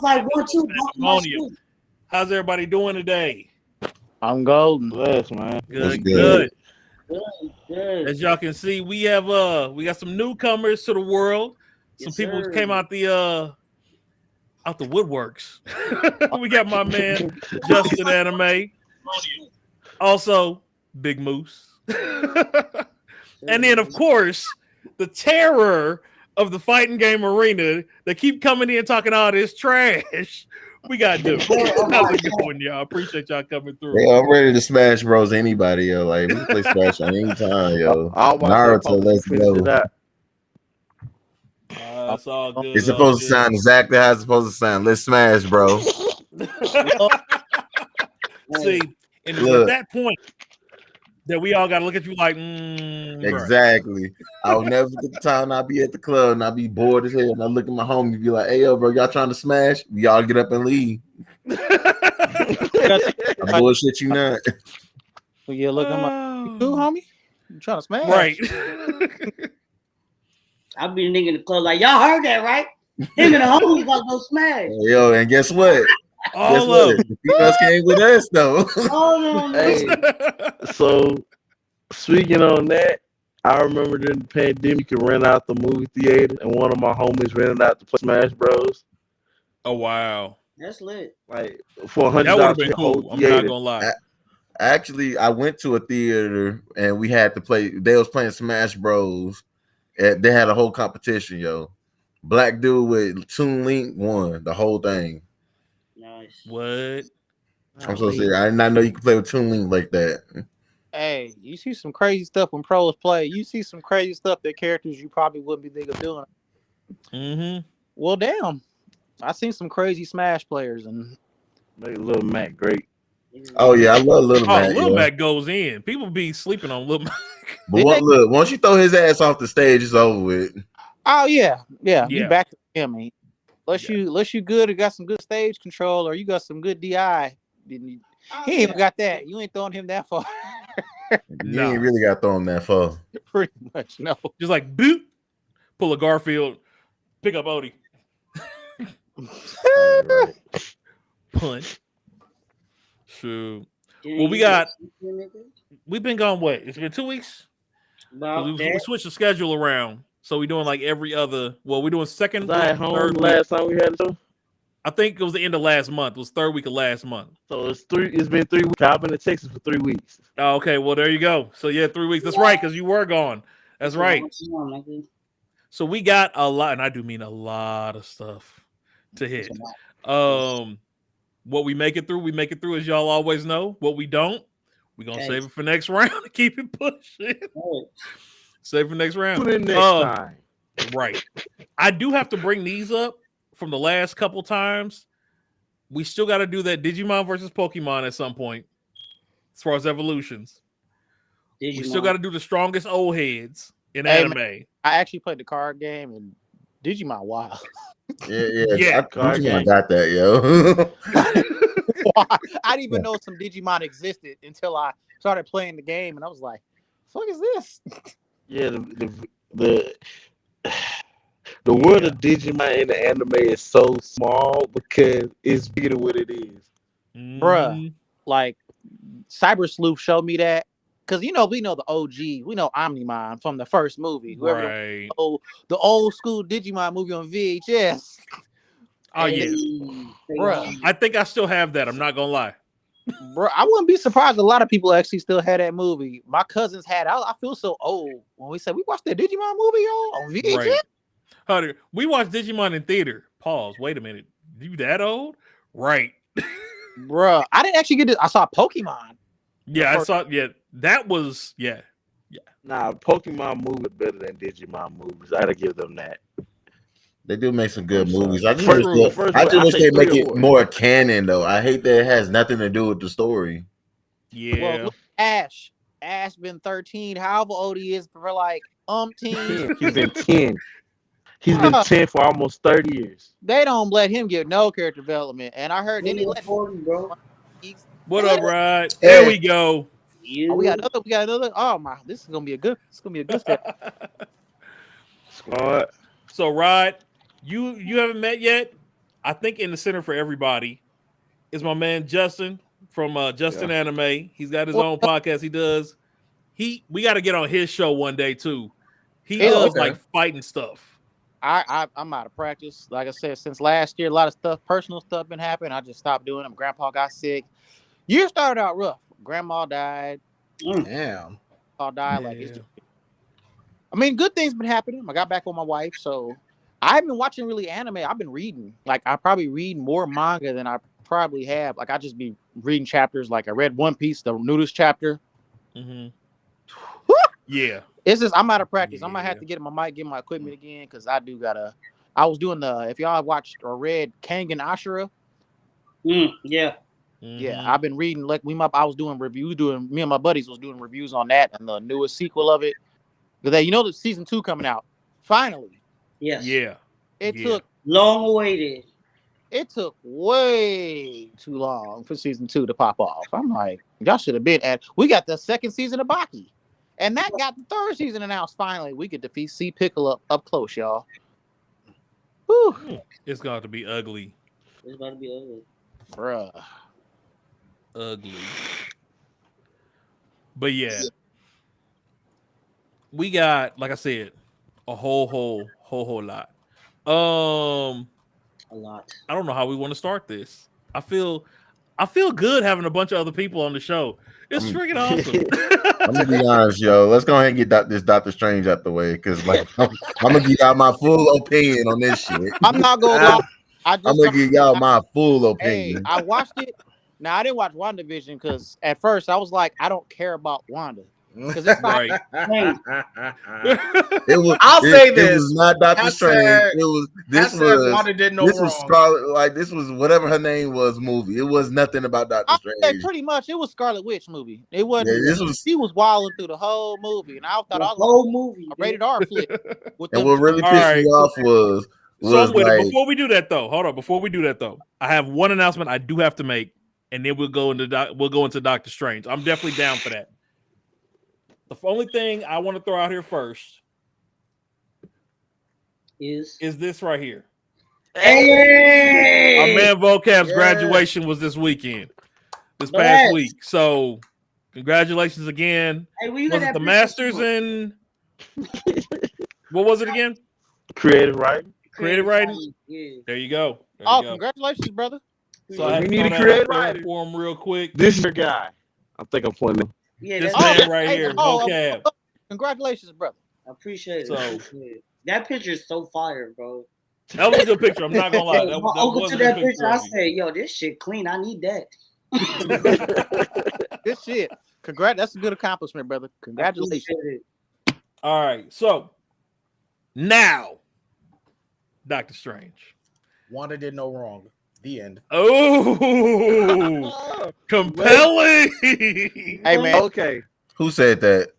like 1-2. Pandemonium. How's everybody doing today? I'm golden. Bless, man. Good. Good. As y'all can see, we got some newcomers to the world. Some people who came out the woodworks. We got my man Justin Anime. Also, Big Moose. And then, of course, the terror of the fighting game arena that keep coming in talking all this trash. We got to. How's it going, y'all? Appreciate y'all coming through. Yo, I'm ready to smash bros anybody, yo. Like, we can play Smash on any time, yo. Naruto, let's go. It's all good. It's supposed to sound exactly how it's supposed to sound. Let's smash, bro. See, and it's at that point that we all got to look at you like, exactly. I'll never get the time I'll be at the club and I'll be bored as hell. And I look at my homie and be like, hey, yo, bro, y'all trying to smash? Y'all get up and leave. I bullshit you not. Well, yeah, look, I'm like, you homie? You trying to smash? Right. I'll be the nigga in the club like, y'all heard that, right? Him and the homies about to go smash. Yo, and guess what? All of the females came with us, though. Hey, so, speaking on that, I remember during the pandemic, you ran out the movie theater, and one of my homies rented out to play Smash Bros. Oh, wow. That's lit. Like, for $100. That would have been cool. I'm not going to lie. Actually, I went to a theater, and we had to play. They was playing Smash Bros. They had a whole competition, yo. Black dude with Toon Link won the whole thing. Nice. What? I'm so serious. I did not know you could play with Toon Link like that. Hey, you see some crazy stuff when pros play. You see some crazy stuff that characters you probably wouldn't be thinking of doing. Mm-hmm. Well, damn. I seen some crazy Smash players and make Lil Mac great. Oh yeah, I love Lil Mac. Lil Mac goes in. People be sleeping on Lil Mac. But look, once you throw his ass off the stage, it's over with. Oh yeah. You back to him. Unless you good or got some good stage control or you got some good DI. He ain't even got that. You ain't throwing him that far. You ain't really got thrown that far. Pretty much, no. Just like boot, pull a Garfield, pick up Odie. Punch. Shoot. Well, we've been gone. What? It's been 2 weeks. We switched the schedule around, so we're doing like every other. Well, we're doing second. At home last time we had it. I think it was the end of last month. It was third week of last month. So it's been 3 weeks. I've been in Texas for 3 weeks. Oh, okay. Well, there you go. So yeah, 3 weeks. That's right, because you were gone. That's right. So we got a lot, and I do mean a lot of stuff to hit. What we make it through, as y'all always know. What we don't, we're gonna save it for next round and keep it pushing. Save it for next round. Put it next time. Right. I do have to bring these up from the last couple times. We still got to do that Digimon versus Pokemon at some point, as far as evolutions. We still got to do the strongest old heads in anime. Man, I actually played the card game and Digimon. Wow. Yeah. I got that, yo. I didn't even know some Digimon existed until I started playing the game, and I was like, "Fuck is this?" Yeah, the world of Digimon in the anime is so small because it's bigger than what it is, bruh. Like Cyber Sleuth showed me that. Because, we know the OG. We know Omnimon from the first movie. Right. The old school Digimon movie on VHS. Oh, yeah. Bro. I think I still have that. I'm not going to lie. Bro, I wouldn't be surprised. A lot of people actually still had that movie. My cousins had it. I feel so old when we said we watched that Digimon movie, y'all, on VHS. Right. Hunter, we watched Digimon in theater. Pause. Wait a minute. You that old? Right. Bro, I didn't actually get this. I saw Pokemon. Yeah, I saw. Yeah, that was. Yeah. Nah, Pokemon movies better than Digimon movies. I gotta give them that. They do make some good movies. I just wish they make it more canon, though. I hate that it has nothing to do with the story. Yeah. Well, look, Ash been 13. However old he is for like umpteen. He's been 10. He's been 10 for almost 30 years. They don't let him get no character development. And I heard then he let 40, bro. What up, Rod? There we go. Oh, we got another. Oh my, this is gonna be a good step. Squad. So, Rod, you haven't met yet. I think in the center for everybody is my man Justin from Justin Anime. He's got his own podcast he does. We got to get on his show one day too. He does like fighting stuff. I'm out of practice. Like I said, since last year, a lot of stuff, personal stuff been happening. I just stopped doing them. Grandpa got sick. Year started out rough. Grandma died. Damn. All died. Like it's just, I mean, good things been happening. I got back with my wife, so I haven't been watching really anime. I've been reading. Like I probably read more manga than I probably have. Like I just be reading chapters. Like I read One Piece, the newest chapter. Mm-hmm. Yeah. It's just I'm out of practice. I might have to get my mic, get my equipment again, because I do gotta. I was doing if y'all have watched or read Kangen Ashura. Yeah. Yeah, I've been reading. Like I was doing reviews. Me and my buddies was doing reviews on that and the newest sequel of it. Because the season 2 coming out finally. Yes. Yeah. It took long awaited. It took way too long for season 2 to pop off. I'm like, y'all should have been at. We got the second season of Baki, and that got the third season announced. Finally, we get to see Piccolo up close, y'all. Whew. It's going to be ugly. It's about to be ugly, bruh. Ugly. But yeah, we got, like I said, a whole lot. A lot. I don't know how we want to start this. I feel good having a bunch of other people on the show. It's freaking awesome. I'm gonna be honest, yo. Let's go ahead and get this Doctor Strange out the way, because like I'm gonna give y'all my full opinion on this shit. I'm not gonna lie. I'm gonna give y'all my full opinion. Hey, I watched it. Now I didn't watch WandaVision because at first I was like, I don't care about Wanda. Because it's right. I'll say this. It was not Doctor Strange. It was Wanda did no this wrong. was Scarlet. Like this was whatever her name was. Movie. It was nothing about Doctor Strange. Pretty much, it was Scarlet Witch movie. It wasn't. Yeah, she was wilding through the whole movie, and I thought the whole movie, a rated R flick. And what really pissed me off was before we do that though. Hold on. Before we do that though, I have one announcement I do have to make, and then we'll go into Doctor Strange. I'm definitely down for that. The only thing I want to throw out here first is this right here. Hey! Our man Vocab's graduation was this weekend, this past week. So, congratulations again. Hey, was it the Masters in? What was it again? Creative writing. Creative writing. Yeah. There you go. Congratulations, brother. So we need a creative writing for him real quick. This is your guy. I think I'm pointing. Yeah, this man right here, Vocab. Congratulations, brother. I appreciate it. So, that picture is so fire, bro. That was a good picture. I'm not gonna lie. That was a good picture. I said, "Yo, this shit clean. I need that." This shit. That's a good accomplishment, brother. Congratulations. All right, so now, Doctor Strange. Wanda did no wrong. The end. Oh, compelling. Hey man. Okay. Who said that?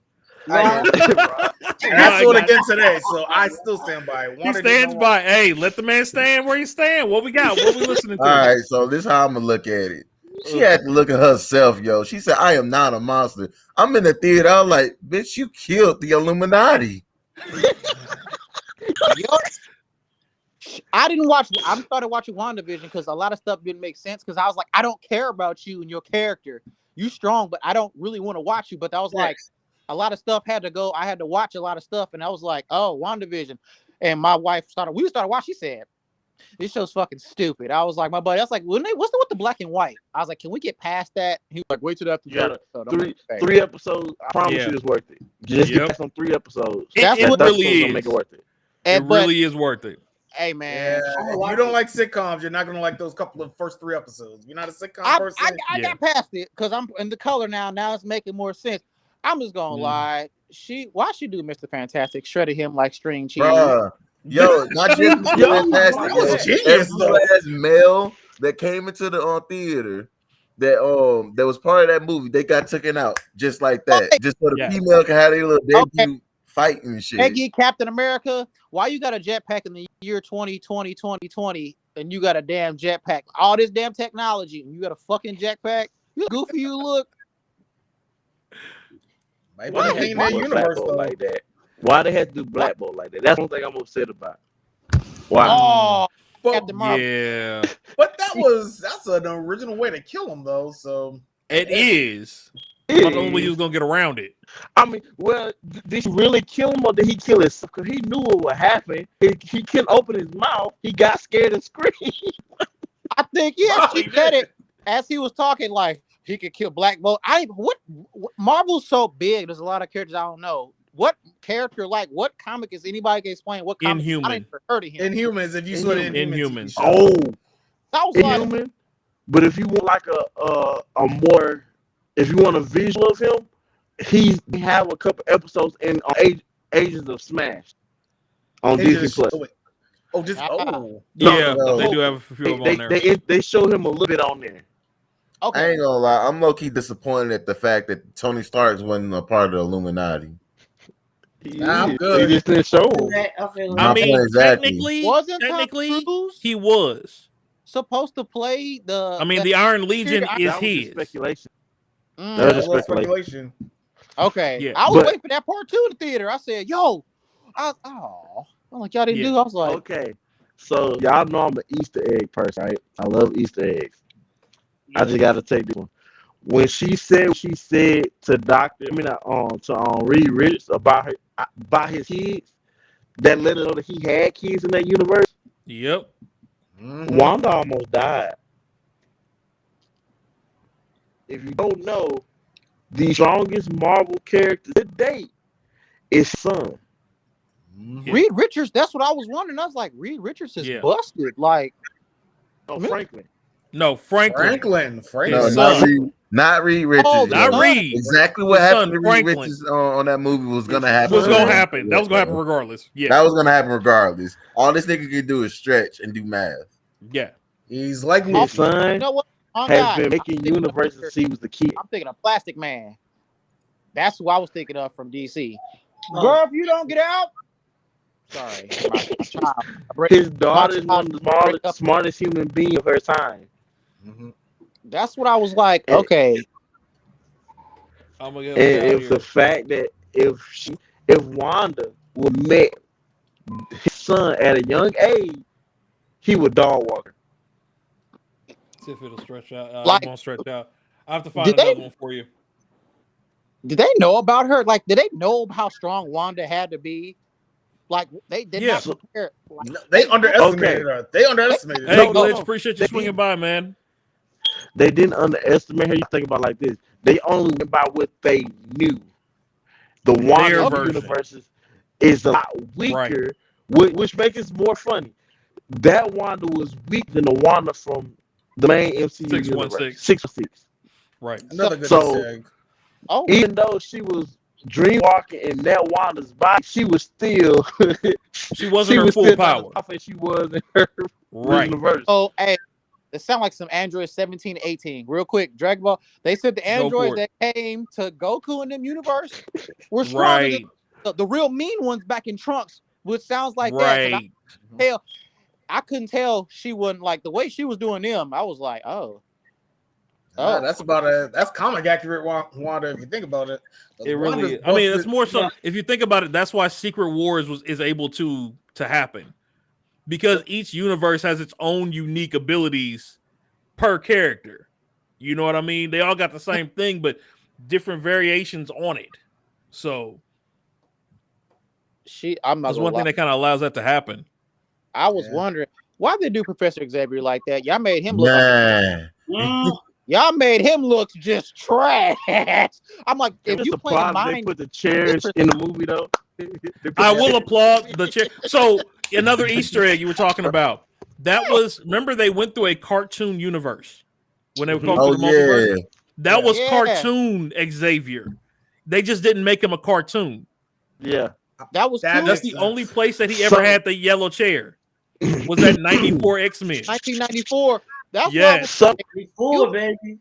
And I saw it again today, so I still stand by it. He stands by. Hey, let the man stand where he stand. What we got? What we listening to? All right, so this is how I'm gonna look at it. She had to look at herself, yo. She said, "I am not a monster." I'm in the theater. I'm like, "Bitch, you killed the Illuminati." I started watching WandaVision because a lot of stuff didn't make sense. Because I was like, I don't care about you and your character. You strong, but I don't really want to watch you. But I was like, a lot of stuff had to go. I had to watch a lot of stuff, and I was like, oh, WandaVision. And my wife started watching. She said, this show's fucking stupid. I was like, my buddy, I was like, what's with the black and white? I was like, can we get past that? He was like, wait till after three episodes. I promise you it's worth it. Just get past on 3 episodes. It really is. Make it worth it. It really is worth it. Hey man, if you don't like sitcoms, you're not gonna like those couple of first 3 episodes. You're not a sitcom person. I got past it because I'm in the color now. Now it's making more sense. I'm just gonna lie. Why she do Mr. Fantastic? Shredded him like string cheese. Bruh. Yo, not just Mr. Fantastic. That was genius, though. Male that came into the theater that was part of that movie. They got taken out just like that, just so the female can have their little debut fighting and shit. Peggy, Captain America. Why you got a jetpack in the year 2020, and you got a damn jetpack? All this damn technology, and you got a fucking jetpack? You goofy, you look. Why they had to do Black Bolt like that? Why they had to do Black Bolt like that? That's one thing I'm upset about. Why? Oh, But, yeah, but that's an original way to kill him though. So it is. But the only way he was gonna get around it. I mean, well, did he really kill him or did he kill himself? Because he knew what would happen. He couldn't open his mouth. He got scared and screamed. I think she said it as he was talking, like he could kill Black Bolt. What Marvel's so big. There's a lot of characters I don't know. What character, like what comic is anybody can explain? What comic? Inhuman. I didn't heard of him. Inhumans. If you saw the Inhumans. Oh, I was Inhuman. like, But if you want like a more, if you want a visual of him, he have a couple episodes in Agents of Smash on Disney Plus. Yeah, they do have a few of them on there. They show him a little bit on there. okay. I ain't gonna lie, I'm low-key disappointed at the fact that Tony Stark wasn't a part of the Illuminati. I'm good. He just didn't show him. I mean, exactly. technically, he was supposed to play the. I mean, the Iron Legion is That was just his. speculation. Mm, That was just speculation. okay, Yeah. I was waiting for that part 2 in the theater. I said, "Yo, I'm like y'all didn't do." I was like, Okay, so y'all know I'm an Easter egg person, right? I love Easter eggs. I just got to take this one. When she said to Reed Richards about his kids, that let her know that he had kids in that universe. Yep. Mm-hmm. Wanda almost died. If you don't know, the strongest Marvel character to date is son. Reed Richards. That's what I was wondering. I was like, Reed Richards is busted. Like, Franklin. No, Franklin. No, not Reed Richards. Oh, not Reed. Exactly what happened to Reed Richards on that movie was gonna happen. Was gonna happen. That was gonna happen regardless. Yeah, that was gonna happen regardless. All this nigga can do is stretch and do math. Yeah, he's like his son. You know what? Has been making universes since he was the kid. I'm thinking of Plastic Man. That's who I was thinking of from DC. Girl, if you don't get out. Sorry, my child. His daughter is one of the smartest human beings of her time. Mm-hmm. That's what I was like. Okay. I'm gonna get it's the fact that if Wanda would met his son at a young age, he would dog walk her. See if it'll stretch out. Like, it won't stretch out. I have to find another one for you. Did they know about her? Like, did they know how strong Wanda had to be? Like, they did not prepare. Like, they underestimated her. They underestimated her. Hey, Glitch, appreciate you swinging by, man. They didn't underestimate her. You think about it like this. They only went by what they knew. The Wanda universes is a lot weaker, which makes it more funny. That Wanda was weaker than the Wanda from the main MCU 616. 616. Right. Another good egg. Even though she was dream walking in that Wanda's body, she was still she wasn't her full power. She was in her universe. Oh, hey, it sounds like some Android 17, 18. Real quick, Dragon Ball. They said the androids that came to Goku in them universe were stronger than the real mean ones back in Trunks, which sounds like that. I couldn't tell she wasn't like the way she was doing them. I was like, that's comic accurate, Wanda. If you think about it, it really is. I mean, it's more so. If you think about it, that's why Secret Wars is able to happen, because each universe has its own unique abilities per character. You know what I mean? They all got the same thing, but different variations on it. So, that's one thing that kind of allows that to happen. I was wondering why they do Professor Xavier like that. Y'all made him look. Y'all made him look just trash. I'm like, if you play they put the chairs in the movie though. I will applaud the chair. So another Easter egg you were talking about. That was, remember they went through a cartoon universe when they were going through the multiverse. That was cartoon Xavier. They just didn't make him a cartoon. Yeah, that's the only place that he ever had the yellow chair. Was that 94 X-Men? 1994. That's baby.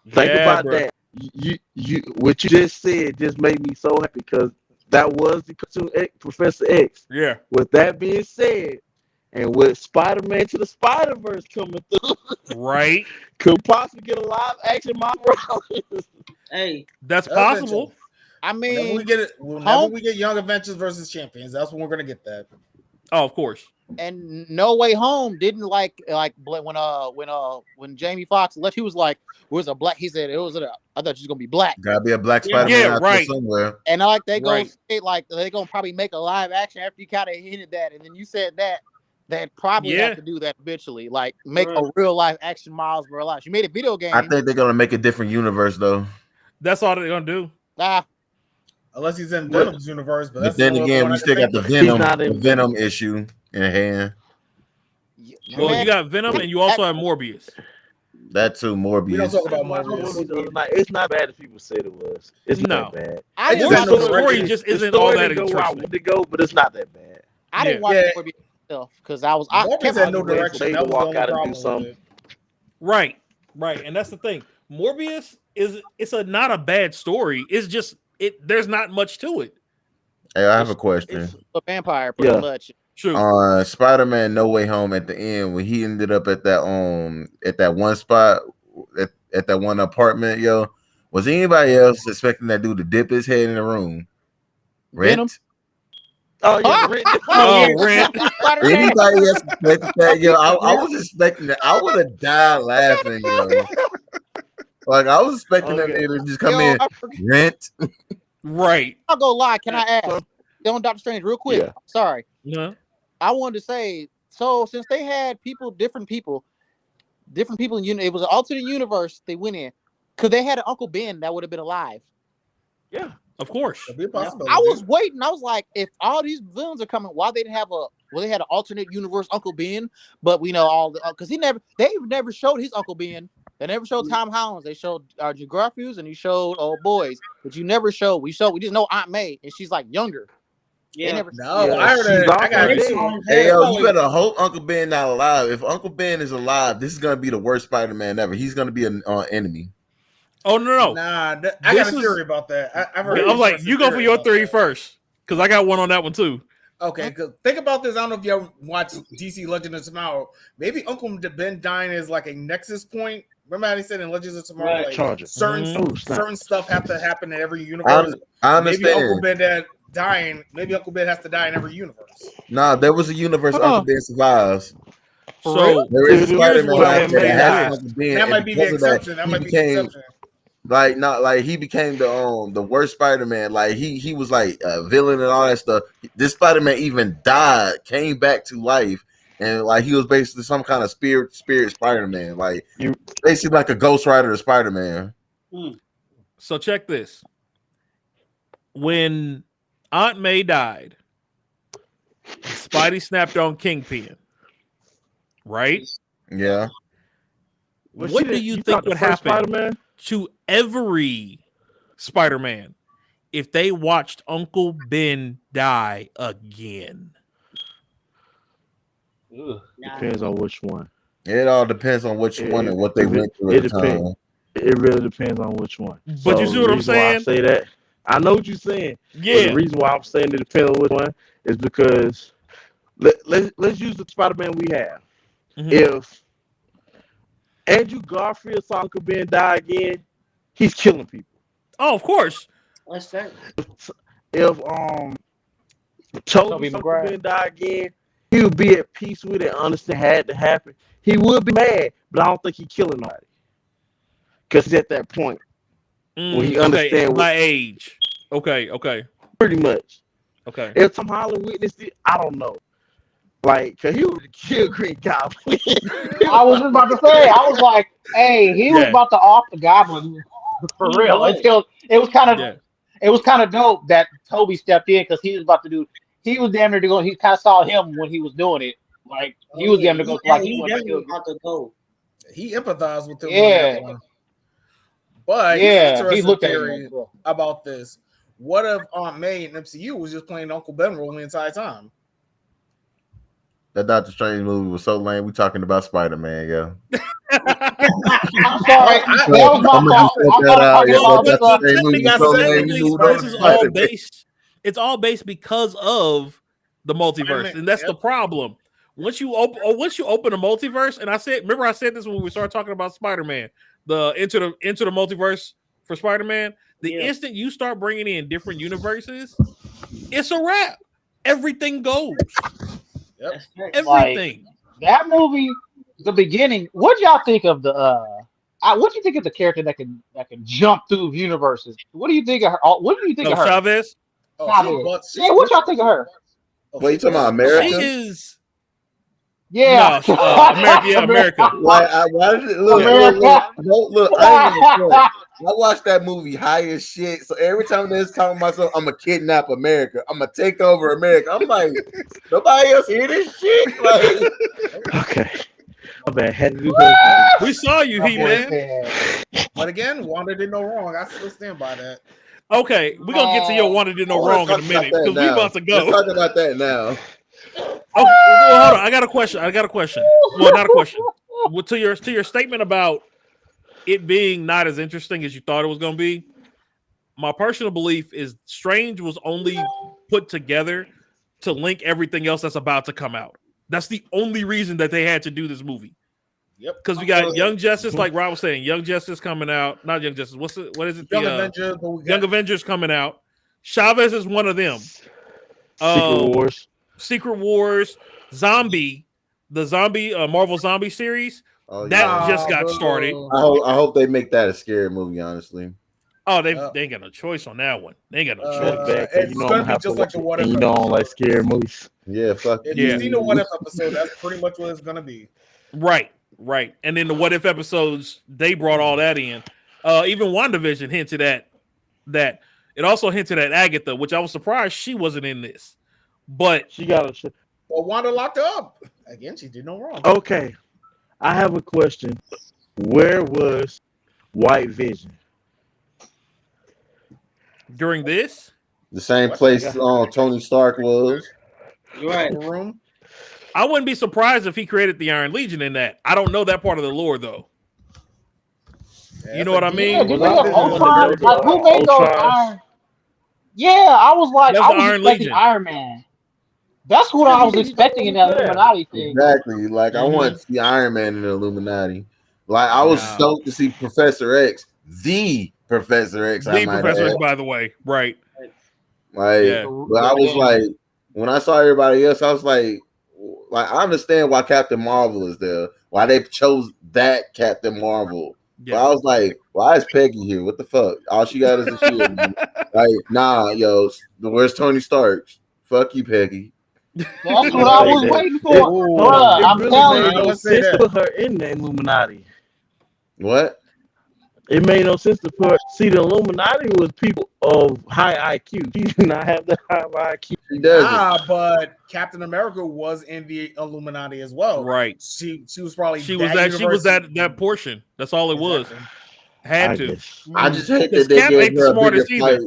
Think about that. You what you just said just made me so happy because that was the cartoon Professor X. Yeah. With that being said, and with Spider-Man to the Spider-Verse coming through, right, could possibly get a live action Miles Morales. Hey, that's possible. I mean, whenever we get Young Adventures versus Champions, that's when we're gonna get that. Oh, of course. And No Way Home didn't like when Jamie Foxx left, he was like, "Where's a black?" He said, "It was I thought she was gonna be black." Gotta be a black Yeah. Spider-Man Yeah, out there right. somewhere. And like they go Right. say like they gonna probably make a live action after you kind of hinted that, and then you said that they probably Yeah. have to do that eventually, like make Right. a real life action Miles Morales. You made a video game. I think they're gonna make a different universe though. That's all they're gonna do. Unless he's in Venom's universe, but But that's then the only again, one we I can still got think the of. not in Venom issue in hand. Well, Man, you got Venom, and you also have Morbius. That too, Morbius. We don't talk about I told Morbius. you the other night, it's not bad as people said it was. It's No. not bad. I It's didn't just watch the Morbius. story just The isn't all story that didn't go where I interesting. wanted to go, but it's not that bad. I didn't watch Yeah. Morbius myself because I was Morbius kept had no out of the way. direction. They That was the walk only out and do problem with something. it. Right, and that's the thing. Morbius it's not a bad story. It's just there's not much to it. Hey, I have a question. It's a vampire, pretty Yeah. much. True. Spider-Man No Way Home at the end when he ended up at that one spot at that one apartment, yo. Was anybody else expecting that dude to dip his head in the room? Venom? Rent? Oh yeah, Rick. Oh, Rent. Spider-Man. Anybody else expecting that? Yo, I was expecting that. I would have died laughing, yo. Like I was expecting that Okay. nigga to just come Yo, in. I forget- Rent. Right. I'll go lie. Can I ask? On Doctor Strange, real quick. Yeah. Sorry. Yeah. I wanted to say, so since they had different people in it was an alternate universe they went in, because they had an Uncle Ben that would have been alive. Yeah. Of course. Could be a possibility. I was waiting. I was like, if all these villains are coming, why they didn't have they had an alternate universe Uncle Ben, but we know all the because they never showed his Uncle Ben. They never showed Tom Holland. They showed Garfield and he showed Old Boys, but you never showed. We just know Aunt May, and she's like younger. Yeah. They never. No, Yeah, I heard she's that. I got also it. Hey yo, you better hope Uncle Ben not alive. If Uncle Ben is alive, this is gonna be the worst Spider-Man ever. He's gonna be an enemy. Oh no. Nah, I got a theory about that. I've heard. I'm like, you go for your theory first, because I got one on that one too. Okay, good. Think about this. I don't know if y'all watch DC Legend of Tomorrow. Maybe Uncle Ben dying is like a nexus point. Remember how they said in Legends of Tomorrow, Right. like Charger. certain stuff have to happen in every universe. I Maybe Uncle understand. Ben that dying. Maybe Uncle Ben has to die in every universe. Nah, there was a universe Uncle Ben survives. So There is a Here's Spider-Man what out I there that mean. has Uncle Ben. That and might be the because of that, exception. That he might be the became exception. he became the worst Spider-Man. Like he was like a villain and all that stuff. This Spider-Man even died, came back to life, and like he was basically some kind of spirit Spider-Man. Like basically like a Ghost Rider of Spider-Man. So check this. When Aunt May died, Spidey snapped on Kingpin. Right? Yeah. What do you think would happen Spider-Man? to every Spider-Man if they watched Uncle Ben die again? Depends on which one. It all depends on which one and what they went through at the time. It really depends on which one. But you see what I'm saying? I say that. I know what you're saying. Yeah. But the reason why I'm saying it depends on which one is because let's use the Spider-Man we have. Mhm. If Andrew Garfield saw Uncle Ben die again, he's killing people. Oh, of course. That's fair. If Toby Tobey Uncle Maguire. Ben die again, he would be at peace with it, understand had to happen. He would be mad, but I don't think he's killing nobody. Because he's at that point where he understand my age. Okay. pretty much. Okay. If Tom Holland witnessed it, I don't know. Like, cause he would kill Green Goblin. I was just about to say, I was like, hey, he was about to off the Goblin for real. Until it was kind of dope that Toby stepped in because he was about to do. He was damn near to go. He kind of saw him when he was doing it. Like he was damn near to go. Like he definitely about to go. He empathized with him. Yeah. On that one. But Yeah, he looked at theory him. about this. What if Aunt May in MCU was just playing Uncle Ben role the entire time? That Doctor Strange movie was so lame. We talking about Spider-Man, yeah. I'm sorry, that was my fault. I thought It's all based because of the multiverse, and that's the problem. Once you open a multiverse, and I said this when we started talking about Spider-Man, the into the multiverse for Spider-Man. The instant you start bringing in different universes, it's a wrap. Everything goes. Yep. Everything. Like, that movie, the beginning. What y'all think of the? What do you think of the character that can jump through universes? What do you think of her? What do you think of her? Chavez. Chavez. Yeah, what y'all think of her? What you talking about, America? She is. Yeah, No, America. Yeah, America. Like, why did it look? I ain't gonna front. I watched that movie high as shit. So every time they're talking about something, I'm gonna kidnap America. I'm gonna take over America. I'm like, nobody else hear this shit. Like, Okay. My bad. Had to do We saw you, He-Man. But again, Wanda did no wrong. I still stand by that. Okay, we're gonna get to your Wanda did no wrong in a minute because we about to go. Let's talk about that now. Oh, well, hold on. I got a question. Well, not a question. Well, to your statement about it being not as interesting as you thought it was going to be, my personal belief is Strange was only put together to link everything else that's about to come out. That's the only reason that they had to do this movie. Yep. Because we got Young Justice, like Rob was saying, Young Justice coming out. Not Young Justice. What is it? Young Avengers. Young Avengers coming out. Chavez is one of them. Secret Wars, the zombie Marvel Zombie series just got started. I hope they make that a scary movie. Honestly, they ain't got no choice on that one. They ain't got no choice. It's gonna be just like the What If. You don't like scary movies. Yeah, fuck. If you've seen the What If episode, that's pretty much what it's gonna be. Right. And then the What If episodes, they brought all that in. Even WandaVision hinted at that. It also hinted at Agatha, which I was surprised she wasn't in this. But she got a. Well, Wanda locked her up again. She did no wrong. Okay, I have a question. Where was White Vision during this? The same place Tony Stark was. Right. Room. I wouldn't be surprised if he created the Iron Legion in that. I don't know that part of the lore though. You know what I mean? Yeah, did they have Ultron? Like, who made those Iron? Yeah, I was expecting Iron Man. That's what I was expecting in that Illuminati thing. Exactly. Like, I want to see Iron Man in the Illuminati. Like, I was stoked to see Professor X. The Professor X. By the way. Right. Like, but I was like, when I saw everybody else, I was like, I understand why Captain Marvel is there. Why they chose that Captain Marvel. Yeah. But I was like, why is Peggy here? What the fuck? All she got is a shield. Like, nah, yo, where's Tony Stark? Fuck you, Peggy. That's what I was waiting for. Bruh, I'm telling you. It put her in the Illuminati. What? It made no sense to put. See, the Illuminati was people of high IQ. She do not have the high IQ. She does. But Captain America was in the Illuminati as well. Right. She was probably that portion. That's all it was. Had to. I just hate that they gave her a bigger fight.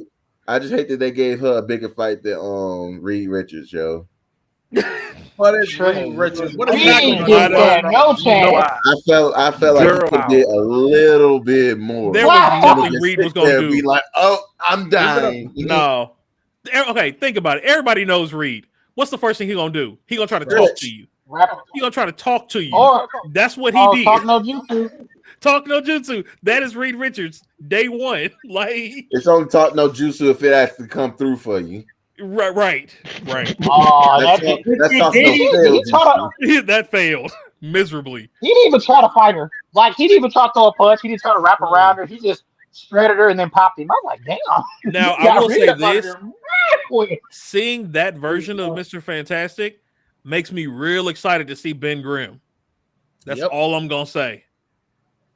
I just hate that they gave her a bigger fight than Reed Richards, yo. But it's Reed Richards. What is no chance. I felt like he could get a little bit more. There was nothing Reed was going to do. Be like, oh, I'm dying. No. Okay, think about it. Everybody knows Reed. What's the first thing he's going to do? He's going to try to talk to you. He's going to try to talk to you. That's what he did. Talk no jutsu. Talk no jutsu. That is Reed Richards. Day one. Like, it's only talk no jutsu if it has to come through for you. Right. Oh, that failed miserably. He didn't even try to fight her. Like, he didn't even try to throw a punch. He didn't try to wrap around her. He just shredded her and then popped him. I'm like, damn. Now I will say this: seeing that version of Mr. Fantastic makes me real excited to see Ben Grimm. That's all I'm gonna say.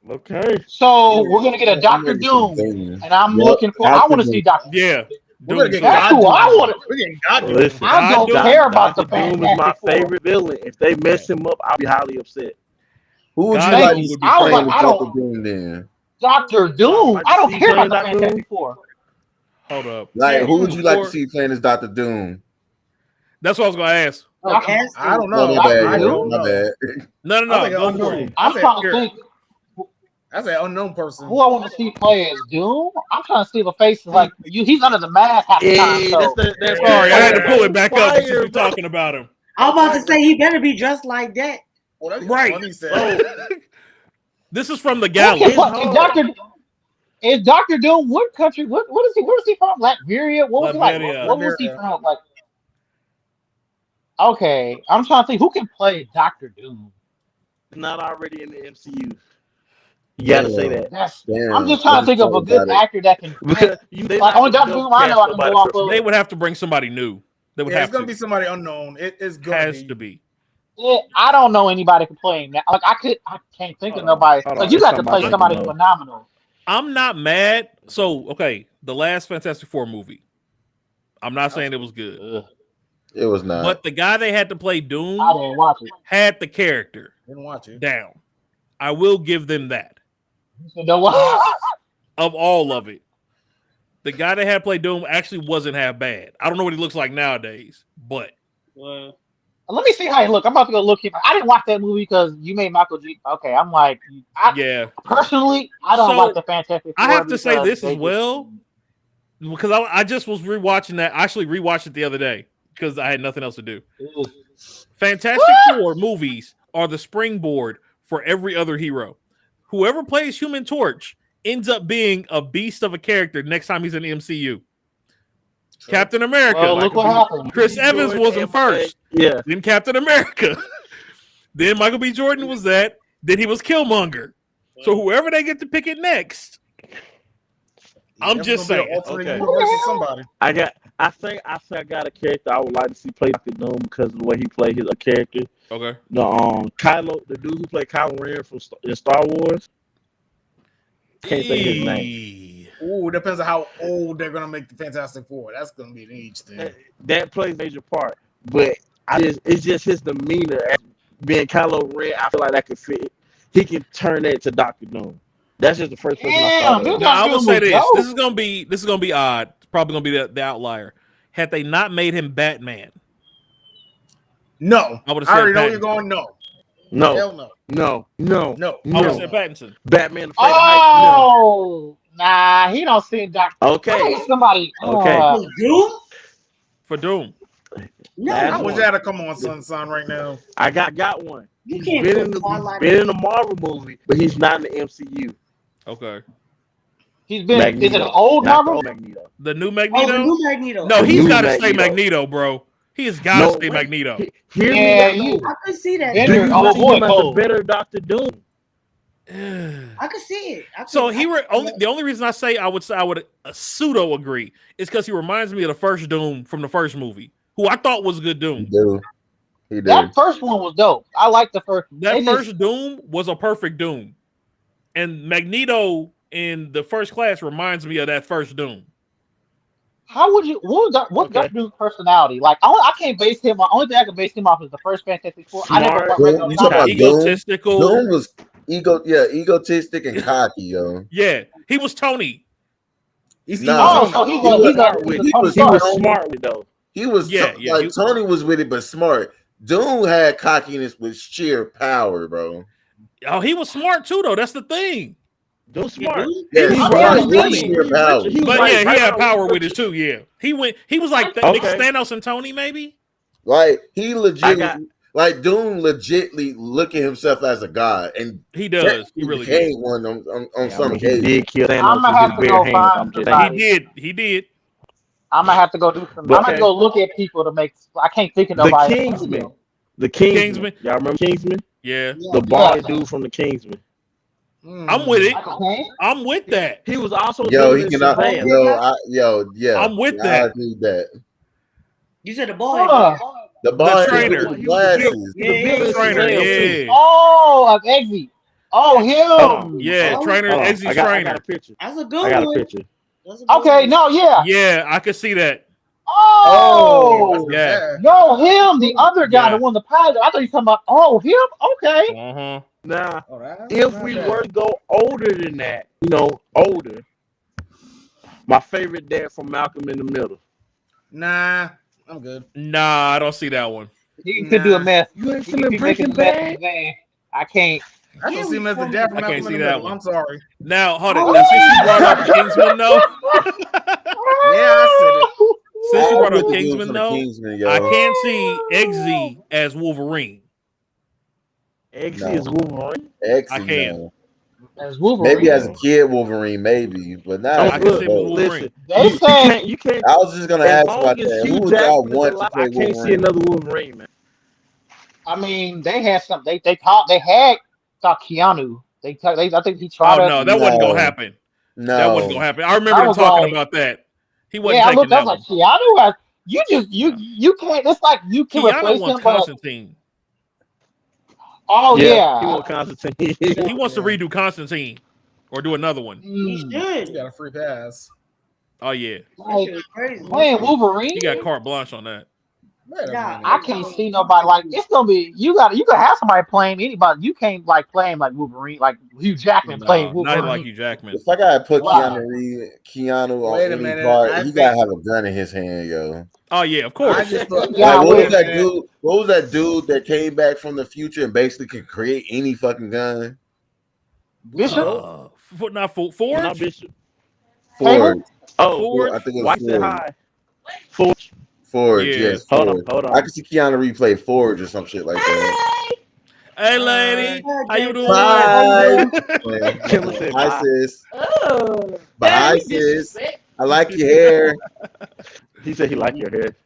Okay. So we're gonna get a Dr. Doom, and I'm looking for. I want to see Dr. Yeah. We're getting God Doom. We're getting God Doom. Listen, I don't care about the Doom is my favorite villain. If they mess him up, I'll be highly upset. Who would you like to be playing with Dr. Doom then? Dr. Doom. I don't care about the Fantastic Four. Hold up. Like, who would you like to see playing as Dr. Doom? That's what I was gonna ask. I don't know. My bad. No. I'm trying to think. That's an unknown person. Who I want to see play as Doom? I'm trying to see the face is like you. He's under the mask half the time. So. Sorry, I had to pull it back up since you're talking about him. I was about to say he better be dressed like that. Well, right. This is from the galley. Is Dr. Doom what country? What is he? Where is he from? Latveria? What was he like? What was he from? Like, Okay, I'm trying to think who can play Doctor Doom. Not already in the MCU. You gotta say that. I'm just trying to think of a good actor that can because on Doctor Doom. I know I can go off of. They would have to bring somebody new. They would have it's gonna be somebody unknown. It's gonna has to be. Yeah, I don't know anybody can play him. Like I can't think of nobody. Like you got to play somebody phenomenal. I'm not mad. So okay, the last Fantastic Four movie. I'm not saying it was good. It was not. But the guy they had to play Doom I didn't watch it. had the character. Didn't watch it. Down. I will give them that. Of all of it. The guy they had play Doom actually wasn't half bad. I don't know what he looks like nowadays, but let me see how he look. I'm about to go look him. I didn't watch that movie because you made Michael G. Okay, I'm like, personally, I don't like the Fantastic Four. I have to say this as well because I just was rewatching that. I actually rewatched it the other day because I had nothing else to do. Fantastic Four movies are the springboard for every other hero. Whoever plays Human Torch ends up being a beast of a character next time he's in the MCU. Sure. Captain America. Well, look what happened. Chris Evans wasn't first. Yeah. Then Captain America. Then Michael B. Jordan was that. Then he was Killmonger. So whoever they get to pick it next, I'm just saying. Okay. Somebody. I think I got a character I would like to see play Dr. Doom because of the way he played his character. Okay. The Kylo, the dude who played Kylo Ren from Star Wars. Can't say his name. Ooh, depends on how old they're gonna make the Fantastic Four. That's gonna be an age thing. That plays a major part, but it's just his demeanor as being Kylo Ren. I feel like that could fit. He can turn that to Dr. Doom. That's just the first person I thought of. No, I will say this. This is gonna be odd. It's probably gonna be the outlier. Had they not made him Batman, no, I would have said. I already know Pattinson. you're going no. No. Hell no. No. I would have said Pattinson. Batman. Oh, nah, he don't see Doctor. Okay. Somebody. Okay. Doom? For Doom. No, I wish that to come on, son, right now. I got one. You He's can't been in the Marvel movie, but he's not in the MCU. Okay. He's been. Magneto. Is it an old Marvel? The new Magneto? Oh, the new Magneto. No, he's got to stay Magneto, bro. He has got to stay Magneto. I could see that. The better Dr. Doom. I could see it. The only reason I would pseudo agree is because he reminds me of the first Doom from the first movie, who I thought was a good Doom. He did. That first one was dope. I like the first. That first Doom was a perfect Doom, and Magneto in the First Class reminds me of that first Doom. How would you? What's Dr. Doom's personality? Like, I can't base him. Only thing I can base him off is the first Fantastic Four. I never egotistical. Doom was egotistic and cocky, yo. Yeah, he was Tony. He was smart though. He was Tony was with it, but smart. Doom had cockiness with sheer power, bro. Oh, he was smart too, though. That's the thing. Doom smart. Yeah, he had power with it too. Yeah, he was like Thanos and Tony, maybe. Like he legit. Like Doom legitly look at himself as a god, and he does. He really became one on some occasion. He did kill Thanos. I'm gonna have to go find somebody. He did. I'm gonna have to go do some. I'm gonna go look at people to make. I can't think of nobody. The Kingsman. Y'all remember Kingsman? Yeah. The bald dude from the Kingsman. I'm with it. I'm with that. He was also yeah. I'm with that. I need that. You said the boy. The trainer. With the glasses. The trainer. Yeah. Oh, Eggsy. Oh, him. Yeah, trainer. Eggsy's trainer. I got a picture. That's a good one. I got a picture. Okay, no, yeah. Yeah, I could see that. Oh, yeah. No, him, the other guy, the one, the pilot. I thought you were talking about. Oh, him. Okay. Now, if we were to go older than that, older. My favorite dad from Malcolm in the Middle. Nah, I'm good. Nah, I don't see that one. He could do a mess. You ain't feeling Breaking Bad? I can't. I don't see him as the dad from Malcolm in the Middle. I'm sorry. Now, hold on. Now, since you brought up Kingsman, though. Yeah, I said it. Since you brought up Kingsman, though, I can't see Eggsy as Wolverine. Eggsy is Wolverine? I can. as Wolverine. Maybe as a kid, Wolverine, maybe, but not. I can see him as Wolverine. They say you can't. I was just gonna As ask long about as that. Hugh Who would y'all Jackman is want to alive, play I can't see Wolverine? another Wolverine, man. I mean, they had some. They had thought Keanu. I think he tried Oh to. no, that wasn't gonna No, happen. That wasn't gonna no. happen. I remember I them was talking like, about that. He wasn't yeah, I taking looked. I that was like, one. Keanu. You No. you can't. It's like you can Keanu replace wants him, but Constantine. oh Yeah, he yeah, want Constantine. He wants to Yeah. redo Constantine or do another one. He mm, You should. got a free pass. Oh yeah, That like shit was crazy. playing Wolverine. he got carte blanche on that. Wait a Nah, I minute. can't see nobody like it's gonna be. You can have somebody playing anybody. You can't like playing like Wolverine, like Hugh Jackman playing No, not like Wolverine. Hugh Jackman. If I gotta put Wow. Keanu on Wait a any minute. part, I he think gotta have a gun in his hand, yo. Oh yeah, of I course. just thought. Yeah, Like, what wait was a that minute. dude? What was that dude that came back from the future and basically could create any fucking gun? Bishop Not Not Forge. Bishop. Cable. Forge. Oh, Forge. I think it was White said Forge. hi. Forge. Forge, Yeah. yes, Hold Forge. on. I can see Keanu replay Forge or some shit like that. Hey, lady, how you doing? Bye. Killer said Hi, bye. sis. Oh, But hi, sis. I like your hair. He said he liked your hair.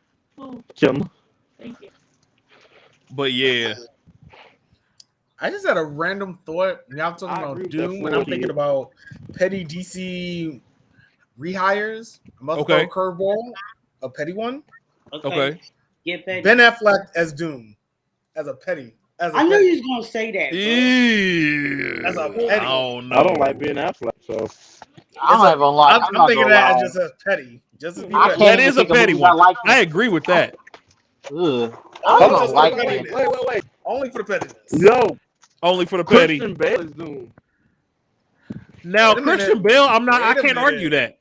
Killer. Thank you. But yeah, I just had a random thought. Y'all talking I about agree with Doom, that and I'm 40. thinking about petty DC rehires. I'm about to Okay. throw a curveball, a petty one. okay. Get petty. Ben Affleck as Doom, as a petty. I knew you was gonna say that, bro. Ew. That's a I petty. don't know. I don't like Ben Affleck, so I'm not even like. I'm thinking that as just a petty. Just as I petty. can't That even is a think of petty movies I one. like. I agree with that. Ugh. I Only don't just like for the it. pettiness. Wait. Only for the pettiness. yo, Only for the petty. Christian Bale is Doom. Now, Wait a minute. Christian Bale, I Wait a can't minute. argue that.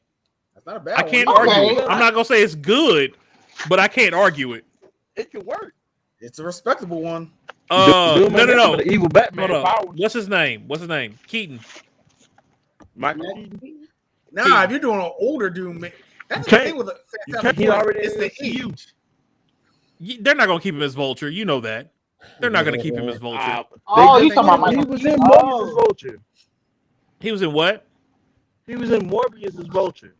That's not a bad I one. can't Okay. argue it. I'm not gonna say it's good, but I can't argue it. It can work. It's a respectable one. Doom No. ain't nothing but an evil Batman Hold power. on. What's his name? Keaton. Michael Keaton. Nah, if you're doing an older Doom, man, that's the can't- thing with the you Fantastic can't- he Four. already It's the in the MCU. age. They're not gonna keep him as Vulture. You know that. They're not gonna keep him as Vulture. Oh, you talking about He Michael was in Keaton? Morbius as Oh. Vulture. He was in what? He was in Morbius as Vulture.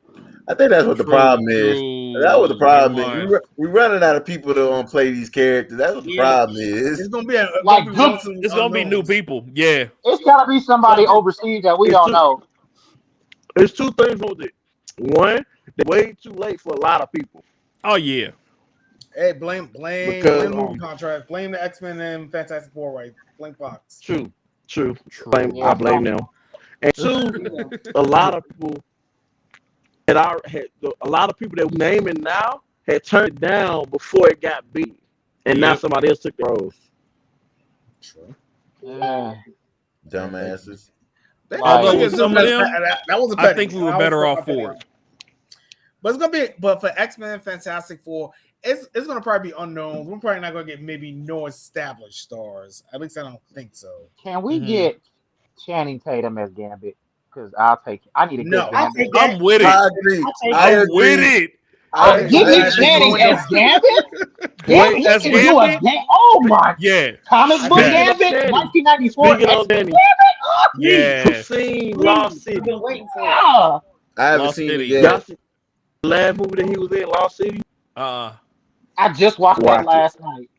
I think that's what the problem is. That's what the problem is. We're running out of people to play these characters. That's what the problem It's is. gonna be Like, It's gonna be new people. Yeah. It's gotta be somebody overseas that we don't know. There's two things with it. One, they're way too late for a lot of people. Oh yeah. Hey, blame Because, movie contract, blame the X-Men and Fantastic Four, right? Blame Fox. True. Yeah, I blame them. And two, a lot of people a lot of people that we're naming now had turned it down before it got big, and now somebody else took the role. True. Yeah. Dumbasses. Although Like, with some of them, that was a I petty. think we were I better was off for it. But it's gonna be, but for X-Men, Fantastic Four, it's gonna probably be unknown. We're probably not gonna get maybe no established stars. At least I don't think so. can we get Channing Tatum as Gambit? Because I need a good No. I Gambit. take that. I'm with I it. agree. I I'm with it. Give me I Channing agree. as Gambit. Gambit, he as can do a Gambit? Gambit. Oh my! Yeah. Comic book Yeah. Gambit, 1994. Speaking of X-Men Danny, Yeah. who seen Lost We've City? been waiting for it. Yeah. I haven't Lost seen City. it yet. Y'all seen the last movie that he was in, Lost City? I just watched Watch that it. last night.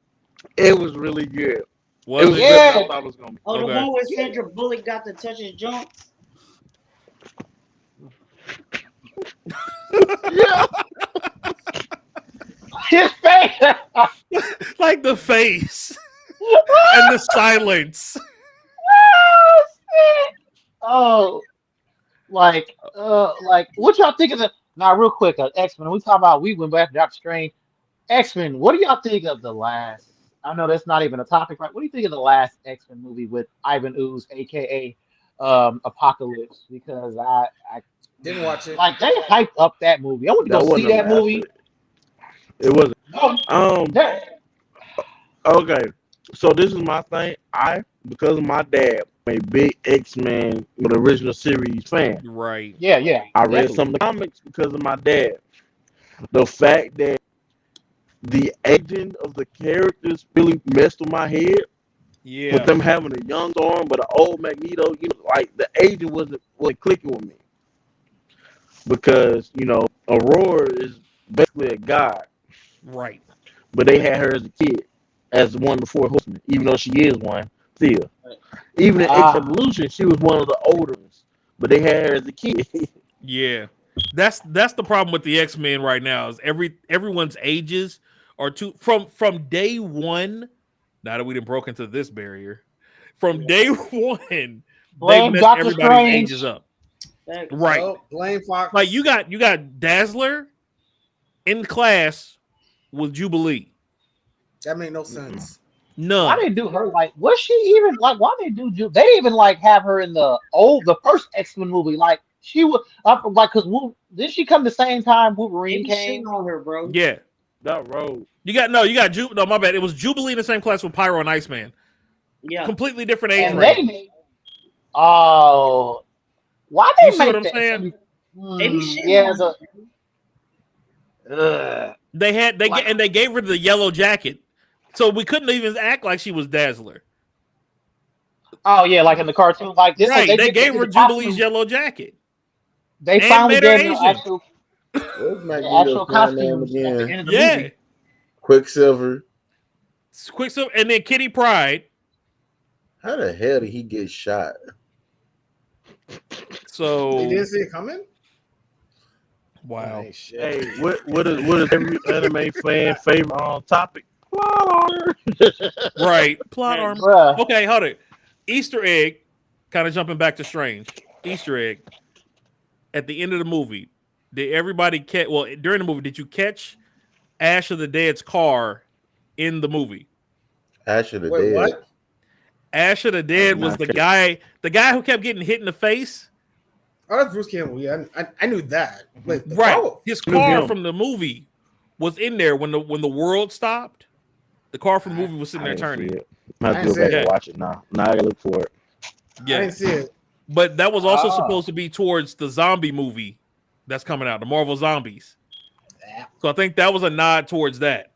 It was really good. It Was was it? better Yeah. than I thought it was gonna be. Oh, the Okay. one where Sandra Bullock got to touch his junk. Yeah. His face. Like the face and the silence. Oh, shit. Oh, like what y'all think of the now real quick, X-Men. We talk about we went back to Doctor Strange. X-Men, what do y'all think of the last? I know that's not even a topic, right? What do you think of the last X-Men movie with Ivan Ooze, aka Apocalypse? Because I Didn't watch it. like they hyped up that movie. I want to go see wasn't that the last movie. one. It wasn't. That- Okay. So this is my thing. Because of my dad, I'm a big X-Men with original series fan. Right. yeah. I read definitely. some of the comics because of my dad. The fact that the aging of the characters really messed with my head, Yeah. With them having a young Storm, but an old Magneto, like the agent wasn't clicking with me because Aurora is basically a god, right? But they had her as a kid, as one of the four horsemen, even though she is one still. Even in X Evolution, she was one of the older ones, but they had her as a kid. Yeah, that's the problem with the X-Men right now. Is everyone's ages are too from day one. Now that we done broke into this barrier, from day one, they've messed Doctor everybody's Strange. ages up. Right, blame Fox. like you got Dazzler in class with Jubilee. That made no sense. None. Why they do her like? Was she even like? Why they do? They even like have her in the first X-Men movie. Like she was like because did she come the same time Wolverine came? On her, bro. Yeah, that road. You got no, my bad. It was Jubilee in the same class with Pyro and Iceman. Yeah, completely different age and range. They made, why they you see make what I'm that? saying? They gave her the yellow jacket, so we couldn't even act like she was Dazzler. Oh yeah, like in the cartoon, like this. Right, they gave her Jubilee's yellow jacket. They finally gave her actual costume again. at the end of the movie. Quicksilver, and then Kitty Pryde. How the hell did he get shot? So they didn't see it coming. Wow. Hey, what is every anime fan favorite topic? Plot armor. Right, plot armor. Okay, hold it. Easter egg. Kind of jumping back to Strange. Easter egg. At the end of the movie, did everybody catch? Well, during the movie, did you catch Ash of the Dead's car in the movie? Ash of the Dead. What? Ash of the Dead was the guy who kept getting hit in the face. Oh, that's Bruce Campbell. Yeah, I knew that. Wait, right. His car from the movie was in there when the world stopped. The car from the movie was sitting there turning. I have to go back and watch it now. Now I gotta look for it. Yeah. I didn't see it. But that was also supposed to be towards the zombie movie that's coming out, the Marvel Zombies. So I think that was a nod towards that.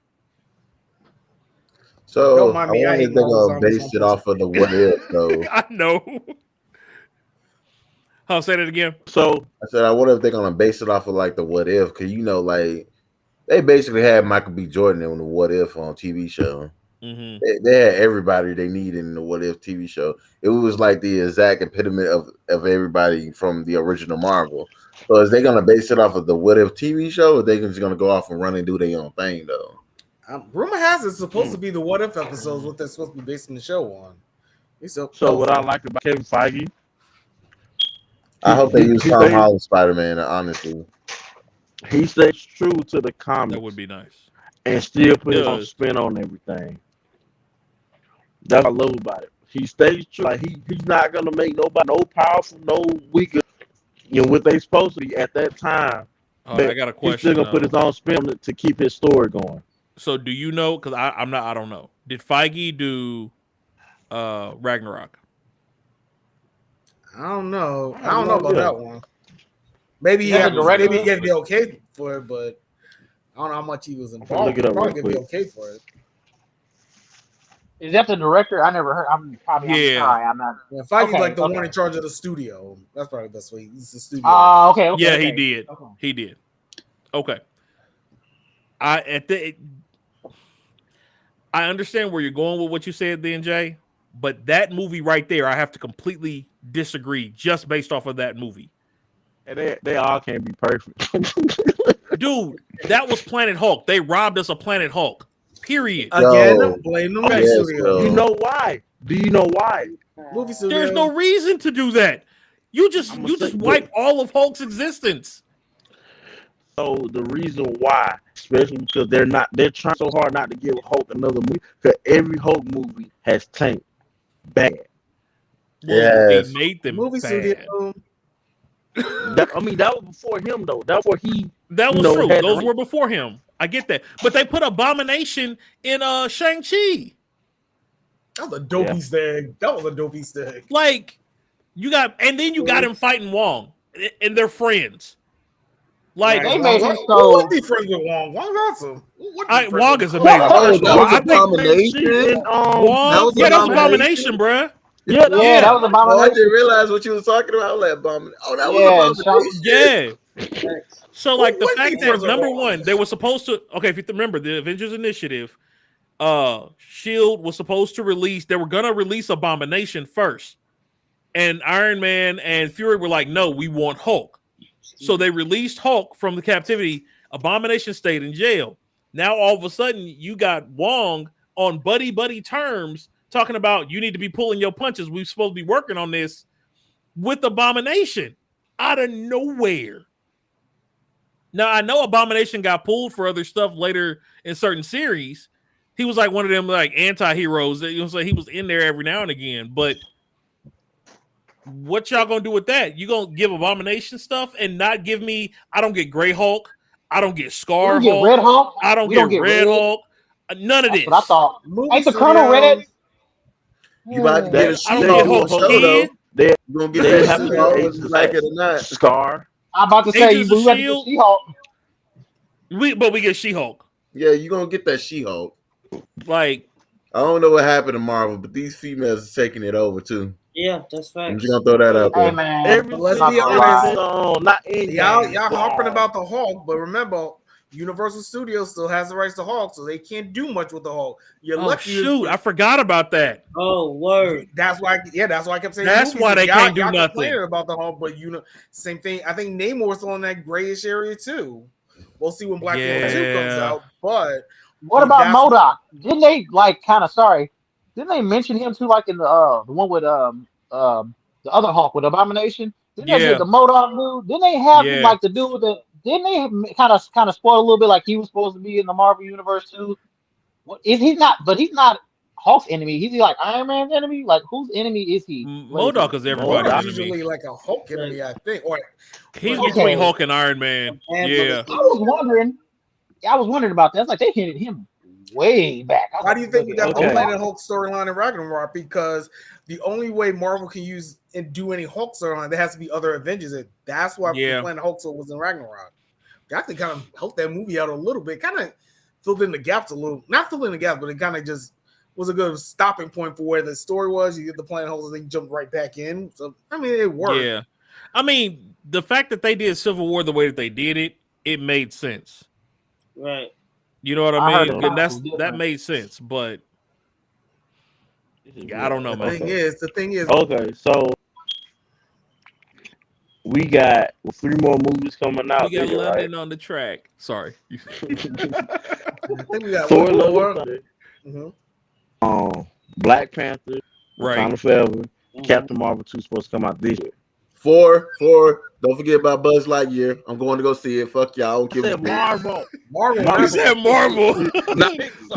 So I wonder if they're gonna base it off of the what if though. I know. I'll say that again. So I said I wonder if they're gonna base it off of like the what if, because like they basically had Michael B. Jordan on the What If on TV show. Mm-hmm. They had everybody they needed in the What If TV show. It was like the exact epitome of everybody from the original Marvel. So is they gonna base it off of the What If TV show, or they just gonna go off and run and do their own thing though? Rumor has it's supposed to be the What If episodes, what they're supposed to be basing the show on. So what I like about Kevin Feige, I hope they use Tom Holland Spider-Man. Honestly, he stays true to the comics. That would be nice, and still put his own spin on everything. That's what I love about it. He stays true. Like he's not gonna make nobody no powerful, no weaker. What they supposed to be at that time. I got a question. He's still gonna put his own spin on it to keep his story going. So do you know? Because I don't know. Did Feige do Ragnarok? I don't know. I don't know about that one. Maybe he gave the okay for it, but I don't know how much he was involved. Look it up. Probably give the okay for it. Is that the director? I never heard. I'm sorry. I'm not. Yeah, Feige's like the one in charge of the studio. That's probably the best way. He's the studio. Okay. Yeah, he did. Okay. He did. Okay. I understand where you're going with what you said, then, Jay. But that movie right there, I have to completely disagree just based off of that movie. And they all can't be perfect. Dude, that was Planet Hulk. They robbed us of Planet Hulk. Period. Again, blame the movie studio. You know why? Do you know why? Movie studio. There's no reason to do that. You just wipe all of Hulk's existence. So the reason why, especially because they're trying so hard not to give Hulk another movie, because every Hulk movie has tanked bad. Yeah, they made them movie bad. Studio. That was before him though. That was before he. That was true. Those were before him. I get that, but they put Abomination in Shang-Chi. That was a dope Easter egg. That was a dope Easter egg. Like you got him fighting Wong, and they're friends. Like they made him Who so. would be friends with Wong? Wong awesome. Wong is amazing. Oh, First of that all, was I think Abomination. Wong, that was that was Abomination? Abomination, bruh. Yeah, that was Oh, I Abomination. didn't realize what you was talking about. That Abomination. Oh, that was Abomination. Yeah. So like the would be fact that friends with number Wong? one, they were supposed to. Okay, if you remember the Avengers Initiative, Shield was supposed to release. They were gonna release Abomination first, and Iron Man and Fury were like, "No, we want Hulk." So they released Hulk from the captivity. Abomination stayed in jail. Now all of a sudden, you got Wong on buddy terms talking about you need to be pulling your punches. We're supposed to be working on this with Abomination out of nowhere. Now I know Abomination got pulled for other stuff later in certain series. He was like one of them like anti-heroes. He was in there every now and again. But what y'all gonna do with that? You gonna give Abomination stuff and not give me? I don't get Gray Hulk. I don't get Scar We don't Hulk. get Red Hulk. I don't We get Red Hulk. None of That's this. what I thought. Movie Ain't the Colonel Red? You about to get a I don't She-Hulk get Hulk show, though. Kid. You gonna get They that have to be She-Hulk, Agents whether of you like it or not. Scar. I'm about to say Agents of we went to S.H.I.E.L.D. She-Hulk. But we get She-Hulk. Yeah, you gonna get that She-Hulk. Like I don't know what happened to Marvel, but these females are taking it over too. Yeah, that's I'm facts. just gonna throw that out Hey there. man, But let's not be gonna lie. honest. Not in Y'all harping about the Hulk, but remember, Universal Studios still has the rights to Hulk, so they can't do much with the Hulk. You're oh lucky. shoot, I forgot about that. Oh, word. That's why I kept saying That's why they can't do y'all nothing. complaining about the Hulk, but same thing. I think Namor's still in that grayish area too. We'll see when Black Widow 2 comes out. But what about MODOK? Didn't they Didn't they mention him too, like in the one with the other Hulk with Abomination? Didn't they get the MODOK dude? Didn't they have him like the dude with the? Didn't they kind of spoil a little bit like he was supposed to be in the Marvel universe too? What is he not? But he's not Hulk's enemy. Is he like Iron Man's enemy? Like whose enemy is he? MODOK is everybody's enemy. Usually like a Hulk enemy, I think. Or he's between Hulk and Iron Man. Yeah. I was wondering about that. It's like they hinted him way back. Why do you think we got the Planet Hulk storyline in Ragnarok? Because the only way Marvel can use and do any Hulk storyline, there has to be other Avengers. That's why the Planet Hulk was in Ragnarok. I think kind of helped that movie out a little bit. Kind of filled in the gaps a little. Not filled in the gaps, but it kind of just was a good stopping point for where the story was. You get the Planet Hulk, and then jumped right back in. So I mean, it worked. Yeah, I mean, the fact that they did Civil War the way that they did it, it made sense. Right. You know what I mean? And that made sense, but I don't know, man. The thing is. Okay, so we got 3 more movies coming out. We got London on the track. Sorry. I think we got Thor: Love and Thunder. Black Panther. Wakanda Forever. Captain Marvel 2 supposed to come out this year. 4. Don't forget about Buzz Lightyear. I'm going to go see it. Fuck y'all. I said Marvel. You said Marvel.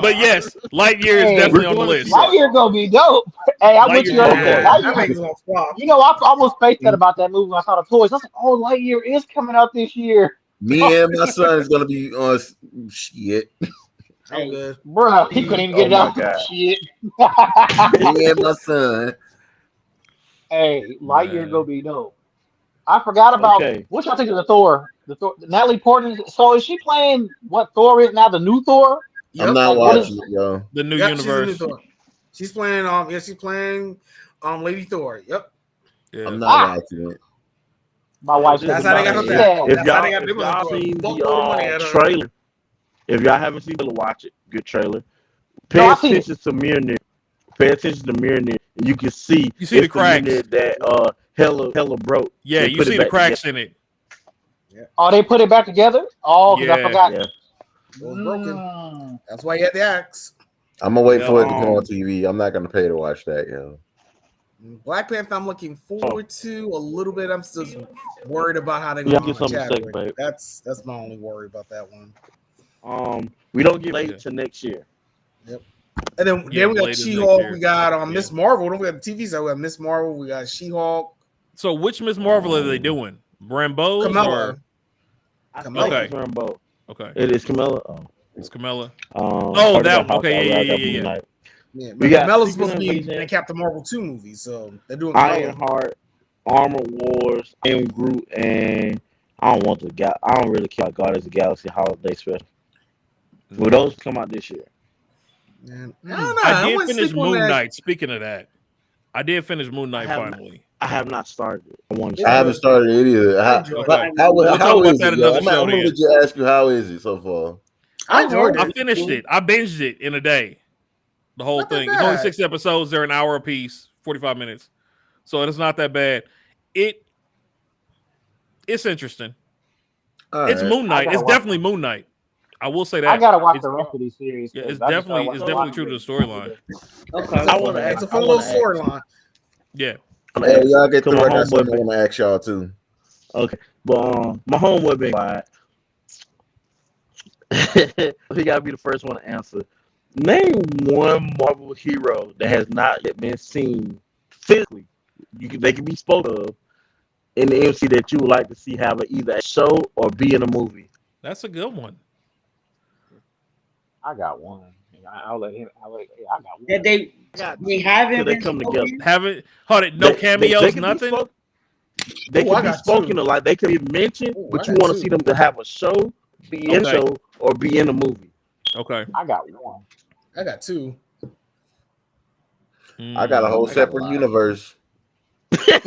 But yes, Lightyear is definitely on the list. Lightyear gonna be dope. Hey, I'm with you on that. You know, I almost spaced that about that movie when I saw the toys. I was like, oh, Lightyear is coming out this year. Me and my son is gonna be on shit. I'm good. Bro, he couldn't even get it out. Shit. Me and my son. Hey, Lightyear gonna be dope. I forgot about what y'all think of the Thor. Natalie Portman. So is she playing what Thor is now? The new Thor? I'm not watching it, yo. The new universe. She's playing. She's playing. Lady Thor. Yep. Yeah. I'm not watching it. My wife. That's how they got her. If y'all seen the trailer, if y'all haven't seen it, watch it. Good trailer. Pay attention to Mjolnir. Pay attention to Mjolnir. You can see. You see the cracks that hella broke. Yeah, you see the cracks in it. Yeah. Oh, they put it back together. Oh, because I forgot. Yeah. It was broken. That's why you had the axe. I'm gonna wait for it to come on TV. I'm not gonna pay to watch that, yo. Black Panther, I'm looking forward to a little bit. I'm still worried about how they're going to Chadwick. That's my only worry about that one. We don't get late to next year. Yep. And then we got She-Hulk. We got Miss Marvel. Don't we got the TV show? We got Miss Marvel. We got She-Hulk. So which Miss Marvel are they doing? Rambeau? Kamala. Okay. Rambeau. Okay. It is Kamala. Oh. It's Kamala. That one. Okay. Yeah, but Kamala's supposed to be in the Captain Marvel 2 movie, so they're doing Ironheart, Armor Wars, and Groot, and I don't really care about Guardians of the Galaxy holiday special. Will those come out this year? I did finish Moon Knight. Speaking of that, I did finish Moon Knight finally. I have not started it. I haven't started it either. How is it? I'm gonna just ask you, how is it so far? I finished it. I binged it in a day. The whole thing. It's only 6 episodes. They're an hour apiece, 45 minutes. So it's not that bad. It's interesting. It's Moon Knight. It's definitely Moon Knight. I will say that. I gotta watch the rest of these series. Yeah, it's definitely true to the storyline. Okay. I want to ask a little storyline. Yeah. Hey, y'all get through. I got something I want to ask y'all too. Okay, but my homeboy been quiet. He gotta be the first one to answer. Name one Marvel hero that has not yet been seen physically. They can be spoken of in the MC that you would like to see have either a show or be in a movie. That's a good one. I got one. I'll let him. I got one. That they haven't. They come together. Haven't. Hold it. No cameos. Nothing. They can be spoken of, like they can be mentioned, but you want to see them to have a show, be in a show, or be in a movie. Okay. I got one. I got two. I got a whole separate universe. Right,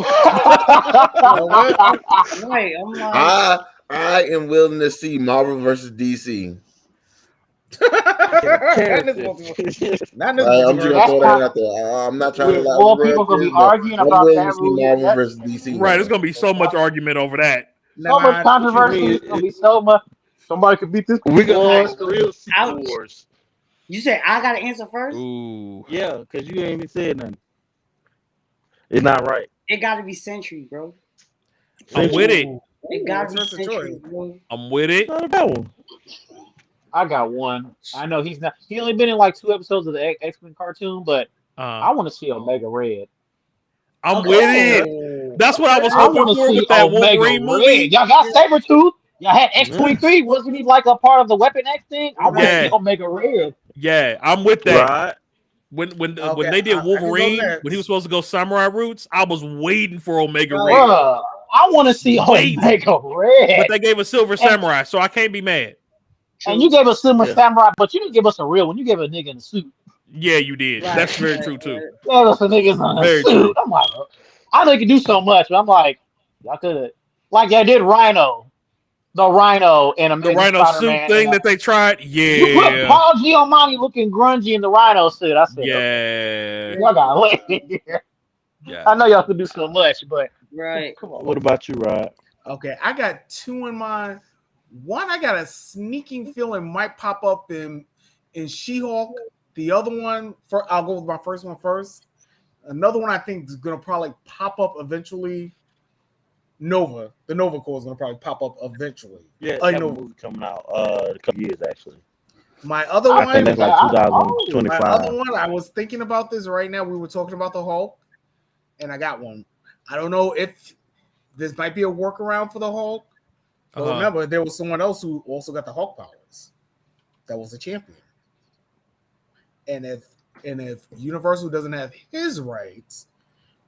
I'm like, I am willing to see Marvel versus DC. I'm just gonna throw that out there. I'm not trying to. More people gonna be arguing about that movie. Marvel versus DC. Right, there's gonna be so much argument over that. So much controversy. It's gonna be so much. Somebody could beat this. We're gonna have real Secret Wars. You said I gotta answer first? Ooh. Yeah, because you ain't even said nothing. It's not right. It gotta be Century, bro. I'm with it. It gotta be Century, bro. I'm with it. I got one. I know he's not. He only been in like 2 episodes of the X-Men cartoon, but I want to see Omega Red. I'm with it. That's what I was hoping for with that Wolverine movie. Y'all got Sabretooth. Y'all had X-23. Wasn't he like a part of the Weapon X thing? I want to see Omega Red. Yeah, I'm with that. Right. When they did Wolverine, when he was supposed to go samurai roots, I was waiting for Omega Red. I want to see Omega Red. But they gave a Silver Samurai, so I can't be mad. And you gave us Silver Samurai, but you didn't give us a real one. You gave a nigga in a suit. Yeah, you did. Right. That's very true too. You gave us a nigga in a suit. True. I'm like, I know you can do so much, but I'm like, y'all could like y'all did Rhino. The Rhino and the Rhino Spider-Man suit thing that they tried. Yeah. You put Paul Giamatti looking grungy in the Rhino suit. I said, yeah. Y'all got lit. Yeah. I know y'all could do so much, but right. Come on. What about you, Rod? Okay, I got 2 in mind. One, I got a sneaking feeling might pop up in She-Hulk. The other one, I'll go with my first one first. Another one I think is gonna probably pop up eventually. Nova, the Nova Corps is gonna probably pop up eventually. Yeah, that movie coming out a couple years actually. My other one, I think that's like 2025. My other one, I was thinking about this right now. We were talking about the Hulk, and I got one. I don't know if this might be a workaround for the Hulk. But remember, there was someone else who also got the Hulk powers. That was a champion. And if Universal doesn't have his rights,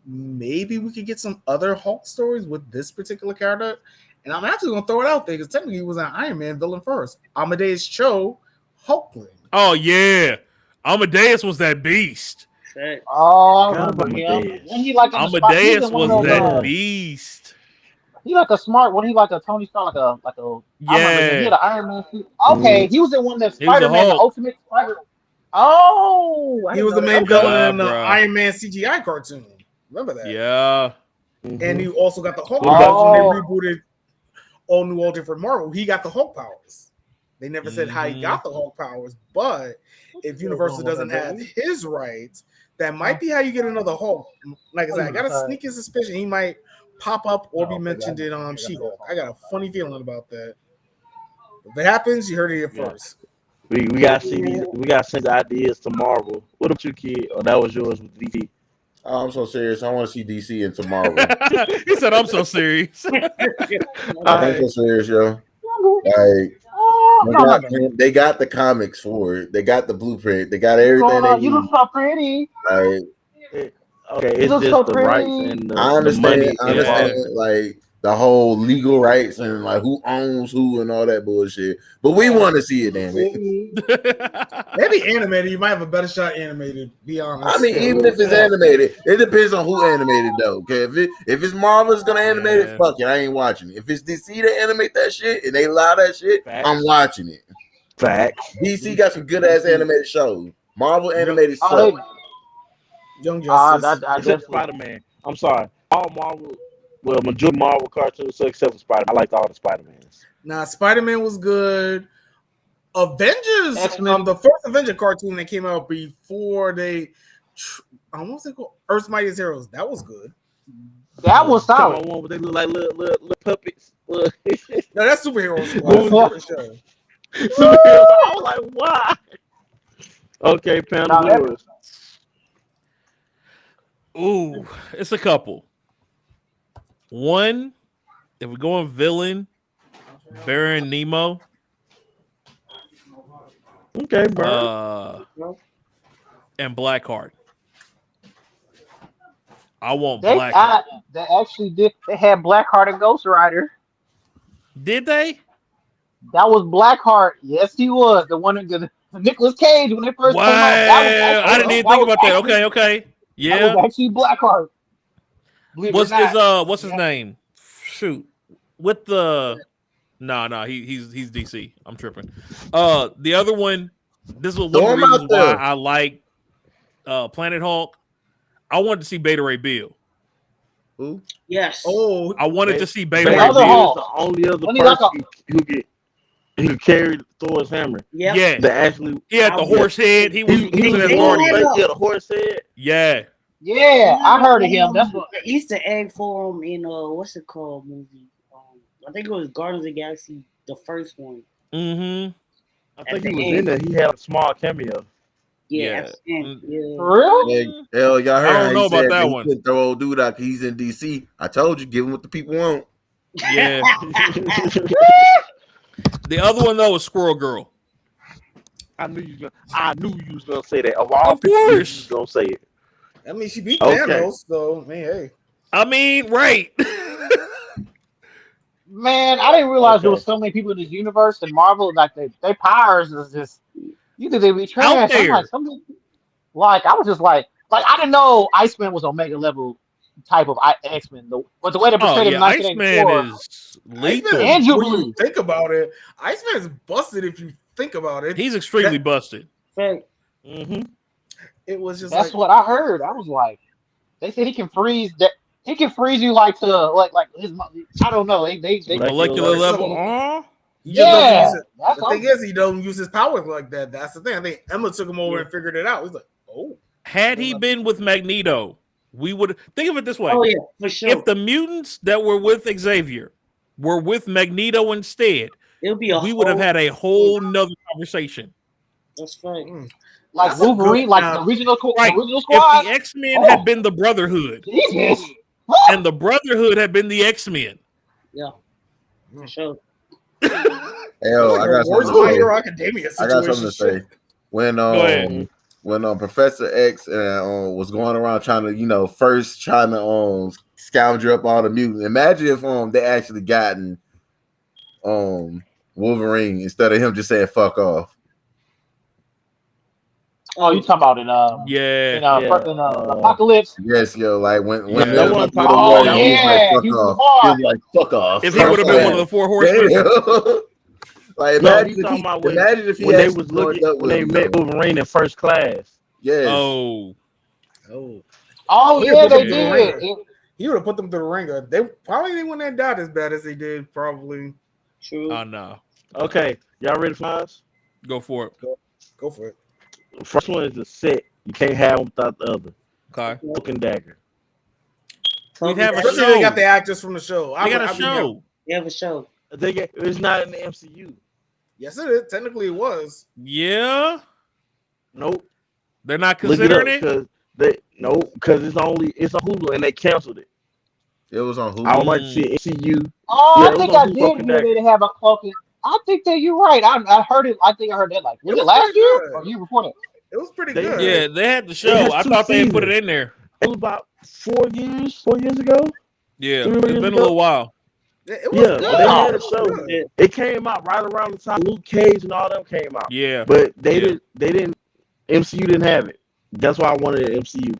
maybe we could get some other Hulk stories with this particular character. And I'm actually going to throw it out there because technically he was an Iron Man villain first. Amadeus Cho, Hulkling. Oh, yeah. Amadeus was that beast. Oh, Amadeus was that beast. He like a smart one. He like a Tony Stark, like a yeah. He had an Iron Man suit. Okay, he was in one that Spider-Man, the Ultimate Spider. Oh, he was the main villain in the Iron Man CGI cartoon. Remember that? Yeah. And he also got the Hulk powers when they rebooted all new, all different Marvel. He got the Hulk powers. They never said how he got the Hulk powers, but if Universal doesn't have his rights, that might be how you get another Hulk. Like I said, I got a sneaking suspicion he might pop up or be mentioned in She-Hulk. I got a funny feeling about that. If it happens, you heard it here first. We gotta see these. We gotta send ideas to Marvel. What about you, kid? Oh, that was yours with DC. Oh, I'm so serious. I want to see DC into Marvel. He said, "I'm so serious." I'm so serious, yo. Like, they got the comics for it. They got the blueprint. They got everything. You look so pretty. Like, okay, it's just the rights and the I understand. money. Like, the whole legal rights and like who owns who and all that bullshit. But we want to see it, damn it. Maybe animated. You might have a better shot animated. Be honest. I mean, even if it's animated, it depends on who animated though. Okay, if it's Marvel's gonna animate it, fuck it, I ain't watching it. If it's DC to animate that shit and they allow that shit, I'm watching it. Facts. DC got some good ass animated shows. Marvel animated stuff. Young Justice. Except Spider-Man. I'm sorry. All Marvel, well, majority Marvel cartoons, so except for Spider-Man. I liked all the Spider-Mans. Nah, Spider-Man was good. Avengers, the first Avenger cartoon that came out before they, what's it called? Earth's Mightiest Heroes. That was good. That was solid. One where they look like little puppets. No, that's Superhero Squad. Superheroes. I was like, why? Okay, Pandemonium. Ooh, it's a couple. One, if we're going villain, Baron Nemo. Okay, bro. And Blackheart. I want Blackheart. They actually did. They had Blackheart and Ghost Rider. Did they? That was Blackheart. Yes, he was the one that Nicolas Cage when they first came out. I didn't even think about that. Okay. Yeah. That was actually Blackheart. What's his name? Shoot. With the he's DC. I'm tripping. The other one, this was one of the reasons why I like Planet Hulk. I wanted to see Beta Ray Bill. Who? Yes. Oh, I wanted to see Beta Ray Bill. Bill. The only other person who could carry Thor's hammer. Yep. Yeah. That actually he had the horse head. He was the horse head. Yeah. Yeah, I heard of him. That's what the Easter egg for him in what's it called movie? I think it was Guardians of the Galaxy, the first one. Mm-hmm. I think he was in there. He had a small cameo. Yeah. For real? Hell, y'all heard? I don't know about that one. Throw old dude out. He's in DC. I told you, give him what the people want. Yeah. The other one though was Squirrel Girl. I knew you was gonna say that. Of all people, you was gonna say it. I mean, she beat Thanos, so hey. I mean, right. Man, I didn't realize there was so many people in this universe and Marvel. Like they powers is just either they be trash. Like I was just like I didn't know Iceman was Omega level type of X-Men. But the way they portrayed him in 1984 Iceman is lethal. When you think about it, Iceman is busted. If you think about it, he's extremely busted. Mm-hmm. It was just that's what I heard. I was like, they said he can freeze that. He can freeze you like his. I don't know. They molecular level. Yeah. The thing is, he don't use his powers like that. That's the thing. I think Emma took him over and figured it out. He's like, oh. Had he been with Magneto, we would think of it this way. Oh yeah, for sure. If the mutants that were with Xavier were with Magneto instead, we would have had a whole nother conversation. That's right. Like Wolverine, like the original squad. If the X-Men had been the Brotherhood, Jesus. And the Brotherhood had been the X-Men. Yeah. For sure. Hell, I got something to say. When Professor X was going around trying to, first trying to scourge up all the mutants. Imagine if they actually gotten Wolverine instead of him just saying fuck off. Oh, you talking about in Apocalypse? Yes, yo, like when he was like fuck off. If he would have been one of the four horsemen. Like imagine if he when they was looking when they met Wolverine in first class. Yes. Oh yeah, they did. He would have put them through the ringer. They wouldn't have died as bad as they did. Probably. True. Oh no. Okay, y'all ready for us? Go for it. Go for it. The first one is the set. You can't have them without the other. Okay. Cloak and Dagger. We have a show. They got the actors from the show. They got a show. They have a show. It's not in the MCU. Yes, it is. Technically, it was. Yeah. Nope. They're not considering it. Because it's on Hulu and they canceled it. It was on Hulu. I would like to see MCU. Oh, I think I did hear they have a cloaking. I think that you're right. I heard it. I think I heard that was it last year or year before that? It was pretty good. Yeah, they had the show. I thought they had put it in there. It was about 4 years ago. Yeah, it's been a little while. It was good. They had a It show. was good. It came out right around the time Luke Cage and all them came out. Yeah, but they didn't. MCU didn't have it. That's why I wanted an MCU.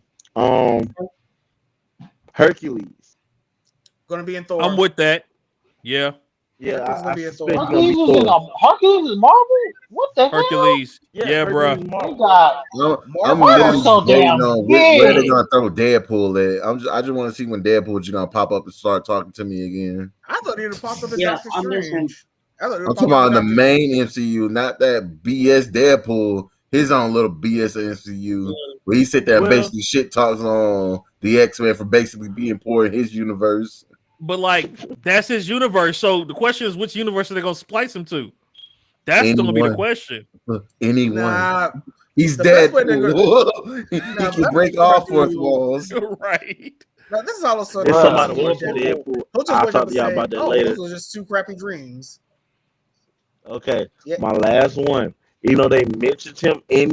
Hercules. Gonna be in Thor. I'm with that. Yeah. Yeah, gonna be in Thor. Hercules is Marvel. What the Hercules. hell? Yeah, bro. I'm Marvel really so waiting damn on where they're big. gonna throw Deadpool at. I just want to see when Deadpool's gonna pop up and start talking to me again. I thought he'd have popped up in Yeah, Doctor I'm listening. Strange. I'm talking about the main MCU, not that BS Deadpool. His own little BS MCU, where he sit there and basically shit talks on the X-Men for basically being poor in his universe. But like, that's his universe. So the question is, which universe are they gonna splice him to? That's gonna be the question. Anyone. Nah, he's dead. He can break all fourth walls. Right. Now, this is also If somebody watched Deadpool, I'll talk to y'all about that later. Those were just two crappy dreams. Okay, my last one. Even though they mentioned him in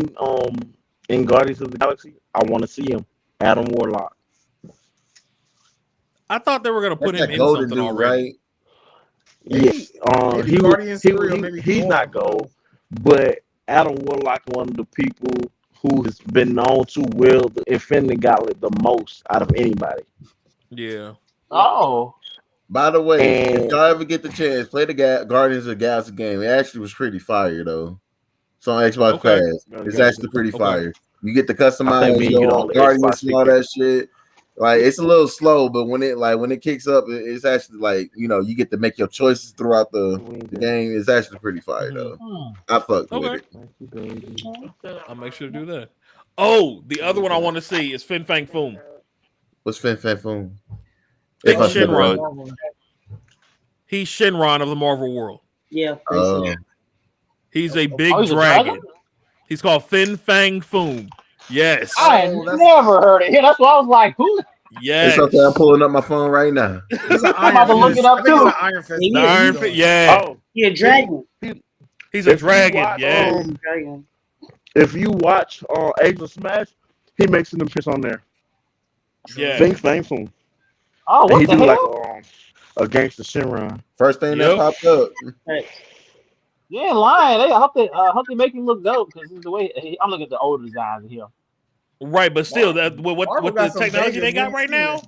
Guardians of the Galaxy, I want to see him. Adam Warlock. I thought they were gonna put him in something already. Right? He's not gold, but Adam Warlock is one of the people who has been known to wield the Infinity Gauntlet the most out of anybody. Yeah. Oh. By the way, if y'all ever get the chance, play the Guardians of the Galaxy game. It actually was pretty fire though. It's on Xbox Pass. It's actually pretty fire. You get to customize your Guardians and all that shit. Like it's a little slow, but when it kicks up, it's actually like you get to make your choices throughout the game. It's actually pretty fire though. I fucked with it. I'll make sure to do that. Oh, the other one I want to see is Fin Fang Foom. What's Fin Fang Foom? Think Shinron. He's Shinron of the Marvel world. Yeah. He's a big dragon. He's called Fin Fang Foom. Yes. I never heard it. That's why I was like, who? Yes. It's okay. I'm pulling up my phone right now. I'm about to look it up too. Iron Fist. Iron Fist. Yeah. Oh, yeah, dragon. He's a dragon. Yeah. If you watch Age of Smash, he makes an appearance on there. Yeah. Fin Fang Foom. Oh, what he the do hell? like against the Shinron. First thing that popped up. Yeah, lying. I hope they make him look dope because the way I'm looking at the older designs of him. Right, but still, with the technology they got right now,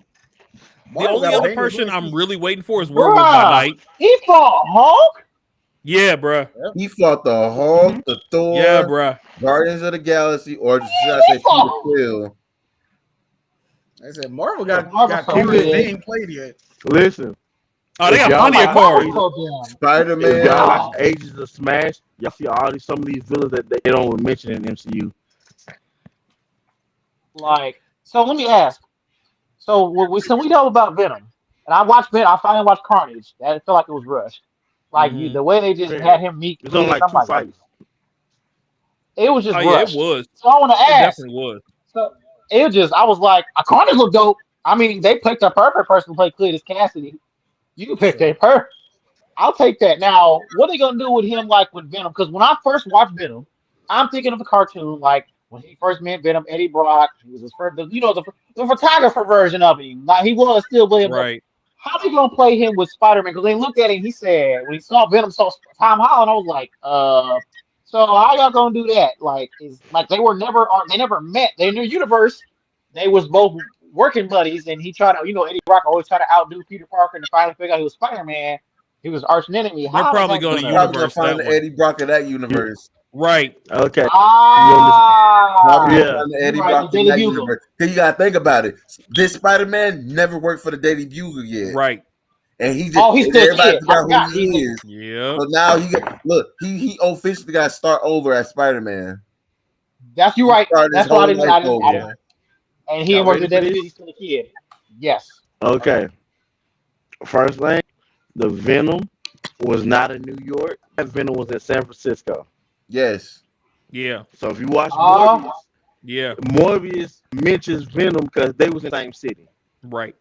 the only other person I'm really waiting for is Werewolf by Night. He fought Hulk. Yeah, bruh. He fought the Hulk, the Thor, yeah, bruh. Guardians of the Galaxy, or should I say Peter Quill? I said Marvel got cards they ain't played yet. Listen. Oh, they got plenty of cards. Spider-Man. If y'all watch Ages of Smash, y'all see some of these villains that they don't mention in MCU. Like, so let me ask. So we know about Venom, and I watched Venom. I finally watched Carnage. That felt like it was rushed. Like the way they just had him meet. It was on like 2 fights. It was just rushed. Yeah, it was. So I want to ask. It definitely was. So it was just. I was like, Carnage looked dope. I mean, they picked a perfect person to play Cletus Cassidy. You picked a perfect. I'll take that. Now, what are they gonna do with him, like with Venom? Because when I first watched Venom, I'm thinking of the cartoon, like when he first met Venom, Eddie Brock. He was his first, the photographer version of him. Like he was still William. Right. How they gonna play him with Spider-Man? Because they looked at him. He said when he saw Venom, saw Tom Holland. I was like, so how y'all gonna do that? Like, they never met. They in their universe. They was both working buddies, and he tried to, Eddie Brock always tried to outdo Peter Parker, and finally figured out he was Spider-Man. He was arch enemy. They're probably going to universe find the Eddie Brock of that universe. Right. Okay. Yeah. Eddie Brock in that universe. Because you gotta think about it. This Spider-Man never worked for the Daily Bugle yet. Right. And he just he's still everybody forgot who he is. Yeah. So now he officially got to start over as Spider-Man. That's you right. That's why I didn't. And he worked with Daily Bugle. He's still a kid. Yes. Okay. First thing, the Venom was not in New York. That Venom was in San Francisco. Yes. Yeah. So if you watch Morbius, yeah, Morbius mentions Venom because they was in the same city. Right.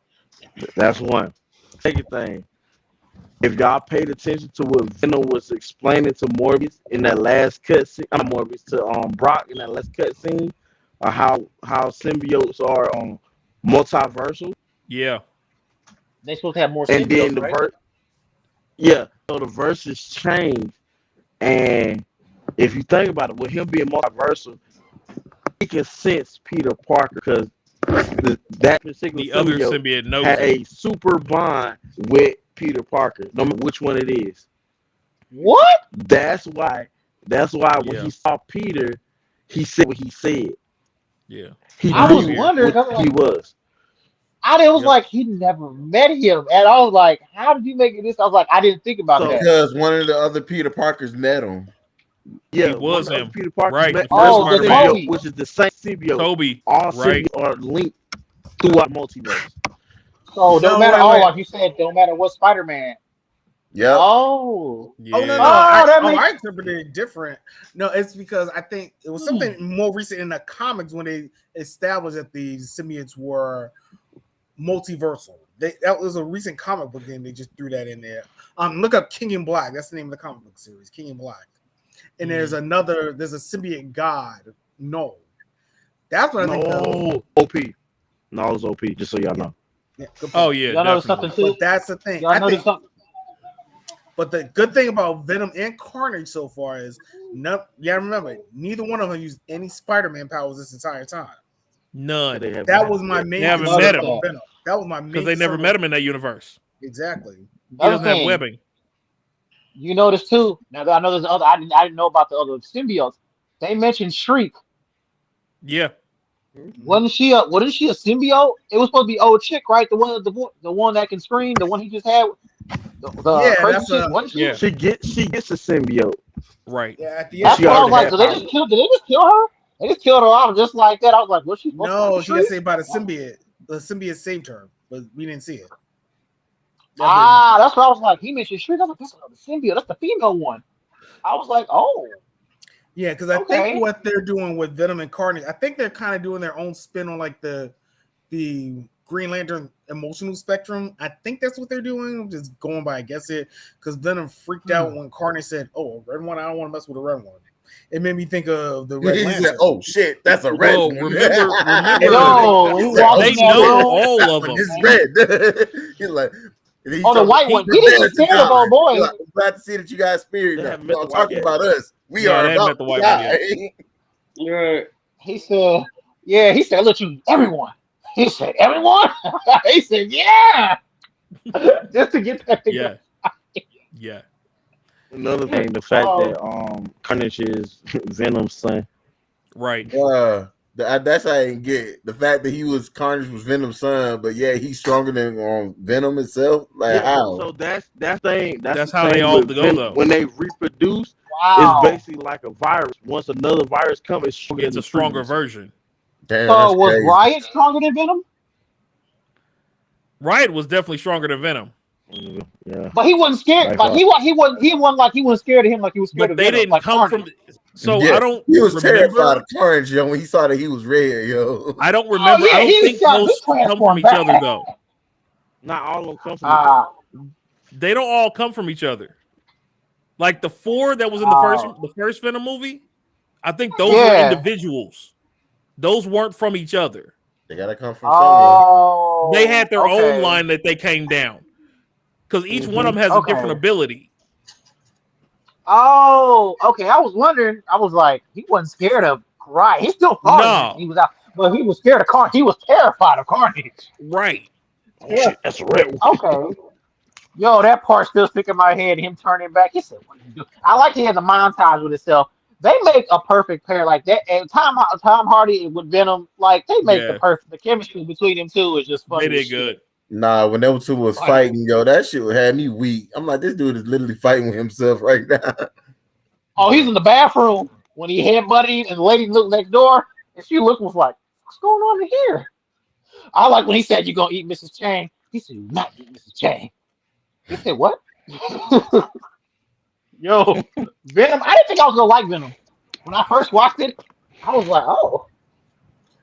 That's one. Second thing, if y'all paid attention to what Venom was explaining to Morbius in that last cut scene, to Brock in that last cut scene, how symbiotes are multiversal. Yeah. They supposed to have more symbiotes, and then Yeah, so the verses change, and if you think about it, with him being multiversal, he can sense Peter Parker because that particular The other symbiote symbiote knows had it. a super bond with Peter Parker, no matter which one it is. What? That's why when he saw Peter, he said what he said. Yeah. He I was knew wondering. what he was. I was like, he never met him, and I was like, how did you make it this? I was like, I didn't think about that. Because one of the other Peter Parkers met him. Yeah, he was him. Peter Parker Right. met The first the Spider-Man. Toby. which is the same symbiote. Toby. All Right. symbiotes are linked throughout multiverse. So no matter wait. like you said, no matter what Spider-Man. Yep. Oh. Yeah. Oh no, I interpreted it different. No, it's because I think it was something more recent in the comics when they established that the symbiotes were multiversal. That was a recent comic book game. They just threw that in there. Look up King in Black. That's the name of the comic book series, King in Black. And there's a symbiote god. No, that's what I think. OP. No, it was OP. Just so y'all know. Yeah, oh yeah, y'all notice something too? But that's the thing. Y'all notice something? But the good thing about Venom and Carnage so far is, remember, neither one of them used any Spider-Man powers this entire time. None. That was my main. They haven't met him. Venom. That was my main. Because they never met him in that universe. Exactly. He doesn't have webbing. You notice too. Now that I know there's other. I didn't know about the other symbiotes. They mentioned Shriek. Yeah. Wasn't she a symbiote? It was supposed to be old chick, right? The one that can scream. The one he just had. Crazy chick. She gets a symbiote. Right. Yeah. At the That's end, what I was like. Did they just kill her? They just killed her off just like that. I was like, what's she? No, she got saved by the symbiote. The symbiote saved her, but we didn't see it. That's what I was like. He mentioned Shriek. I was like, that's another symbiote. That's the female one. I was like, oh. Yeah, because I think what they're doing with Venom and Carnage, I think they're kind of doing their own spin on like the Green Lantern emotional spectrum. I think that's what they're doing. I'm just going by, I guess it, because Venom freaked out when Carnage said, "Oh, a red one. I don't want to mess with a red one." It made me think of the Red Lantern. Said, "Oh shit, that's a red one." Remember they know all of them. It's red. He's like, the white one. He didn't scare the old boy. Like, I'm glad to see that you guys spirit now. Talking about us. We are about the white one. Yeah. He said, look, you everyone. He said, everyone? He said, yeah. Just to get that together. Yeah. Another thing, the fact that Carnage is Venom's son. Right. That's how I didn't get it. The fact that Carnage was Venom's son, but yeah, he's stronger than Venom itself. Like how? So that's how they all go though. When they reproduce, it's basically like a virus. Once another virus comes, it's a stronger version. Damn, so was crazy. Riot stronger than Venom? Riot was definitely stronger than Venom. Yeah. But he wasn't scared. Like he wasn't scared of him like he was scared of Venom. They didn't like come Carnage. from. So I don't. He was terrified of Carnage, yo. When he saw that he was red, yo. I don't remember. I don't think those come from each other though. Not all of them come from each other. They don't all come from each other. Like the 4 that was in the first Venom movie, I think those were individuals. Those weren't from each other. They gotta come from somewhere. They had their own line that they came down. Because each one of them has a different ability. Oh, okay. I was wondering. I was like, he wasn't scared of Riot. He still fought. He was out, but he was scared of Carnage. He was terrified of Carnage. Right. Yeah, shit, that's a red one. Okay. Yo, that part still stick in my head. Him turning back. He said, "What are you doing?" I like he has a montage with himself. They make a perfect pair like that. And Tom Hardy with Venom, like they make the chemistry between them two is just funny. They did good. Nah, when them two was fighting, yo, that shit had me weak. I'm like, this dude is literally fighting with himself right now. Oh, he's in the bathroom when he headbutted and the lady looked next door, and she looked was like, "What's going on in here?" I like when he said, "You're gonna eat Mrs. Chang." He said, "You're not eat Mrs. Chang." He said, "What?" Yo, Venom. I didn't think I was gonna like Venom when I first watched it. I was like, "Oh."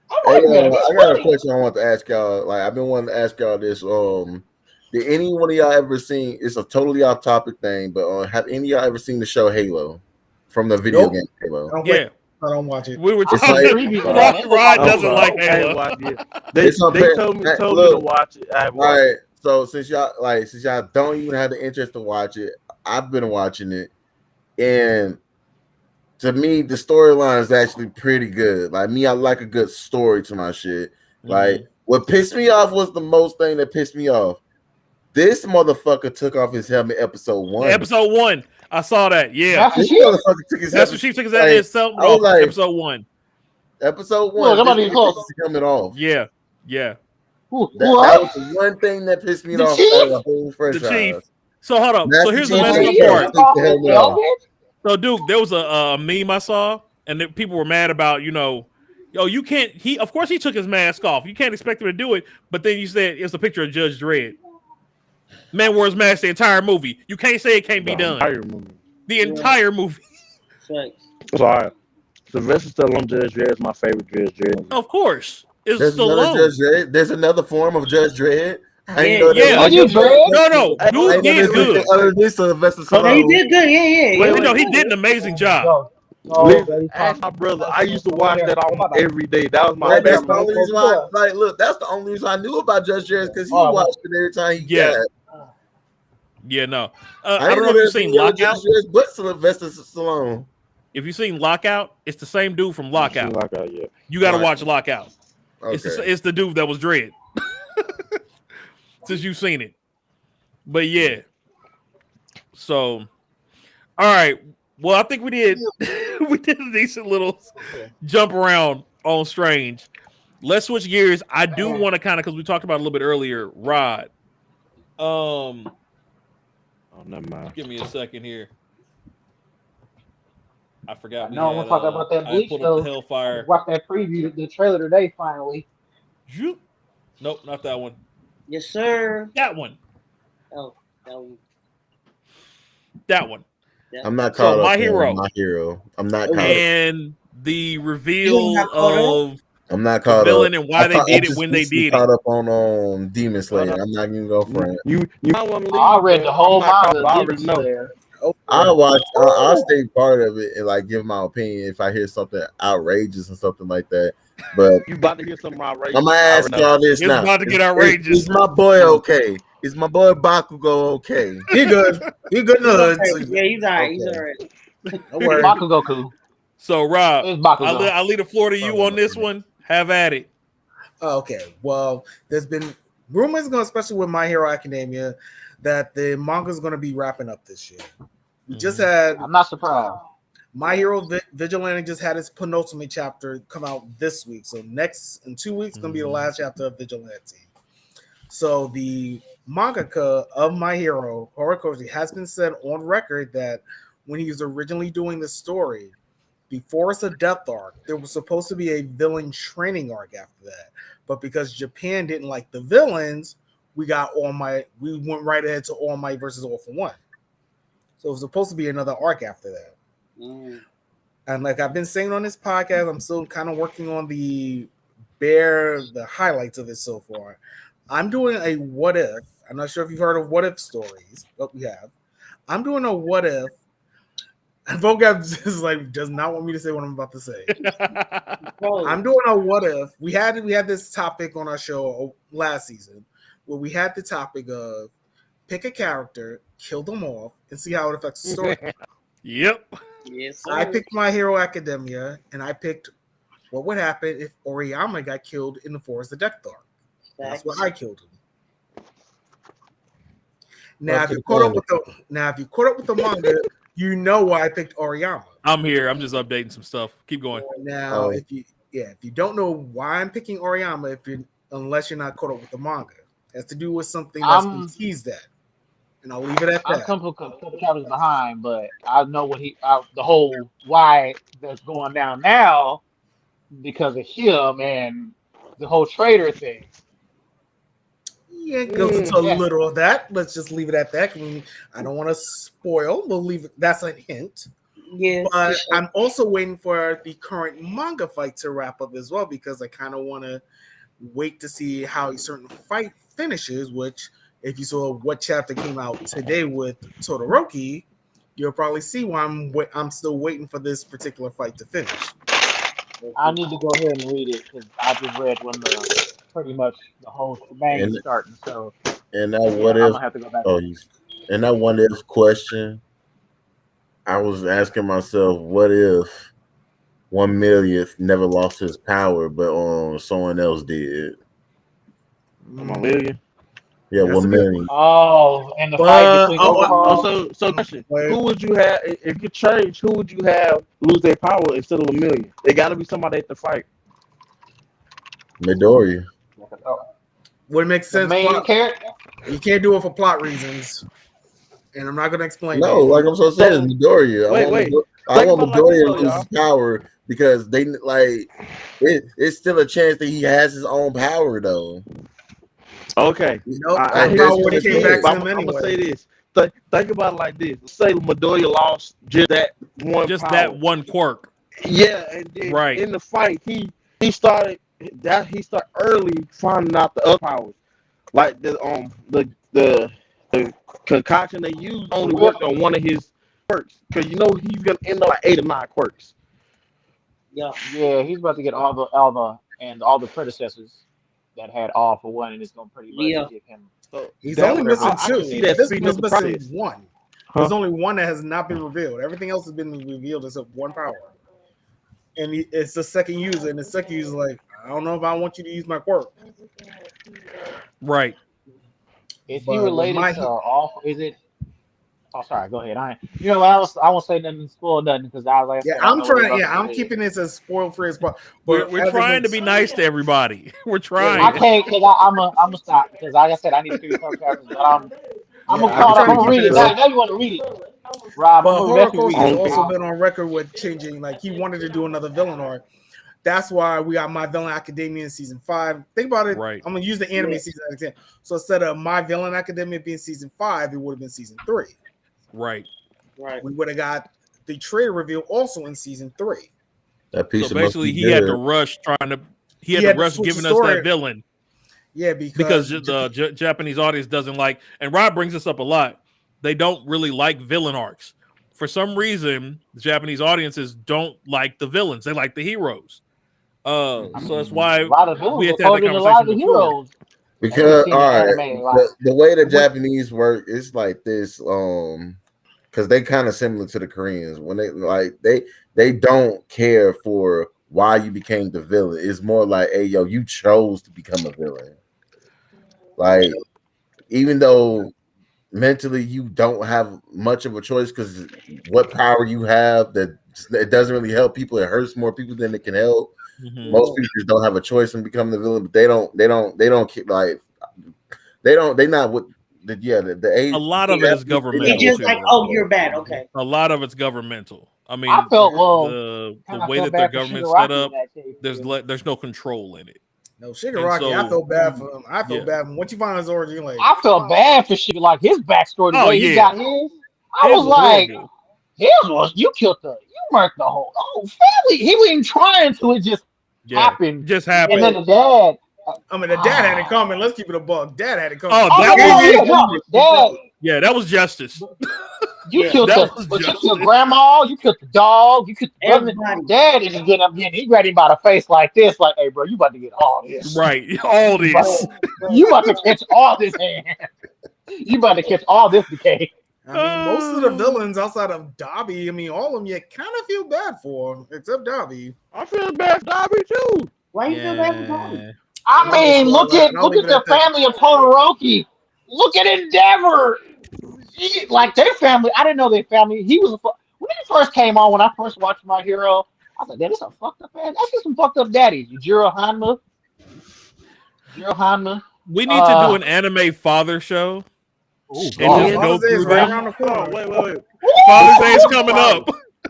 I got a question I want to ask y'all. Like, I've been wanting to ask y'all this. Did any one of y'all ever seen? It's a totally off topic thing, but have any of y'all ever seen the show Halo from the video game Halo? Yeah, I don't watch it. We were talking. Rod doesn't like Halo. They told me to watch it. Right. So since y'all don't even have the interest to watch it, I've been watching it, and to me, the storyline is actually pretty good. Like me, I like a good story to my shit. Like what pissed me off was the most thing that pissed me off. This motherfucker took off his helmet episode 1. Episode 1. I saw that. Yeah. Master This Chief? motherfucker took his Master helmet. Chief took his helmet off. Like, episode 1. Episode 1. Look, I'm about to took his helmet off. Yeah. That was the one thing that pissed me off out of the whole franchise. The Chief. So hold up. So here's the Master messed Chief up part. took So, Duke, there was a meme I saw, and people were mad about, you can't. Of course, he took his mask off. You can't expect him to do it. But then you said it's a picture of Judge Dredd. Man wore his mask the entire movie. You can't say it can't be done. The entire movie. Sorry. Sylvester Stallone Judge Dredd is my favorite Judge Dredd. Of course. It's There's Stallone. There's another form of Judge Dredd. No, Duke did good. Sylvester Stallone. He did good, yeah. He did an amazing job. Ask my brother. I used to watch that almost every day. That was my. That's the only reason why. That's the only reason I knew about Judge Dredd because he watched it every time he got. Yeah, no. I don't know if you've seen Lockout. But Sylvester Stallone. If you've seen Lockout, it's the same dude from Lockout. Yeah. You got to watch Lockout. Okay. It's the dude that was Dredd. Since you've seen it. But yeah. So, all right. Well, I think we did a decent little jump around on Strange. Let's switch gears. I do want to kind of, because we talked about it a little bit earlier, Rod. Never mind. Give me a second here. I forgot. No, I'm talking about that Bleach though. Hellfire. Watch that preview, the trailer today. Finally. Nope, not that one. Yes, sir. That one. Oh, that one. That one. I'm not caught up. My Hero. My Hero. I'm not caught up. And the reveal of I'm not caught villain up. and why they did it when they did it. Caught up on Demon Slayer. I'm not even going for it. You I read the whole manga. I'll stay part of it and like give my opinion if I hear something outrageous and something like that. But you about to hear something outrageous. I'm gonna ask y'all this now. It's about to get outrageous. Is my boy okay? Is my boy Bakugo okay? He good. He good in the hood. Yeah, he's all right. He's all right. Don't worry. Bakugo cool. So Rob, I'll leave the floor to you on this one. Have at it. Okay. Well, there's been rumors, especially with My Hero Academia, that the manga is going to be wrapping up this year. We just had. I'm not surprised. My Hero Vigilante just had its penultimate chapter come out this week. So in 2 weeks, is going to be the last chapter of Vigilante. So the mangaka of My Hero, Horikoshi, has been said on record that when he was originally doing the story, before it's a death arc, there was supposed to be a villain training arc after that. But because Japan didn't like the villains, we went right ahead to All Might versus All for One. So it was supposed to be another arc after that. And like I've been saying on this podcast, I'm still kind of working on the highlights of it so far. I'm doing a what if. I'm not sure if you've heard of what if stories, but we have. I'm doing a what if. And Vocab does not want me to say what I'm about to say. I'm doing a what if. We had this topic on our show last season where we had the topic of pick a character, kill them off, and see how it affects the story. Yep. Yes, I picked My Hero Academia, and I picked what would happen if Oriyama got killed in the Forest of Death Arc. That's why I killed him. Now, if you caught up with the manga, you know why I picked Oriyama. I'm here. I'm just updating some stuff. Keep going. Now, if you don't know why I'm picking Oriyama, unless you're not caught up with the manga, it has to do with something that's been teased at. And I'll leave it at that. I'm a couple chapters behind, but I know what the whole why that's going down now because of him and the whole trader thing. Yeah, it goes into a little of that. Let's just leave it at that. I don't want to spoil. We'll leave it. That's a hint. Yeah. But I'm also waiting for the current manga fight to wrap up as well because I kind of want to wait to see how a certain fight finishes, which if you saw what chapter came out today with Todoroki, you'll probably see why I'm still waiting for this particular fight to finish. I need to go ahead and read it because I just read when pretty much the whole shebang is starting. So And that what if? I'm gonna have to go back. And that what if question. I was asking myself, what if 1/millionth never lost his power, but someone else did? 1 million. Yeah, 1 million. Oh, and the fight between so question: who would you have if you change? Who would you have lose their power instead of 1 million? It got to be somebody at the fight. Midoriya. Would make sense. Main character. You can't do it for plot reasons, and I'm not gonna explain. No, like I'm so saying, it's Midoriya. I want Midoriya to lose his power because they like it's still a chance that he has his own power though. Okay, I hear what he came back to him anyway. I'm gonna say this. Think about it like this. Say Midoriya lost just that one quirk. Yeah, and then in the fight, he started early finding out the other powers, like the concoction they used only worked on one of his quirks because he's gonna end up like 8 or 9 quirks. Yeah, he's about to get all the predecessors that had all for one, and it's gonna pretty much give him. He's only missing 2. See that this speeding is up the missing process. 1. There's only one that has not been revealed. Everything else has been revealed except 1 power. And it's the second user, and the second user is like, I don't know if I want you to use my quirk. Right. Is he related to all? Is it? Oh, sorry. Go ahead. I won't say nothing, spoil nothing because I'm keeping this as spoil free as possible. We're trying to be nice to everybody. We're trying. I can't because I'm gonna stop because, like I said, I need to read some characters, but I'm gonna read it. Now you want to read it, Rob? But Horikoshi has also been on record with changing. Like he wanted to do another villain arc. That's why we got My Villain Academia in season 5. Think about it. Right. I'm gonna use the anime season as an example. So instead of My Villain Academia being season 5, it would have been season 3. Right. We would have got the trailer reveal also in season 3. That piece. So basically, he had to rush giving us that villain. Yeah, because the Japanese audience doesn't like, and Rob brings this up a lot. They don't really like villain arcs. For some reason, the Japanese audiences don't like the villains; they like the heroes. So that's why we had to have that conversation before. Because the way the Japanese work is like this, because they kind of similar to the Koreans when they don't care for why you became the villain. It's more like, hey, yo, you chose to become a villain. Like, even though mentally you don't have much of a choice because what power you have that it doesn't really help people. It hurts more people than it can help. Mm-hmm. Most people just don't have a choice in becoming the villain, but they not with the age. A lot of it is governmental. It's just like, oh, you're bad. Okay. A lot of it's governmental. I mean, the way that their government's set up, there's no control in it. No, Shigaraki, I feel bad for him. I feel bad for him. Once you find his origin, like I felt bad for Shigaraki, like his backstory, the way he got his. I was like, his was you murked the whole family. He wasn't trying to. It just happened. Just happened. And then the dad. The dad had it coming. Let's keep it a buck. Dad had it coming. Dad, that was justice. You killed your grandma. You killed the dog. You killed the brother. Dad is getting up. He grabbed him by the face like this, like, "Hey, bro, you about to get all this, right? All this. You about to catch all this hand. You about to catch all this decay." I mean, most of the villains outside of Dobby, I mean, all of them, you kind of feel bad for, except Dobby. I feel bad for Dobby too. Why you feel bad for Dobby? I mean, look at the family of Todoroki. Look at Endeavor. Like their family, I didn't know their family. When he first came on, when I first watched My Hero, I was like, "That is a fucked up ass. That's just some fucked up daddies." Jiro Hanma. We need to do an anime father show. Ooh, and just go through right around the corner. Wait. Father's Day is coming up.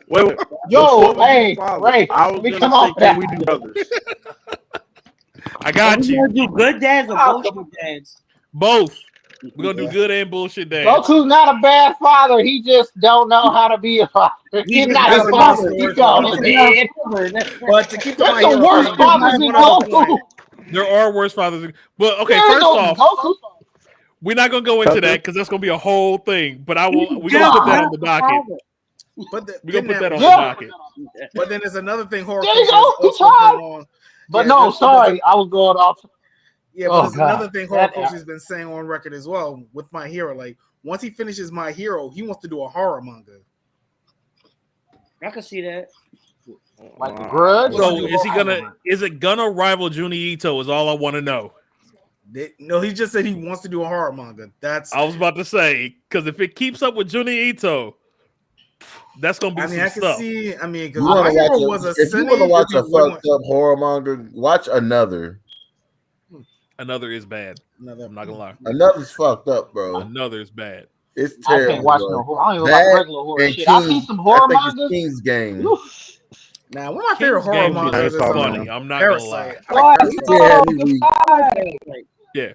Wait. Yo, hey, Ray, come on. Can we do brothers? I got you. We're gonna do good dads or bullshit dads? Both. We're gonna do good and bullshit dads. Goku's not a bad father. He just don't know how to be a father. He's not a father. He's dead. But to keep That's the worst fathers in Goku. There are worse fathers. But okay, first off, we're not gonna go into that because that's gonna be a whole thing. But we're gonna put that on the docket. We're gonna put that on the docket. But then there's another thing. There you go. He tried. But no, sorry, I was going off. Yeah, but there's another thing Horikoshi has been saying on record as well with My Hero. Like, once he finishes My Hero, he wants to do a horror manga. I can see that. Like the Grudge. So is it gonna rival Juni Ito? Is all I want to know. No, he just said he wants to do a horror manga. I was about to say, because if it keeps up with Juni Ito, that's gonna be some stuff. Because if you want to watch a fucked up horror manga, watch Another. Another is bad. I'm not gonna lie. Another's fucked up, bro. Another is bad. It's terrible. I can't watch no horror. I don't even like regular horror shit. I've seen some horror mangas. King's Game. Now, one of my favorite horror mangas is funny. I'm not gonna lie. Yeah,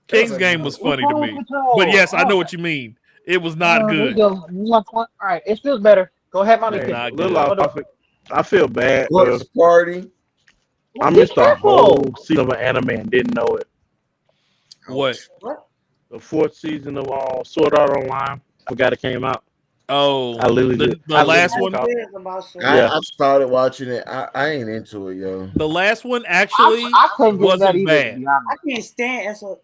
King's Game was funny to me. But yes, I know what you mean. It was not good. All right, it feels better. Go ahead, mommy. I feel bad. Party. I missed the whole season of an anime and didn't know it. What? The 4th season of Sword Art Online. I forgot it came out. Oh, I literally the last one. I started watching it. I ain't into it, yo. The last one actually wasn't bad. I can't stand SO,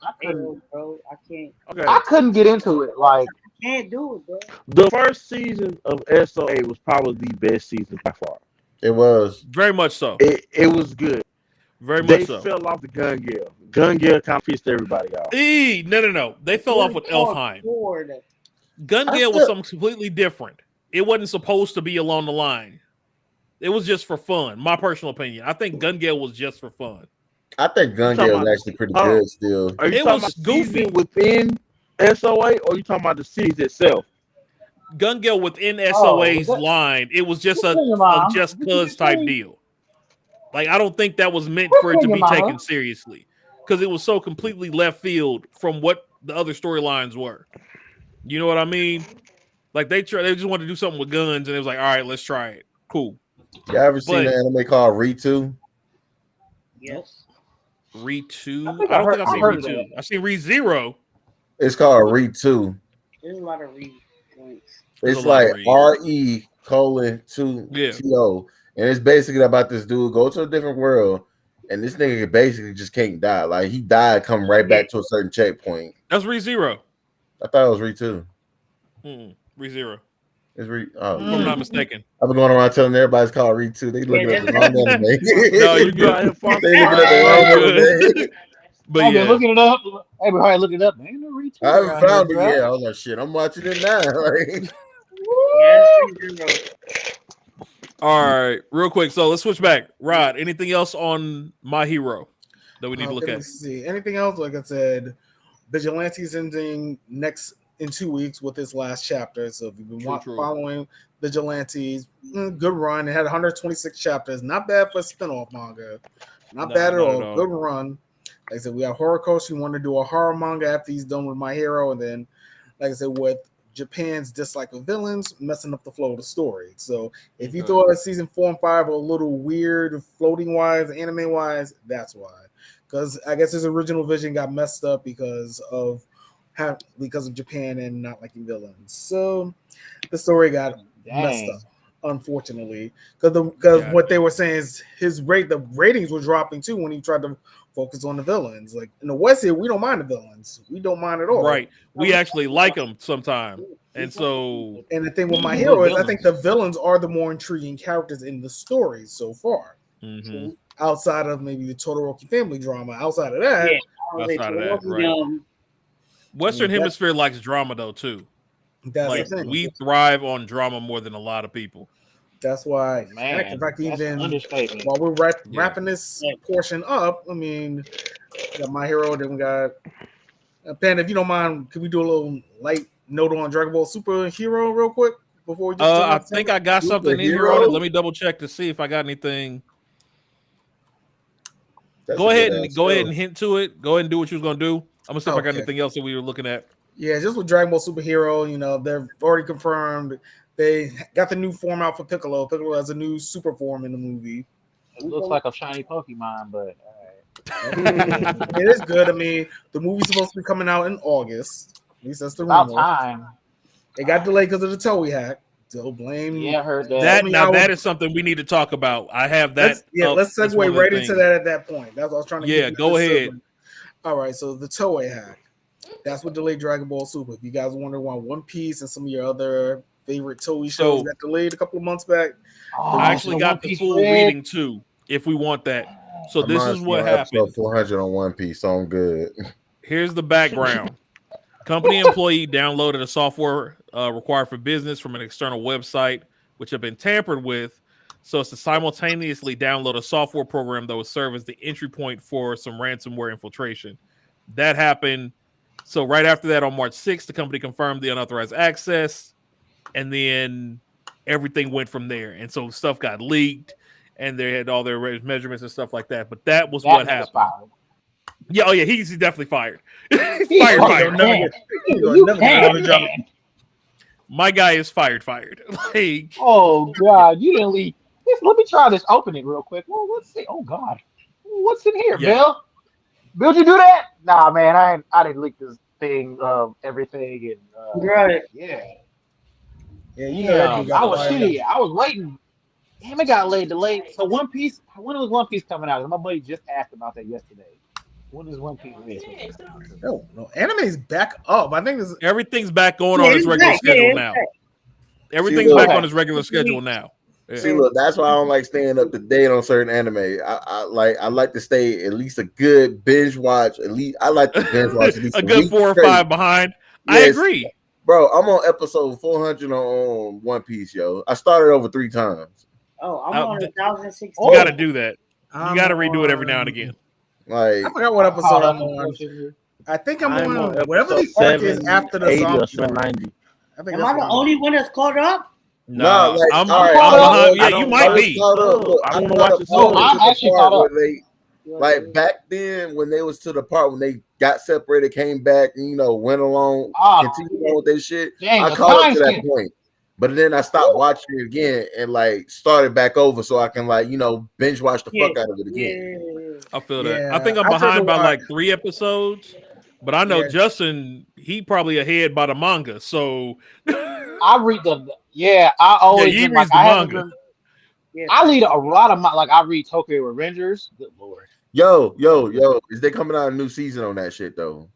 bro. I can't. Okay. I couldn't get into it. Like, I can't do it, bro. The first season of SOA was probably the best season by far. It was very much so. It was good. Very much so. They fell off the Gun Gale. Gun Gale kind of pissed everybody off. No. They fell off with Elfheim. Gun Gale was something completely different. It wasn't supposed to be along the line. It was just for fun. My personal opinion. I think Gun Gale was just for fun. I think Gun Gale was actually pretty good still. Are you talking about goofy within SOA, or are you talking about the series itself? Gun Gale within SOA's line, it was just a just cuz type deal. Like, I don't think that was meant for it to be taken seriously, because it was so completely left field from what the other storylines were. You know what I mean? Like, they just wanted to do something with guns, and it was like, all right, let's try it. Cool. You ever seen an anime called Re2? Yes. Re2? I don't think I've seen Re2. I've seen Re0. It's called Re2. There's a lot of Re points. It's like RE:2TO. And it's basically about this dude go to a different world, and this nigga basically just can't die. Like, he died, come right back to a certain checkpoint. That's Re0. I thought it was Re2. Re0. It's if I'm not mistaken. I've been going around telling everybody it's called Re2. They looking at the wrong anime. No, you good. They looking at the wrong anime. But I've been looking it up. Everybody look it up, man. I haven't found it yet. I was like, shit, I'm watching it now. All right, real quick. So let's switch back. Rod, anything else on My Hero that we need to look at? Let's see. Anything else? Like I said, Vigilante's ending in 2 weeks with this last chapter. So if you've been following Vigilantes, good run. It had 126 chapters. Not bad for a spinoff manga. Not bad at all. Good run. Like I said, we have Horikoshi want to do a horror manga after he's done with My Hero, and then, like I said, with Japan's dislike of villains, messing up the flow of the story. So if you thought season 4 and 5 were a little weird, floating wise, anime wise, that's why. Because I guess his original vision got messed up because of Japan and not liking villains. So the story got messed up, unfortunately. Because what they were saying is the ratings were dropping too when he tried to focus on the villains. Like in the West here, we don't mind the villains. We don't mind at all. Right. We actually like them sometimes. And the thing with My Hero is I think the villains are the more intriguing characters in the story so far. Mm-hmm. Outside of maybe the Todoroki family drama. Outside of that. Right. Western Hemisphere likes drama though too. That's the thing. We thrive on drama more than a lot of people. That's why, in fact, even while we're wrapping this portion up, I mean, we got My Hero, then we got Pan. If you don't mind, can we do a little light note on Dragon Ball Superhero real quick before we just? I think I got something in here on it. Let me double check to see if I got anything. Go ahead and hint to it. Go ahead and do what you was gonna do. I'm gonna see if I got anything else that we were looking at. Yeah, just with Dragon Ball Superhero, they've already confirmed. They got the new form out for Piccolo. Piccolo has a new super form in the movie. It looks like a shiny Pokemon, but it is good. I mean, the movie's supposed to be coming out in August. At least that's the rumor. About time. It got delayed because of the Toei hack. Still blame. Yeah, I heard that. That is something we need to talk about. I have that. Let's segue right into that at that point. That's what I was trying to. Yeah, go ahead. All right, so the Toei hack. That's what delayed Dragon Ball Super. If you guys wonder why One Piece and some of your other favorite Toei shows got delayed a couple of months back, I actually got the full reading too, if we want that. So this is what happened. Episode 400 on One Piece, so I'm good. Here's the background. Company employee downloaded a software required for business from an external website, which had been tampered with, so as to simultaneously download a software program that would serve as the entry point for some ransomware infiltration. That happened. So right after that, on March 6th, the company confirmed the unauthorized access, and then everything went from there. And so stuff got leaked, and they had all their measurements and stuff like that. But that was what happened. Yeah, oh yeah, he's definitely fired. He's fired. My guy is fired. Like, oh God, you didn't leave. Let me try this. Open it real quick. Well, let's see. Oh God, what's in here, Bill? Bill, you do that? Nah, man, I didn't leak this thing of everything and right. Yeah, you know that dude got I was shitty. I was waiting. Damn, it got delayed. So One Piece. When was One Piece coming out? My buddy just asked about that yesterday. When is One Piece releasing? No, anime's back up. I think everything's back on its regular schedule now. Everything's back on its regular schedule now. Yeah. See, look, that's why I don't like staying up to date on certain anime. I like to stay at least a good binge watch. At least I like to binge watch at least a good 4 or 5 behind. Yes. I agree, bro. I'm on episode 400 on One Piece, yo. I started over 3 times. Oh, I'm on 1060. You got to do that. You got to redo it every now and again. Like, I forgot what episode I'm on. I think I'm on whatever the arc is after the zombie. 790. Am I the only one that's caught up? No, like, I'm behind. Yeah, you might be. I want to watch it. I'm actually caught up. Like back then, when they was to the part when they got separated, came back, and went along, continued on with their shit. I caught up to that point, but then I stopped watching it again and like started back over so I can binge watch the fuck out of it again. I feel that. I think I'm behind by like 3 episodes, but I know Justin, he probably ahead by the manga. So I read I always he reads the manga. I read a lot of I read Tokyo Revengers. Good lord. Yo, is they coming out a new season on that shit though?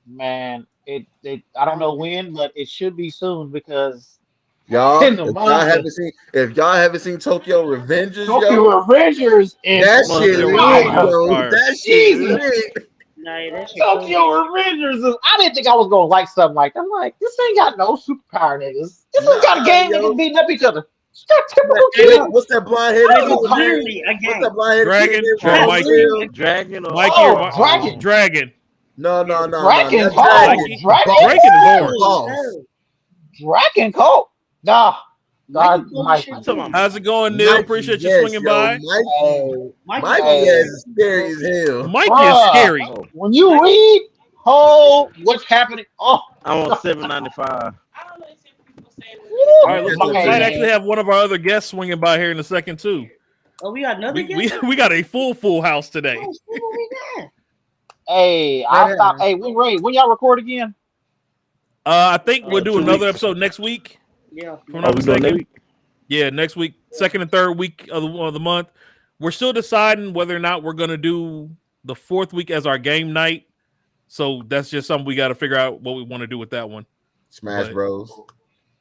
Man, I don't know when, but it should be soon because if y'all haven't seen Tokyo Revengers, Revengers is that shit that shit Tokyo Revengers is, I didn't think I was gonna like something like that. I'm like, this ain't got no superpower niggas. This has got a game niggas beating up each other. What's that blind head? What's that blind head? Dragon. No. Dragon Colt. Nah. How's it going, Neil? Appreciate you swinging by. Mikey is scary as hell. Mikey is scary. When you read what's happening, I'm on 795. All right, we might actually have one of our other guests swinging by here in a second too. Oh, we got another guest. We got a full house today. Hey, I'll stop. Hey, when y'all record again? I think we'll do another episode next week. Yeah. Yeah, next week, 2nd and 3rd week of the month. We're still deciding whether or not we're gonna do the 4th week as our game night. So that's just something we got to figure out what we want to do with that one. Smash Bros.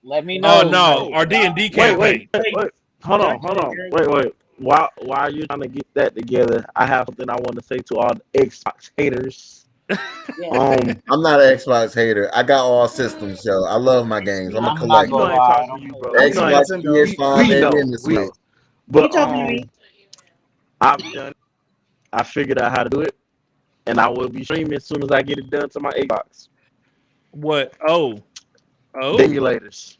Let me know. Oh no, our D&D campaign. Wait. Hold on. Wait. While you're trying to get that together, I have something I want to say to all the Xbox haters. I'm not an Xbox hater. I got all systems, yo. I love my games. I'm a collector. Xbox, PS5, and the Switch. But I figured out how to do it, and I will be streaming as soon as I get it done to my Xbox. What? Oh. Emulators.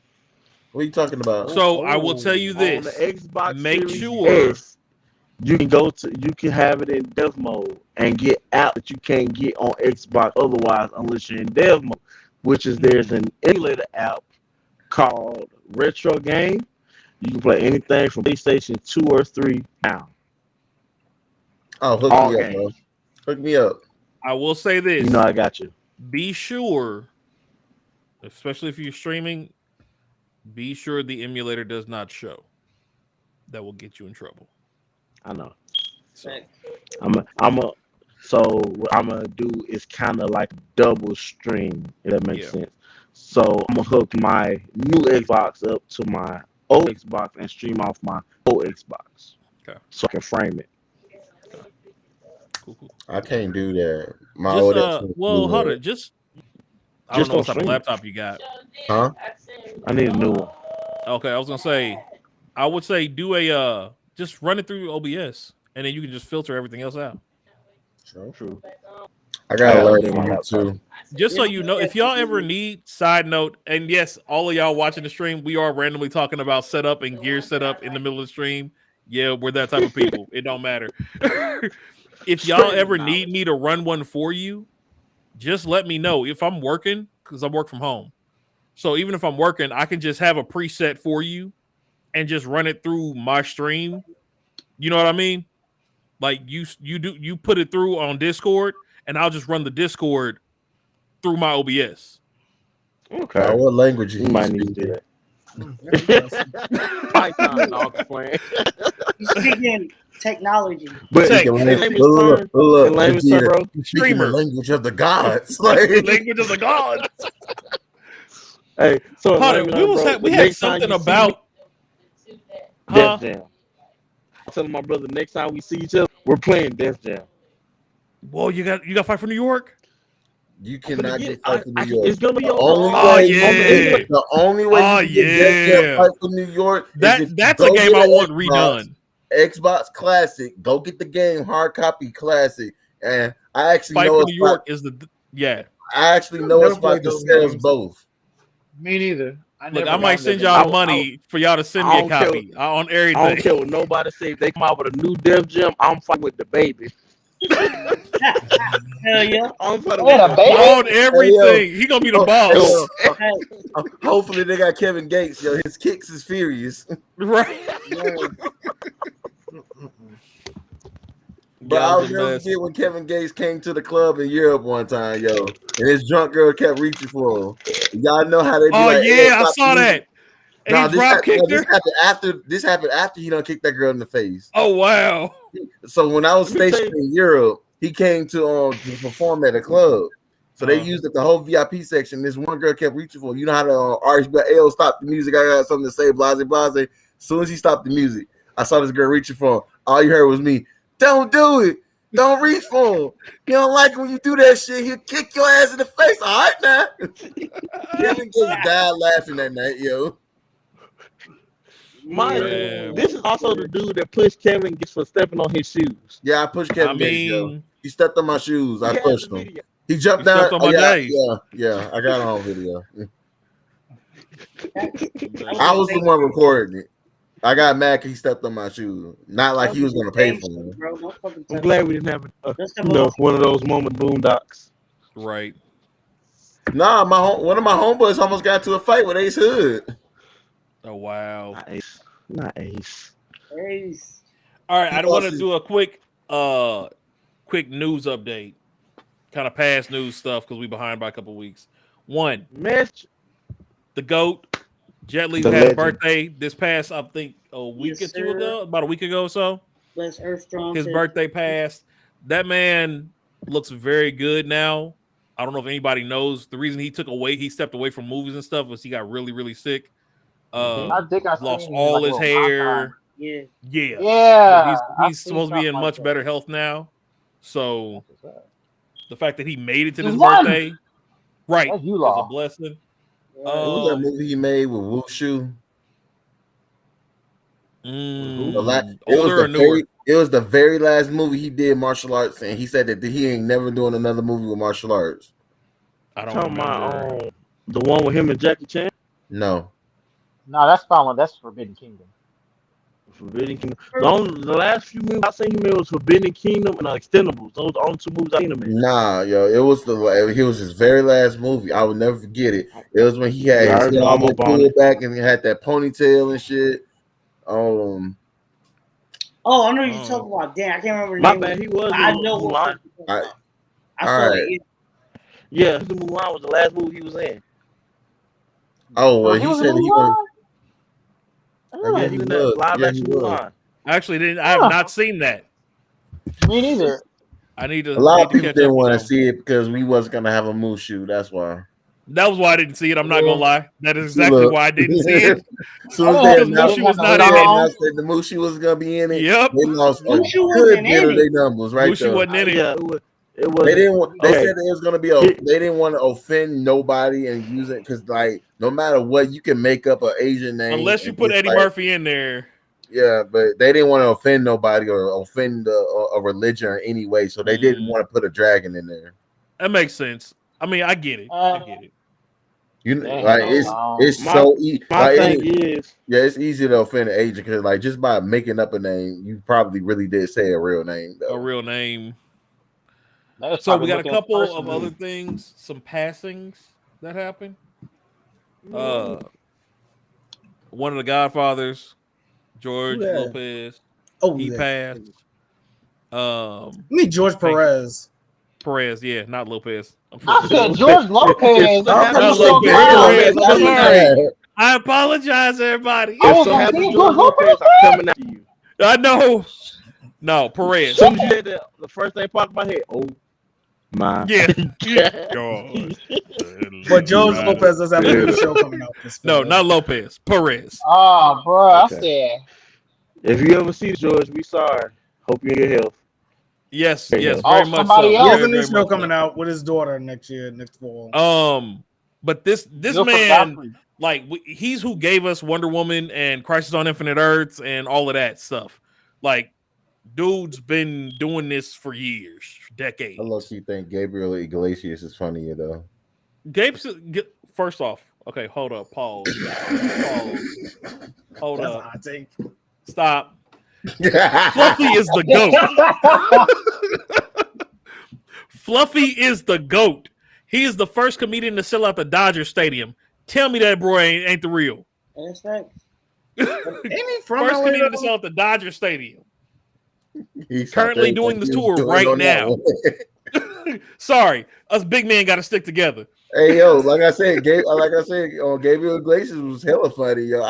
What are you talking about? So I will tell you this: on the Xbox make Series sure S, you can have it in dev mode and get out that you can't get on Xbox otherwise unless you're in dev mode. Which is there's an emulator app called Retro Game. You can play anything from PlayStation 2 or 3 now. Oh, hook me up, bro. Hook me up. I will say this: you know I got you. Be sure, especially if you're streaming, be sure the emulator does not show. That will get you in trouble. I know. So, So what I'm gonna do is kind of like double stream, if that makes sense. So I'm gonna hook my new Xbox up to my old Xbox and stream off my old Xbox. Okay. So I can frame it. Okay. Cool. I can't do that. My just old well, hold it. I don't know what type of laptop you got. Huh? I need a new one. Okay, I was gonna say, I would say do a just run it through OBS, and then you can just filter everything else out. True. I gotta learn that too. Just so you know, if y'all ever need, side note, and yes, all of y'all watching the stream, we are randomly talking about setup and gear setup in the middle of the stream. Yeah, we're that type of people. It don't matter. If y'all ever need me to run one for you, just let me know. If I'm working, because I work from home. So even if I'm working, I can just have a preset for you and just run it through my stream. You know what I mean? Like you put it through on Discord, and I'll just run the Discord through my OBS. Okay. What language you might need to do that? Python, dog playing. He's speaking technology. But look, streamer, language of the gods, like language of the gods. Hey, so we had something about Def Jam. I'm telling my brother next time we see each other, we're playing Def Jam. Whoa, you got Fight for New York? You cannot get Fight for New York. It's gonna be on the only way you can get Def Jam Fight for New York. That's a game I want redone. Xbox Classic. Go get the game hard copy Classic, and I actually Fight know for New York is the I actually know it's like the sales both. Me neither. I might send y'all money for y'all to send me a copy on everything. I don't care what nobody say. If they come out with a new Def Jam, I'm fighting with the baby. Hell yeah! I'm fighting with the baby on everything. He gonna be the boss. Hopefully they got Kevin Gates. Yo, his kicks is furious. Right. But I'll never forget when Kevin Gates came to the club in Europe one time, yo, and his drunk girl kept reaching for him. Y'all know how they be like, hey, I saw that. No, this happened after he done kicked that girl in the face. Oh wow. So when I was stationed in Europe, he came to perform at a club. So they used the whole VIP section. This one girl kept reaching for him. You know how to argue, but stop the music. I got something to say, blase, blase. As soon as he stopped the music, I saw this girl reaching for him. All you heard was me. Don't do it. Don't reach for him. You don't like it when you do that shit. He'll kick your ass in the face. All right now. Kevin just died laughing that night, yo. This is also the dude that pushed Kevin Gates for stepping on his shoes. Yeah, I pushed Kevin Gates, yo. He stepped on my shoes. I pushed him. He jumped down. On my days. Yeah. I got it on video. I was the one recording it. I got mad because he stepped on my shoes. Not like he was going to pay for them. I'm glad we didn't have one of those moment boondocks. Right. Nah, one of my homeboys almost got to a fight with Ace Hood. Oh wow. Not Ace. All right, I want to do a quick news update. Kind of past news stuff because we behind by a couple weeks. One, the GOAT, Jet Li had a birthday this past, I think, a week or two ago, about a week ago or so. His birthday passed. That man looks very good now. I don't know if anybody knows the reason he stepped away from movies and stuff was he got really, really sick. I think I lost all his hair. Yeah. He's supposed to be in much better health now. So the fact that he made it to this birthday, right, is a blessing. What was that movie he made with Wushu? It was the very last movie he did martial arts, and he said that he ain't never doing another movie with martial arts. I don't remember. The one with him and Jackie Chan? No, that's fine. That's Forbidden Kingdom. Forbidden Kingdom. The last few movies I seen him in was Forbidden Kingdom and Extendables. Those are the only two movies I seen him in. Nah, yo, it was his very last movie. I would never forget it. It was when he had his helmet pulled back and he had that ponytail and shit. Oh, I know you're talking about. Damn, I can't remember. My bad. He was. I know Mulan. I saw it. Yeah, the Mulan was the last movie he was in. Oh, well, he said he was. Yeah, he was in that live action Mulan. I actually didn't. I have not seen that. Me neither. I need to. A lot need of to people catch didn't up with want to them. see it because we wasn't gonna have a Mushu. That's why. That was why I didn't see it. I'm not gonna lie. That is See, exactly look. why I didn't see it. Soon as they Because announced, Mushi was not they in it. announced that the Mushi was gonna be in it, Yep. they lost a Mushu good wasn't bit in of their it. numbers right Mushi there. wasn't in it. Yeah, it was. They didn't. They Okay. said it was gonna be a. They didn't want to offend nobody and use it because, like, no matter what, you can make up an Asian name Unless you and put it's Eddie like, Murphy in there. yeah, but they didn't want to offend nobody or offend a religion or any way, so they didn't want to put a dragon in there. That makes sense. I mean, I get it. I get it. You like it's so easy. My thing is, yeah, it's easy to offend an agent because, like, just by making up a name, you probably really did say a real name, though. A real name. So we got a couple of other things, some passings that happened. One of the Godfathers, George Lopez. Oh, he passed. Me, George Perez. Perez, yeah, not Lopez. I said George Lopez. Not Lopez. Perez. I'm sorry. I apologize, everybody. I was like, George Lopez. I'm coming at you. I know. No, Perez. As soon as you said that, the first thing popped in my head. Oh my. Yeah. But George Lopez does have a new show coming out. No, not Lopez. Perez. Oh, bro, I said. If you ever see George, we sorry. Hope you get health. Yes, yes, very much so. He has a new show coming out with his daughter next fall. But this man, like, he's who gave us Wonder Woman and Crisis on Infinite Earths and all of that stuff. Like, dude's been doing this for years, decades. I low-key think Gabriel Iglesias is funnier though. First off, okay, hold up, pause. Hold up. Stop. Fluffy is the GOAT. Fluffy is the GOAT. He is the first comedian to sell out the Dodger Stadium. Tell me that boy ain't the real. That's right. First comedian to sell out the Dodger Stadium. He's currently doing this tour right now. Sorry, us big men got to stick together. Hey yo, like I said, Gabriel Iglesias was hella funny, yo.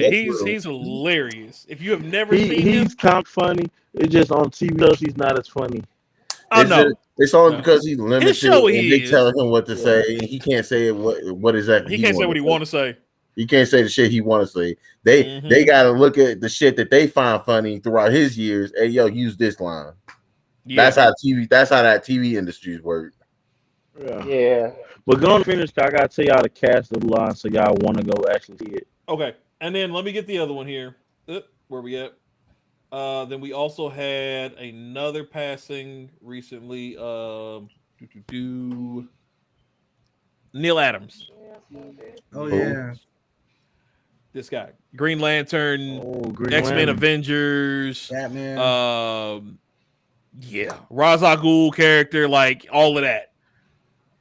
He's hilarious. If you have never seen him, he's kind of funny. It's just on TV shows he's not as funny. Oh no, it's only because he's limited. His show and they tell him what to say, and he can't say what exactly. He can't say what he want to say. He can't say the shit he want to say. They got to look at the shit that they find funny throughout his years. Hey yo, use this line. Yeah. That's how that TV industries work. Yeah. We're going to finish. I got to tell y'all the cast of the line so y'all want to go actually see it. Okay. And then let me get the other one here. Where we at? Then we also had another passing recently. Neil Adams. Oh, yeah. This guy. Green Lantern, Green X-Men, Lantern. Avengers. Batman. Yeah. Ra's al Ghul character, like all of that.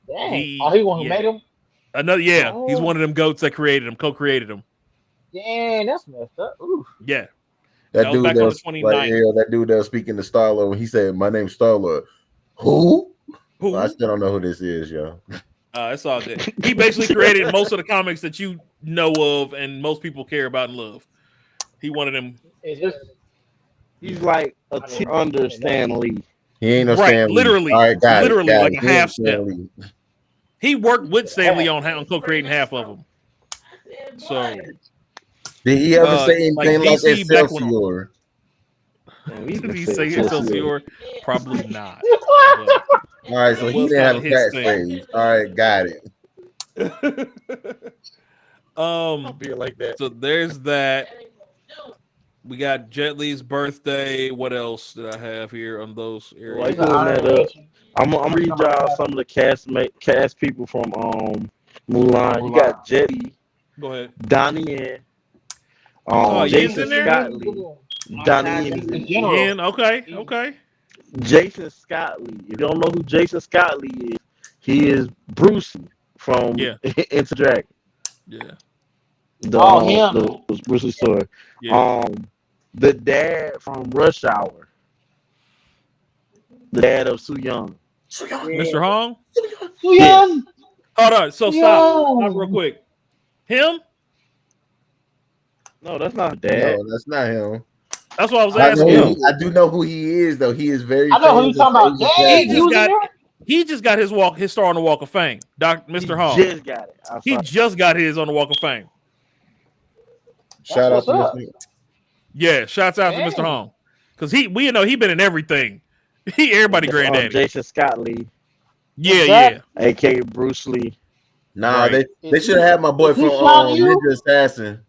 Dang. He one who made him? He's one of them goats that created him, co-created him. Dang, that's messed up. Ooh. Yeah. That dude that dude that was speaking to Star-Lord when he said, "My name's Star-Lord." Who? Well, I still don't know who this is, yo. It's all good. He basically created most of the comics that you know of and most people care about and love. He wanted them. He's like a tier under Stan Lee. He ain't no Stan Lee. Literally, all right, got like it. a half step. He worked with Stan Lee on co-creating half of them. So, did he ever say anything like Excelsior? Did he say Excelsior? Probably not. All right, so he didn't have a catchphrase. All right, got it. I'll be like that. So there's that. We got Jet Li's birthday. What else did I have here on those areas? I'm gonna read y'all some of the cast people from Mulan. You got Jet Li. Go ahead. Donnie Yen. Jason Scott Lee. Donnie Yen. Okay. Jason Scott Lee. If you don't know who Jason Scott Lee is, he is Bruce from Enter Dragon. Yeah. The Bruce Lee story. Yeah. The dad from Rush Hour. The dad of Su Young. Mr. Hong? Su Young. Hold on. So stop real quick. Him? No, that's not dad. No, that's not him. That's what I was asking him. I do know who he is, though. He is very. I know who you talking about. Dang, He just got his star on the Walk of Fame. Mr. Hall. Just got it. He just got his on the Walk of Fame. Shout out to Mr. Yeah, shouts out to Mr. Hall. Because he been in everything. Everybody granddaddy. Jason Scott Lee. Yeah. A.K.A. Bruce Lee. Nah, they should have had my boy from Ninja Assassin.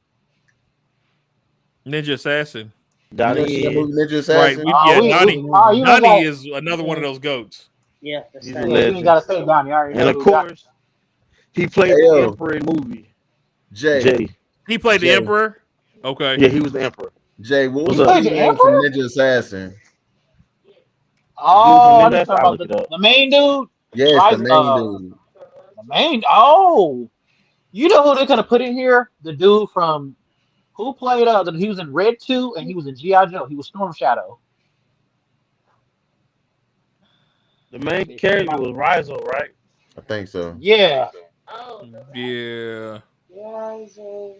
Ninja Assassin. Donnie. Ninja Assassin. Right. Donnie is another one of those goats. Yeah. You gotta say Donnie. And of course, he played the Emperor in the movie. Jay. He played the Emperor? Okay. Yeah, he was the Emperor. Jay, what was the name from Ninja Assassin? Oh, I'm talking about the main dude? Yes, the main dude. The main. Oh, you know who they're gonna put in here? The dude from who played? He was in Red 2 and he was in G.I. Joe. He was Storm Shadow. The main character was Rizzo, right? I think so. Yeah. Yeah. Rizzo.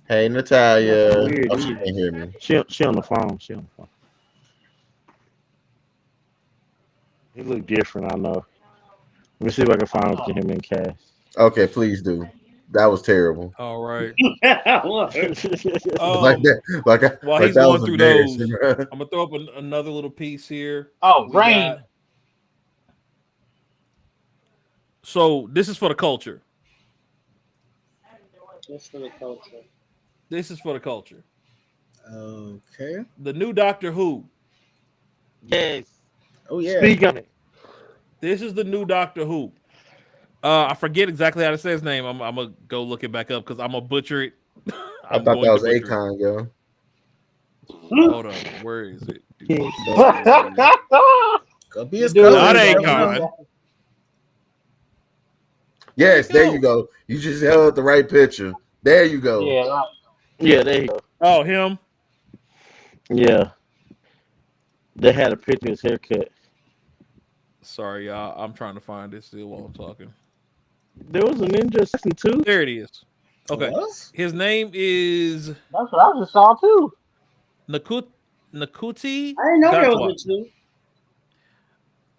Hey, Natalia. She can't hear me. She on the phone. He looked different, I know. Let me see if I can find him in cast. Okay, please do. That was terrible. All right. Like while he's that going through those, I'm gonna throw up another little piece here. Oh, Rain. So this is for the culture. This for the culture. This is for the culture. Okay. The new Doctor Who. Yes. Oh yeah. Speak on it. This is the new Doctor Who. I forget exactly how to say his name. I'm gonna go look it back up because I'm gonna butcher it. I thought that was Akon, yo. Hold on, where is it? Could be his not Akon. Yes, there you go. You just held the right picture. There you go. Yeah, there you go. Oh, him. Yeah. They had a picture of his haircut. Sorry, y'all. I'm trying to find it still while I'm talking. There was a Ninja Assassin too. There it is. Okay. What? His name is. That's what I just saw too. Nakuti. I didn't know there was a two.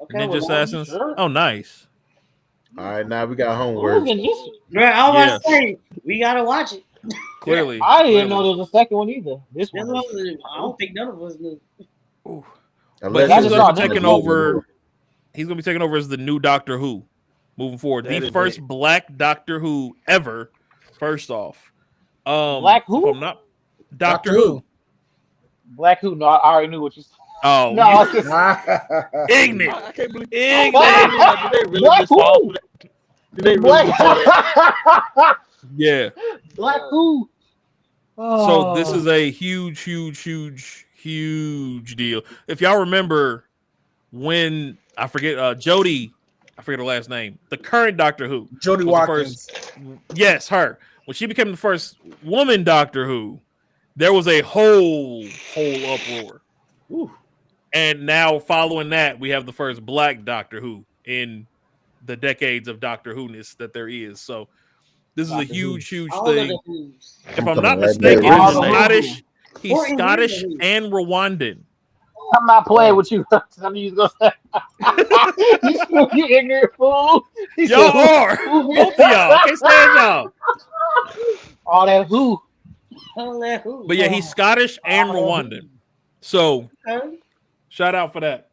Okay, Ninja Assassins. Sure. Oh, nice. All right, now we got homework. Right, I was about to say we gotta watch it. Clearly, I didn't know there was a second one either. This one. I don't think none of us knew. But he's gonna be taking over. He's gonna be taking over as the new Doctor Who, moving forward. The first Black Doctor Who ever. First off, Black Who? If I'm not Doctor Who. Black Who? No, I already knew what you said. Oh no! Ignorant. I can't believe Black Who? Yeah. Black Who? Oh. So this is a huge deal. If y'all remember when I forget Jodie, I forget her last name. The current Doctor Who, Jodie Watkins. Yes, her. When she became the first woman Doctor Who, there was a whole uproar. Ooh. And now, following that, we have the first Black Doctor Who in the decades of Doctor Who-ness that there is. So this is a huge thing. If I'm not mistaken, he's Scottish and Rwandan. I'm not playing with you. I knew you was gonna say you ignorant fool. Y'all are both of y'all. I can't stand y'all. All that who. But yeah, he's Scottish and Rwandan. So shout out for that.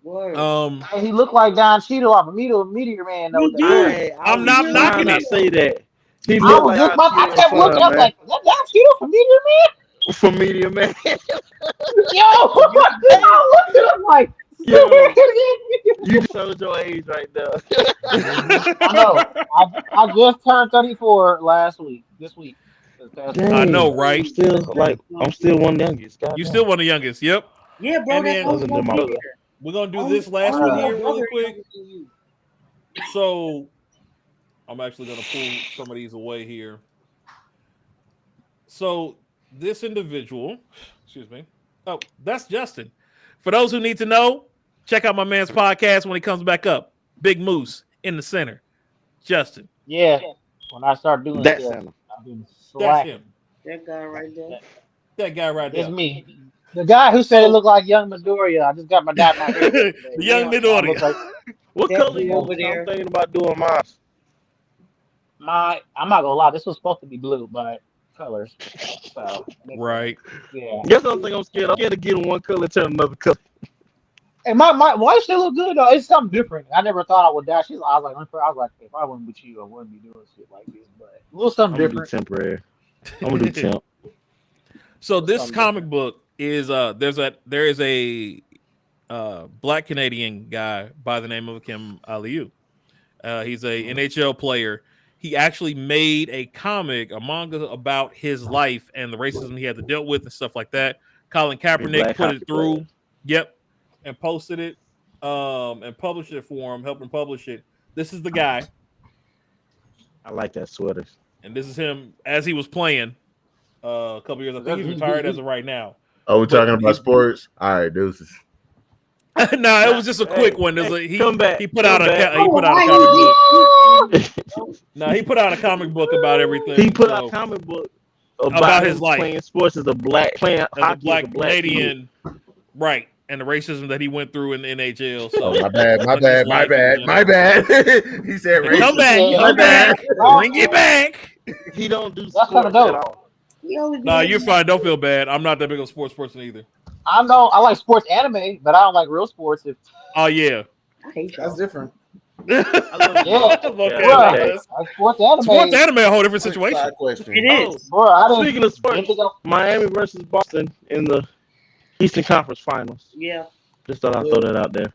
He looked like Don Cheadle off of Meteor Man. I'm not knocking it. Say that. I kept looking. I was like, "That Don Cheadle from Meteor Man." From Meteor Man. Yo, I looked at him like, you showed your age right there. I know. I just turned 34 this week. Dang, I know, right? I'm still one of the youngest. You still one of the youngest. Yep. Yeah, bro. We're gonna do this last one here really quick. So I'm actually gonna pull some of these away here. So this individual, excuse me. Oh, that's Justin. For those who need to know, check out my man's podcast when he comes back up. Big Moose in the center. Justin. Yeah. When I start doing that's him. That's him. That guy right there. That guy right It's there. me. The guy who said it looked like young Midoriya. I just got my dye my hair yesterday. The young I look Midoriya. like What color you over I'm there. thinking about doing mine. I'm not gonna lie, this was supposed to be blue, but colors. So Right. yeah. Guess I don't think I'm scared. I'm scared of getting one color to another color. And my wife still look good though. It's something different. I never thought I would dye. I was like, if I wasn't with you, I wouldn't be doing shit like this. But a little something I'm gonna do different. temporary. I'm gonna do temp. So this comic book is there is a black Canadian guy by the name of Kim Aliu. He's a NHL player. He actually made a manga about his life and the racism he had to deal with and stuff like that. Colin Kaepernick put it through. Yep. And posted it. And published it for him, helped him publish it. This is the guy. I like that sweater. And this is him as he was playing a couple years. I think he's retired as of right now. Oh, we're talking about sports? All right, deuces. No, it was just a quick one. He put out a comic book about everything. He put out a comic book about his life, playing sports as a black Canadian, right? And the racism that he went through in the NHL. So my bad. He said racism. Come back. Bring it back. He don't do sports at all. No, you're fine. Don't feel bad. I'm not that big of a sports person either. I know I like sports anime, but I don't like real sports. Oh yeah, I hate that's different. Sports anime. Sports anime a whole different situation. It is, bro. Speaking of sports, Miami versus Boston in the Eastern Conference Finals. Yeah. Just thought I'd throw that out there.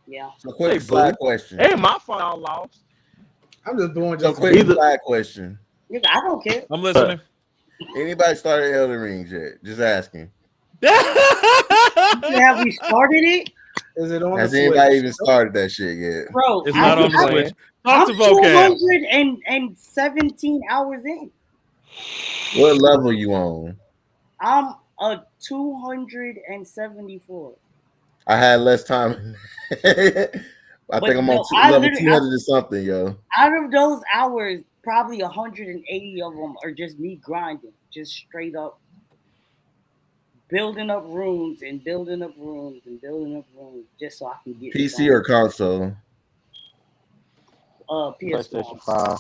Yeah. So quick slide question. Hey, my fault I lost. I'm just doing just a quick slide question. I don't care. I'm listening. Anybody started Elden Rings yet? Just asking. Have we started it? Is it on? Has anybody even started that shit yet? Bro, it's not on the Switch. I'm 217 hours in. What level you on? I'm a 274. I had less time. I think I'm on level 200 or something, yo. Out of those hours, probably 180 of them are just me grinding, just straight up building up rooms and building up rooms and building up rooms, just so I can get PC or console. PS4. 5.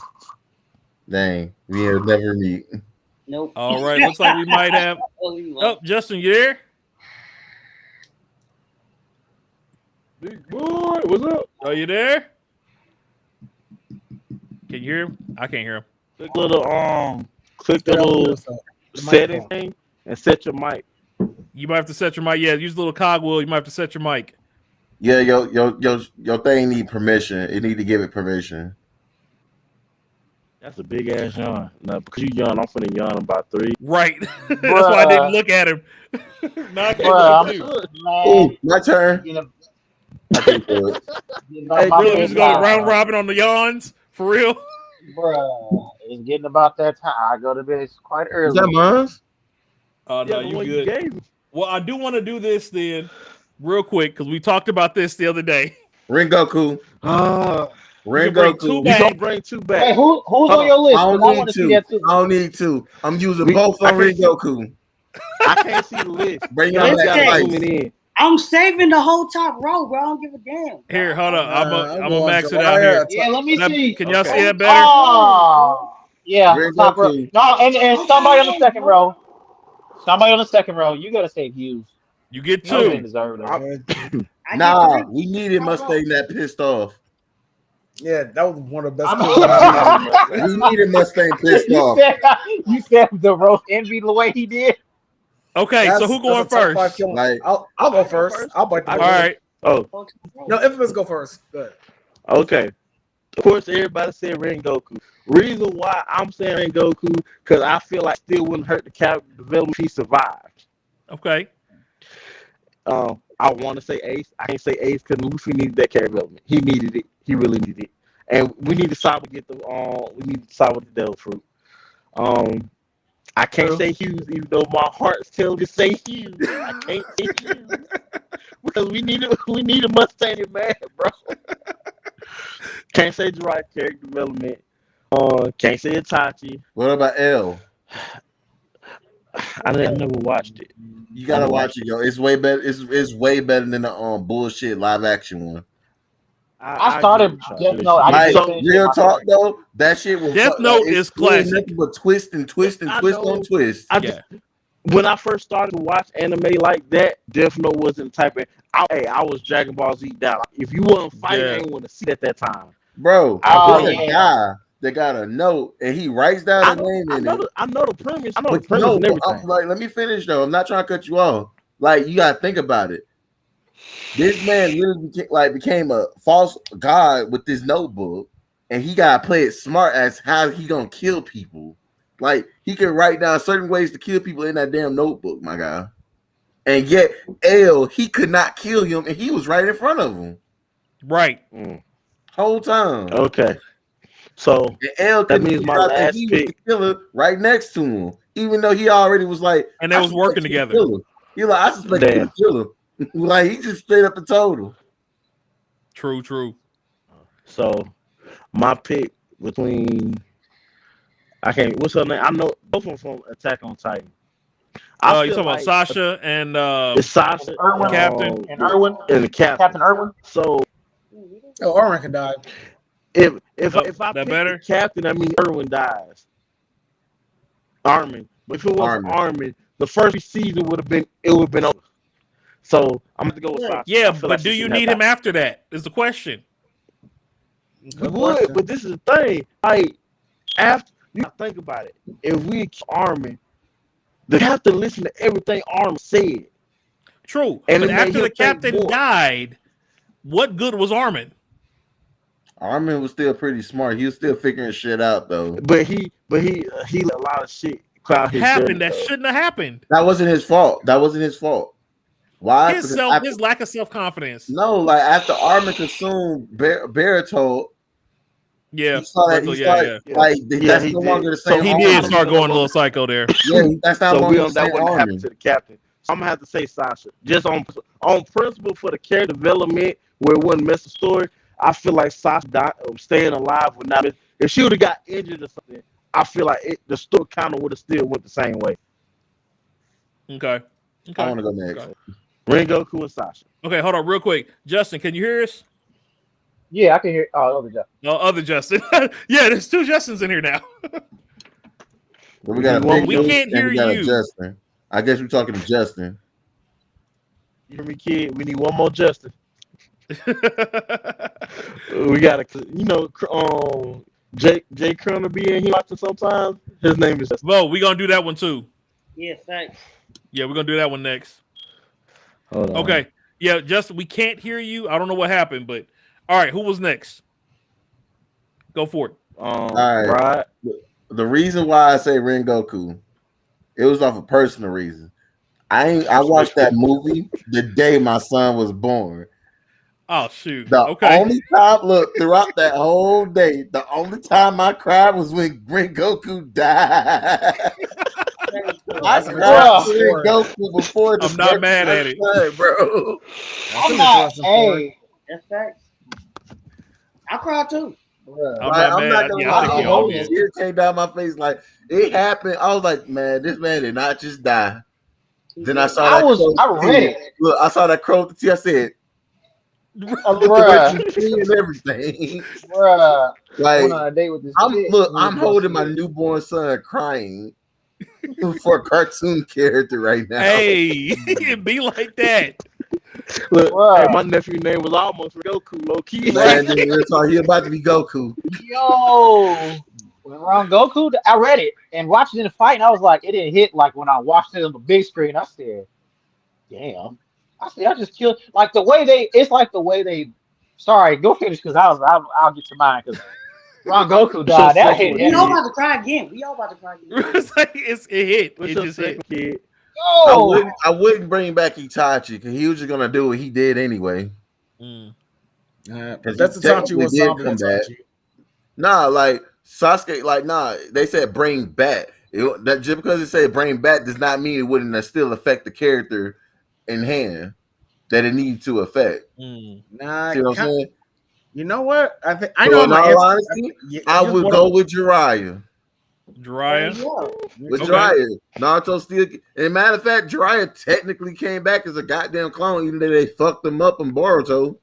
Dang, we'll never meet. Nope. All right, looks like we might have. Oh, Justin, you there? Big boy, what's up? Are you there? Can you hear him? I can't hear him. Click the little setting thing and set your mic. You might have to set your mic. Yeah, use the little cogwheel. You might have to set your mic. Yeah, your thing need permission. It need to give it permission. That's a big ass yawn. No, because you yawn, I'm finna yawn about 3. Right. That's why I didn't look at him. Ooh, my turn. You know, hey, really, just going round robin on the yawns for real. Bro, it's getting about that time. I go to bed quite early. Is that mine? No, you good. Well, I do want to do this then, real quick, because we talked about this the other day. Rengoku. Rengoku. You gonna bring 2 back? Hey, who's on your list? I don't need 2. I'm using both on Rengoku. I can't see the list. Bring y'all that. I'm saving the whole top row, bro. I don't give a damn. Here, hold up. I'm gonna max it out here. Yeah, let me see. Can y'all see that better? Oh, yeah, top row. No, and somebody on the second row. Somebody on the second row. You gotta say views. You get 2. Nah, we needed Mustang that pissed off. Yeah, that was one of the best. We needed Mustang pissed off. You said the roast envy the way he did. Okay, so who going first? Like, I'll go first. I'll bite the All right. Oh, no, Infamous go first. Good. Okay. Of course, everybody said Rengoku. Reason why I'm saying Rengoku, because I feel like still wouldn't hurt the character development if he survived. Okay. I want to say Ace. I can't say Ace because Luffy needed that character development. He needed it. He really needed it. And we need to decide with the Devil Fruit. I can't say Hughes, even though my heart's telling me to say Hughes. I can't say Hughes because we need a Mustang man, bro. Can't say Jiraiya character development. Can't say Itachi. What about L? I never watched it. You gotta watch it, yo. It's way better. It's way better than the bullshit live action one. I started Death Note. I Like, real talk though, that shit was Death Note is classic. Nothing but twist and twist and twist on twist. When I first started to watch anime like that, Death Note wasn't the type of. I was Dragon Ball Z down. If you wasn't fighting, I didn't want to see it at that time. Bro, a guy that got a note and he writes down a name in it. I know the premise. I know the premise and everything. Like, let me finish though. I'm not trying to cut you off. Like, you gotta think about it. This man literally became a false god with this notebook, and he gotta play it smart as how he gonna kill people. Like, he can write down certain ways to kill people in that damn notebook, my guy. And yet, he could not kill him, and he was right in front of him. Right. Whole time. Okay. So that means my last pick. Was the killer right next to him, even though he already was like, and they was working together. He like, I suspect he's a killer. Like, he just straight up the total. True. So my pick between what's her name? I know both of them from Attack on Titan. You talking about Sasha and it's Sasha, Erwin, Captain and Erwin, and the Captain Erwin. So Erwin can die. If I pick better? the Captain, I mean Erwin dies. Armin, but if it wasn't Armin, the first season would have been over. So I'm going to go with Sasha. Yeah, but do you need him after that? Is the question. We would, but this is the thing. Like, after you think about it, if we kill Armin, they have to listen to everything Armin said. True, and but after the captain died, what good was Armin? Armin was still pretty smart. He was still figuring shit out though. But he let a lot of shit happen that shouldn't have happened. That wasn't his fault. Why? His lack of self-confidence. No, like after Armin consumed Baritol. Yeah, that's no longer the same. So he did start going a little psycho there. Yeah, that's not so longer the same. That wouldn't happen to the captain. So I'm gonna have to say Sasha, just on principle for the character development, where it wouldn't mess the story. I feel like Sasha staying alive would not. If she would have got injured or something, I feel like the story kind of would have still went the same way. Okay. I want to go next. Okay. Rengoku and Sasha. Okay, hold on real quick. Justin, can you hear us? Yeah, I can hear. Oh, other Justin. No, other Justin. Yeah, there's two Justins in here now. We got we can't hear you. Justin. I guess we're talking to Justin. You hear me, kid? We need one more Justin. We got Jay Croner be in here watching sometimes. His name is Justin. Well, we're gonna do that one too. Yeah, thanks. Yeah, we're gonna do that one next. Hold on. Okay. Yeah, Justin, we can't hear you. I don't know what happened, but all right, who was next? Go for it. All right. The reason why I say Rengoku, it was off a personal reason. I watched that movie the day my son was born. Oh shoot! The only time, throughout that whole day, the only time I cried was when Rengoku died. I cried for Rengoku before the. I'm not mad at it, bro. I'm not. Hey, that's facts. I cried too. I'm not gonna lie. The whole tear came down my face. Like, it happened. I was like, man, this man did not just die. Then I saw that. I read it. Look, I saw that crow. I said, bruh, and everything. Bruh. Like, went on a date with this I'm holding my newborn son crying for a cartoon character right now. Hey, it be like that. Look, hey, my nephew name was almost Goku, low key. Man, he about to be Goku. Yo, when around Goku, I read it and watched it in the fight, and I was like, it didn't hit like when I watched it on the big screen. I said, damn. I just killed like the way they. Sorry, go finish because I'll get to mine because Ron Goku died. That hit. We all about to cry again. It's like it hit. It just hit. Kid? I wouldn't bring back Itachi because he was just gonna do what he did anyway. That's Itachi was come back. Nah, like Sasuke, like they said bring back. That just because it said bring back does not mean it wouldn't still affect the character in hand that it needs to affect. Nah, see what I'm saying? You know what? I know. In all honesty, I would go with Jiraiya. Jiraiya. With Jiraiya, Naruto still. And matter of fact, Jiraiya technically came back as a goddamn clone, even though they fucked him up in Boruto.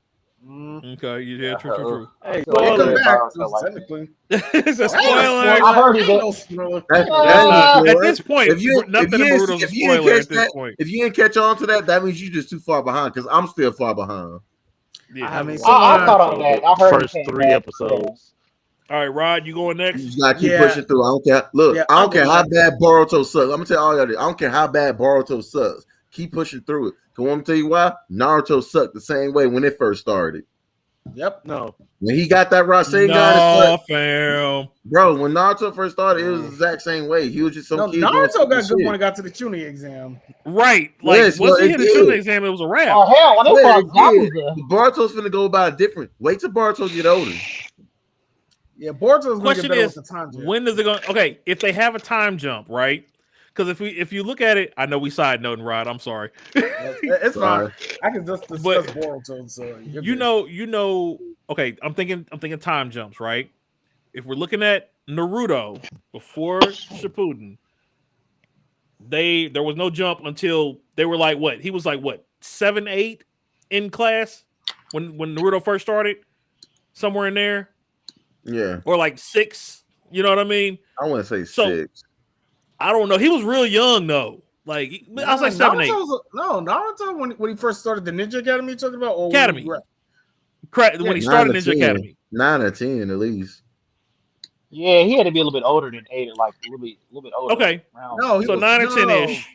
Okay, yeah, true. Hey, Welcome back. Technically. It's a spoiler. I heard it. At this point, nothing in Boruto's a spoiler at this point. If you didn't catch on to that, that means you're just too far behind. Because I'm still far behind. Yeah, I mean, I caught on that. I heard first 3 episodes. All right, Rod, you going next? You just gotta keep pushing through. I don't care. Look, I don't care how bad Boruto sucks. I'm gonna tell all y'all this. I don't care how bad Boruto sucks. Keep pushing through it. Cause I'm gonna tell you why. Naruto sucked the same way when it first started. Yep. No. When he got that Rasengan, fam. Bro, when Naruto first started, it was the exact same way. He was just some kid. Naruto got good when he got to the Chunin exam. Right. Like, yes, once he hit the Chunin exam, it was a wrap. Oh, hell, when they fought Zabuza. Boruto's finna go about it different. Wait till Boruto get older. Yeah, Boruto's question is, with the time jump. When does it go? Okay, if they have a time jump, right? Because if you look at it, I know we side noting, Rod. I'm sorry. It's fine. I can just discuss Boruto. So you know. Okay, I'm thinking time jumps, right? If we're looking at Naruto before Shippuden, there was no jump until they were like what? He was like what 7, 8 in class when Naruto first started, somewhere in there. Yeah, or like 6. You know what I mean? I want to say 6. I don't know. He was real young though. Like I was like 7, 8. Naruto when he first started the Ninja Academy, you're talking about Academy. When he started Ninja Academy, 9 or 10 at least. Yeah, he had to be a little bit older than 8, like a little bit older. Okay, so 9 or 10-ish.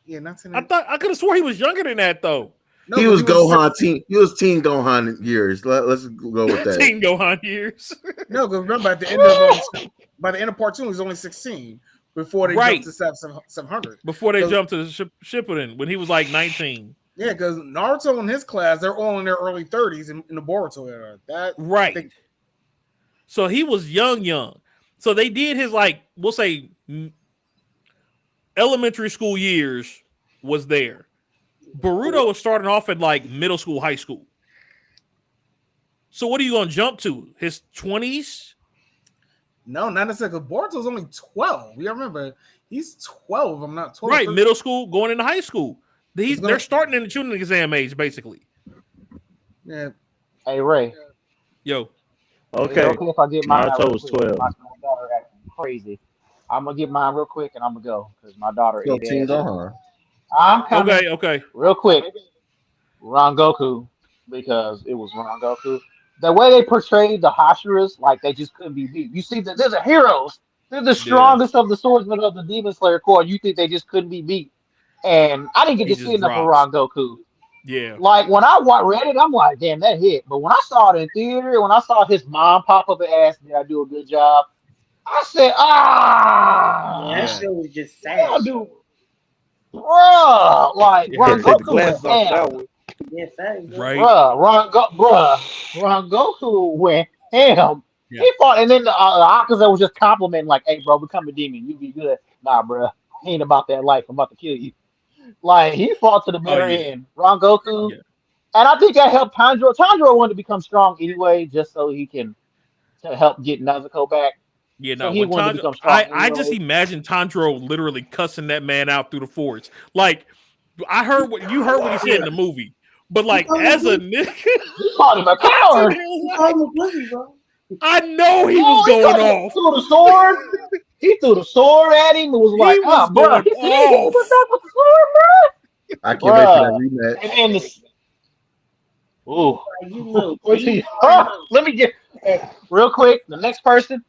Yeah, not 10. I could have swore he was younger than that though. No, he was Gohan teen. He was teen Gohan years. Let's go with that. Teen Gohan years. No, because remember at the end of part 2, he was only 16 before they jumped to 700. Before they jumped to Shippuden when he was like 19. Yeah, because Naruto in his class, they're all in their early 30s in the Boruto era. So he was young. So they did his we'll say elementary school years was there. Boruto was starting off at like middle school, high school. So what are you going to jump to? His 20s? No, not necessarily. Boruto's only 12. You remember, he's 12. I'm not 12. Right, middle school, going into high school. They're starting in the Chunin exam age, basically. Yeah. Hey, Ray. Yo. Okay. Okay, if I get mine Naruto was 12. My daughter acting crazy. I'm gonna get mine real quick, and I'm gonna go because my daughter. I'm coming. Okay. Real quick, Rangoku, because it was Rangoku. The way they portrayed the Hashiras, like they just couldn't be beat. You see that they're the heroes. They're the strongest of the swordsmen of the Demon Slayer Corps. You think they just couldn't be beat? And I didn't get to see enough of Rangoku. Yeah. Like when I read it, I'm like, damn, that hit. But when I saw it in theater, when I saw his mom pop up and ask, did I do a good job? I said, that shit was just sad. Dude. Bruh, like Rangoku went ham. Yeah, thanks. Right. Rangoku went ham. Yeah. He fought, and then the Akaza was just complimenting, like, "Hey, bro, become a demon. You be good." Nah, bro, ain't about that life. I'm about to kill you. Like he fought to the bitter end. Rangoku, and I think that helped Tanjiro. Tanjiro wanted to become strong anyway, just so he can help get Nezuko back. Yeah, no. So I just imagine Tanjiro literally cussing that man out through the forest. Like, I heard what he said in the movie, but like as a nigga, he called him a coward. I know he was going off. Threw the sword. He threw the sword at him. It was like, bro, he was back with the sword, bro. I can't wait for that rematch. Let me get real quick. The next person.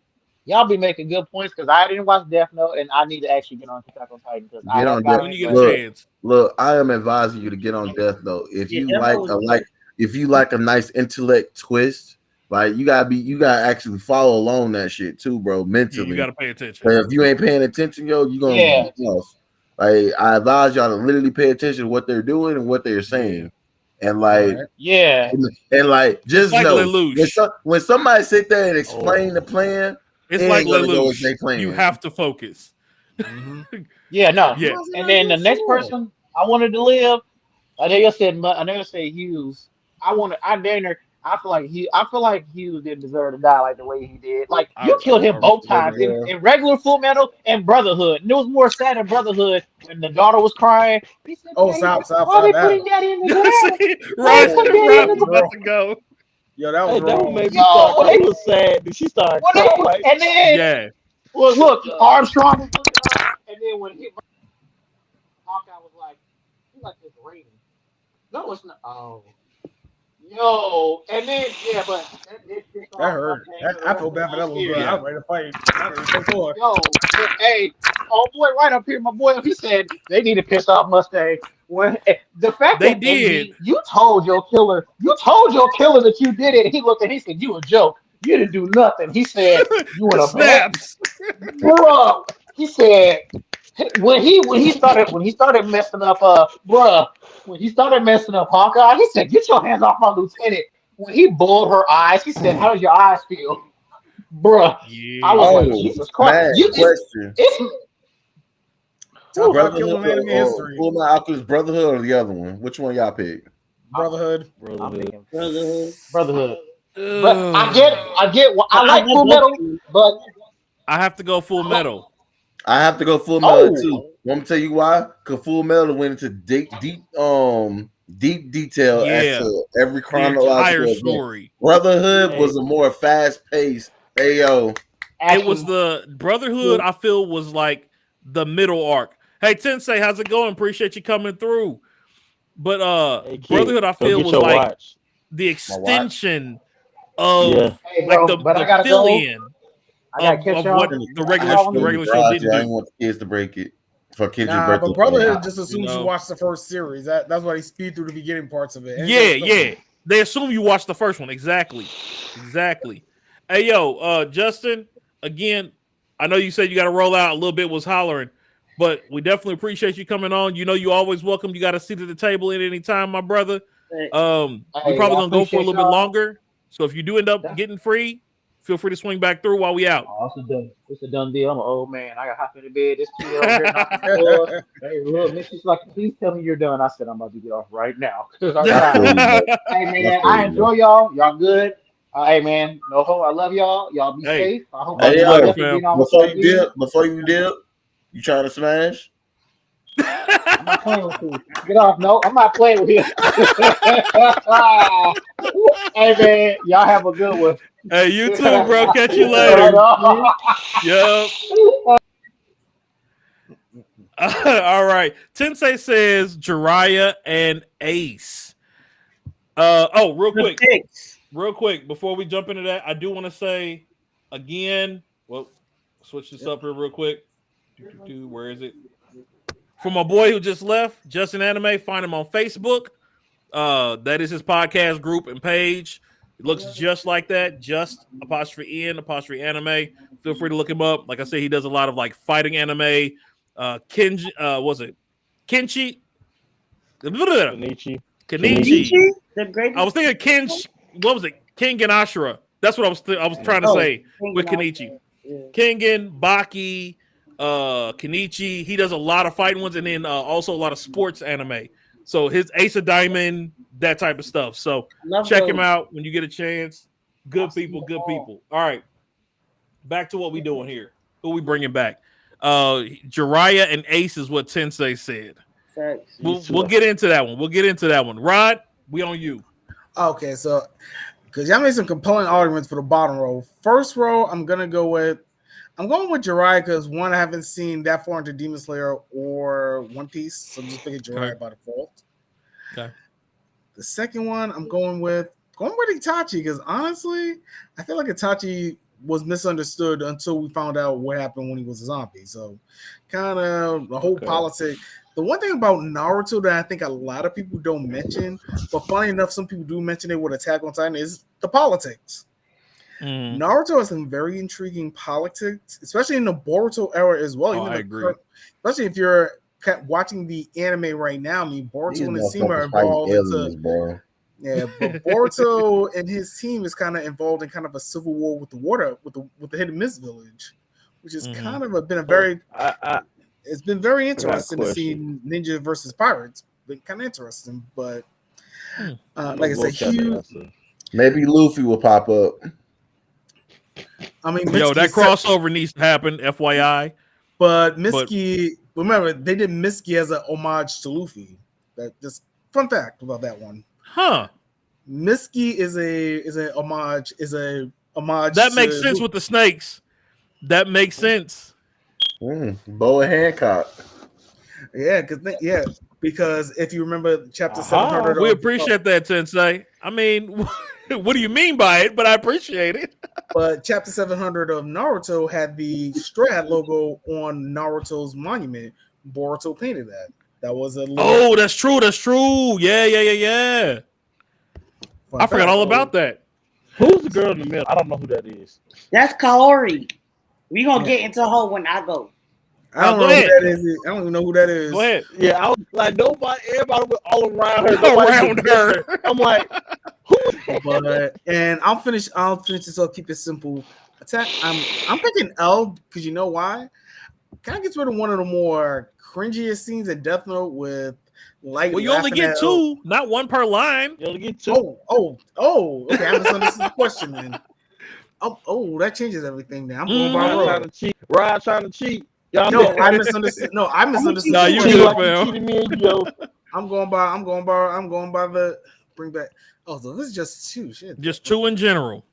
Y'all be making good points because I didn't watch Death Note and I need to actually get on Attack on Titan because I don't when you get a chance. Look, I am advising you to get on Death Note. If you like a nice intellect twist, like you gotta actually follow along that shit too, bro. Mentally, you gotta pay attention. If you ain't paying attention, yo, you gonna be lost. Like I advise y'all to literally pay attention to what they're doing and what they're saying. And like, and like, just like know when somebody sit there and explain the plan. It's like Lelouch. You have to focus. Mm-hmm. And then the next person I wanted to live, I never said Hughes. I I feel like Hughes didn't deserve to die like the way he did. Like you killed him both times in regular Full Metal and Brotherhood. And it was more sad in Brotherhood when the daughter was crying. He said, "Oh, stop! why are they putting Daddy in the ground? Why they putting Daddy in the about to go. Yo, that was wrong. That made me start. That was sad. Did she start crying? And then look, Armstrong was looking up, and then when Hawkeye was like, "He like this rating." No, it's not. Oh. Yo, and then but that hurt. I feel bad for that little girl. I was ready to fight. I was ready to fight. Yo, hey, oh boy, right up here, my boy. He said they need to piss off Mustang. When the fact they that did, you told your killer that you did it. He looked and he said, "You a joke. You didn't do nothing." He said, "You went up snaps, bro." He said when he started messing up, when he started messing up Hawkeye, he said, "Get your hands off my lieutenant." When he bulled her eyes, he said, "How does your eyes feel, bruh?" Yeah. I was like, "Jesus Christ!" Question. Brotherhood or Full Metal Alchemist Brotherhood or the other one? Which one y'all pick? Brotherhood. But I get. I like Full Metal, but I have to go Full Metal. I have to go Full Metal too. Want me to tell you why? Because Full Metal went into deep detail as to every chronological story. Brotherhood was a more fast paced. It was the Brotherhood. I feel was like the middle arc. Hey Tensei, how's it going? Appreciate you coming through. But Brotherhood, I feel was like the extension of like the fill-in. Of what the regular show didn't do. I didn't want the kids to break it. For kids but Brotherhood just assumes you watch the first series. That's why they speed through the beginning parts of it. Yeah. They assume you watched the first one. Exactly. Hey, yo, Justin, again, I know you said you got to roll out a little bit was hollering, but we definitely appreciate you coming on. You know you always welcome. You got a seat at the table at any time, my brother. We're probably going to go for a little bit longer. So if you do end up getting free, feel free to swing back through while we out. Oh, it's a done deal. I'm an old man. I got hop in the bed. This kid over here knocking the door. Hey, look, Missy's like, please tell me you're done. I said, I'm about to get off right now. Hey, man, I enjoy y'all. Y'all good? Hey, man, no hope. I love y'all. Y'all be safe. I hope before you dip, you trying to smash? I'm not playing with you. Get off. No, I'm not playing with you. Hey, man, y'all have a good one. Hey, you too, bro. Catch you later. Yep. All right. Tensei says Jiraiya and Ace. Real quick, before we jump into that, I do want to say again, well, switch this up here real quick. Where is it? For my boy who just left, Justin Anime, find him on Facebook. That is his podcast group and page. It looks just like that, just _N_anime. Feel free to look him up. Like I said, he does a lot of like fighting anime. Kenichi. I was thinking Kench. What was it? Kengan Ashura. That's what I was trying to say with Kenichi. Kengan, Baki, Kenichi. He does a lot of fighting ones, and then also a lot of sports anime. So his Ace of Diamond, that type of stuff. So check him out when you get a chance. Good people. All right, back to what we doing here. Who we bringing back? Jiraiya and Ace is what Tensei said. We'll get into that one. Rod, we on you. Okay, so because y'all made some compelling arguments for the bottom row. First row, I'm going with Jiraiya because one, I haven't seen that far into Demon Slayer or One Piece, so I'm just picking Jiraiya by default. Okay. The second one, I'm going with Itachi because honestly, I feel like Itachi was misunderstood until we found out what happened when he was a zombie. So, kind of the whole politics. The one thing about Naruto that I think a lot of people don't mention, but funny enough, some people do mention it with Attack on Titan, is the politics. Naruto has some very intriguing politics, especially in the Boruto era as well. I agree. Especially if you're watching the anime right now. I mean, Boruto and his team are involved but Boruto and his team is kind of involved in kind of a civil war with the Hidden Mist Village, which is kind of been a very it's been very interesting to see ninja versus pirates. Been kind of interesting, but like I said, Maybe Luffy will pop up. I mean, yo, that crossover needs to happen. FYI, but Mitsuki, remember they did Mitsuki as an homage to Luffy. That just fun fact about that one. Huh? Mitsuki is a homage That makes sense Luffy. with the snakes. That makes sense. Boa Hancock. Yeah, because if you remember chapter 700, we appreciate that, Sensei. I mean, what do you mean by it? But I appreciate it. But chapter 700 of Naruto had the Stray Hat logo on Naruto's monument. Boruto painted that. That was a little... Oh, that's true. That's true. Yeah. I forgot all about that. Who's the girl in the middle? I don't know who that is. That's Kaori. We gonna get into her when I go. I don't know who that is. I don't even know who that is. Go ahead. Yeah, I was like, everybody was all around her. Around her. I'm like, who? And I'll finish this. I'll keep it simple. I'm thinking L because you know why? Kind of gets rid of one of the more cringiest scenes in Death Note with Light. Well, you only get two, not one per line. You only get two. Oh. Okay, I misunderstood the question then. Oh, that changes everything. Now I'm going by Rod trying to cheat. Rod trying to cheat. No, I misunderstood. No, I misunderstood. No, you good, man. I'm going by the bring back. Oh, so this is just two. Shit. Just two in general.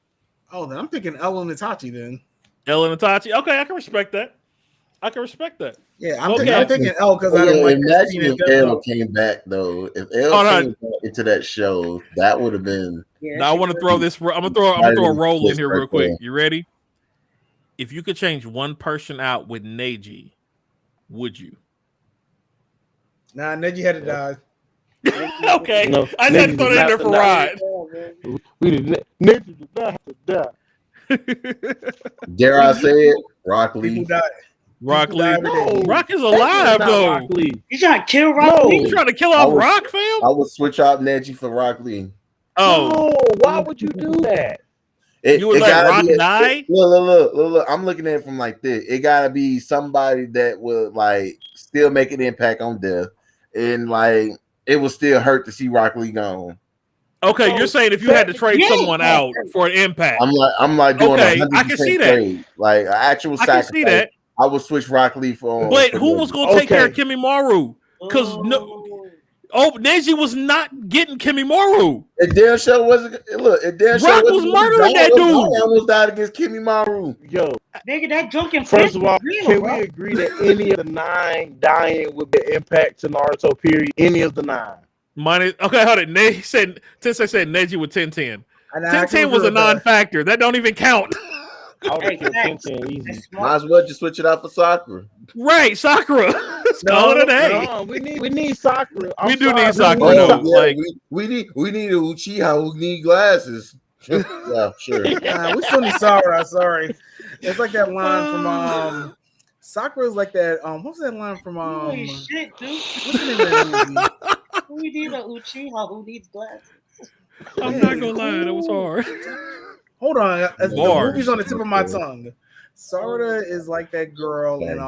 Oh, then I'm picking El and Itachi then. El and Itachi. Okay, I can respect that. Yeah, I'm thinking L because I don't like. Imagine if L came back though. If L came back into that show, that would have been. Yeah, now I want to throw this. I'm gonna throw a roll in here real quick. You ready? If you could change one person out with Neji, would you? Nah, Neji had to die. Okay, no, I just had to throw that in there for Rod. Neji did not have to die. Dare I say it? Rock Lee. Rock Lee. No, Rock is alive though. You trying to kill Rock Lee? You trying to kill off Rock, fam? I would switch out Neji for Rock Lee. Oh, no, why would you do that? You would let Rock die? Look. I'm looking at it from like this. It gotta be somebody that would like still make an impact on death, and like it would still hurt to see Rock Lee gone. Okay, you're saying if you had to trade someone out for an impact, I'm like doing okay, I can see that. Trade, like an actual sacrifice. I can see that. I would switch Rock Lee for. But who was going to take care of Kimimaro? Because Neji was not getting Kimimaro. It damn sure wasn't. Look, it damn Rock was murdering that dude. I almost died against Kimimaro. Yo, nigga, that drunken. First of all, can we agree that any of the 9 dying would be an impact to Naruto? Period. Any of the 9. Okay, hold it. Tensei said Neji with 10-10. 10-10 was a non-factor. That don't even count. Easy. Might as well just switch it out for Sakura. Right, Sakura. No, we need Sakura. We do need Sakura. No, like we need a Uchiha who need glasses. Yeah, sure. We still need Sakura. Sorry, it's like that line from Sakura is like that. What was that line from Holy shit, dude! What's the name of that movie? We need a Uchiha who needs glasses. I'm not gonna lie, that was hard. Hold on, the movie's on the tip of my tongue. Sarada is like that girl in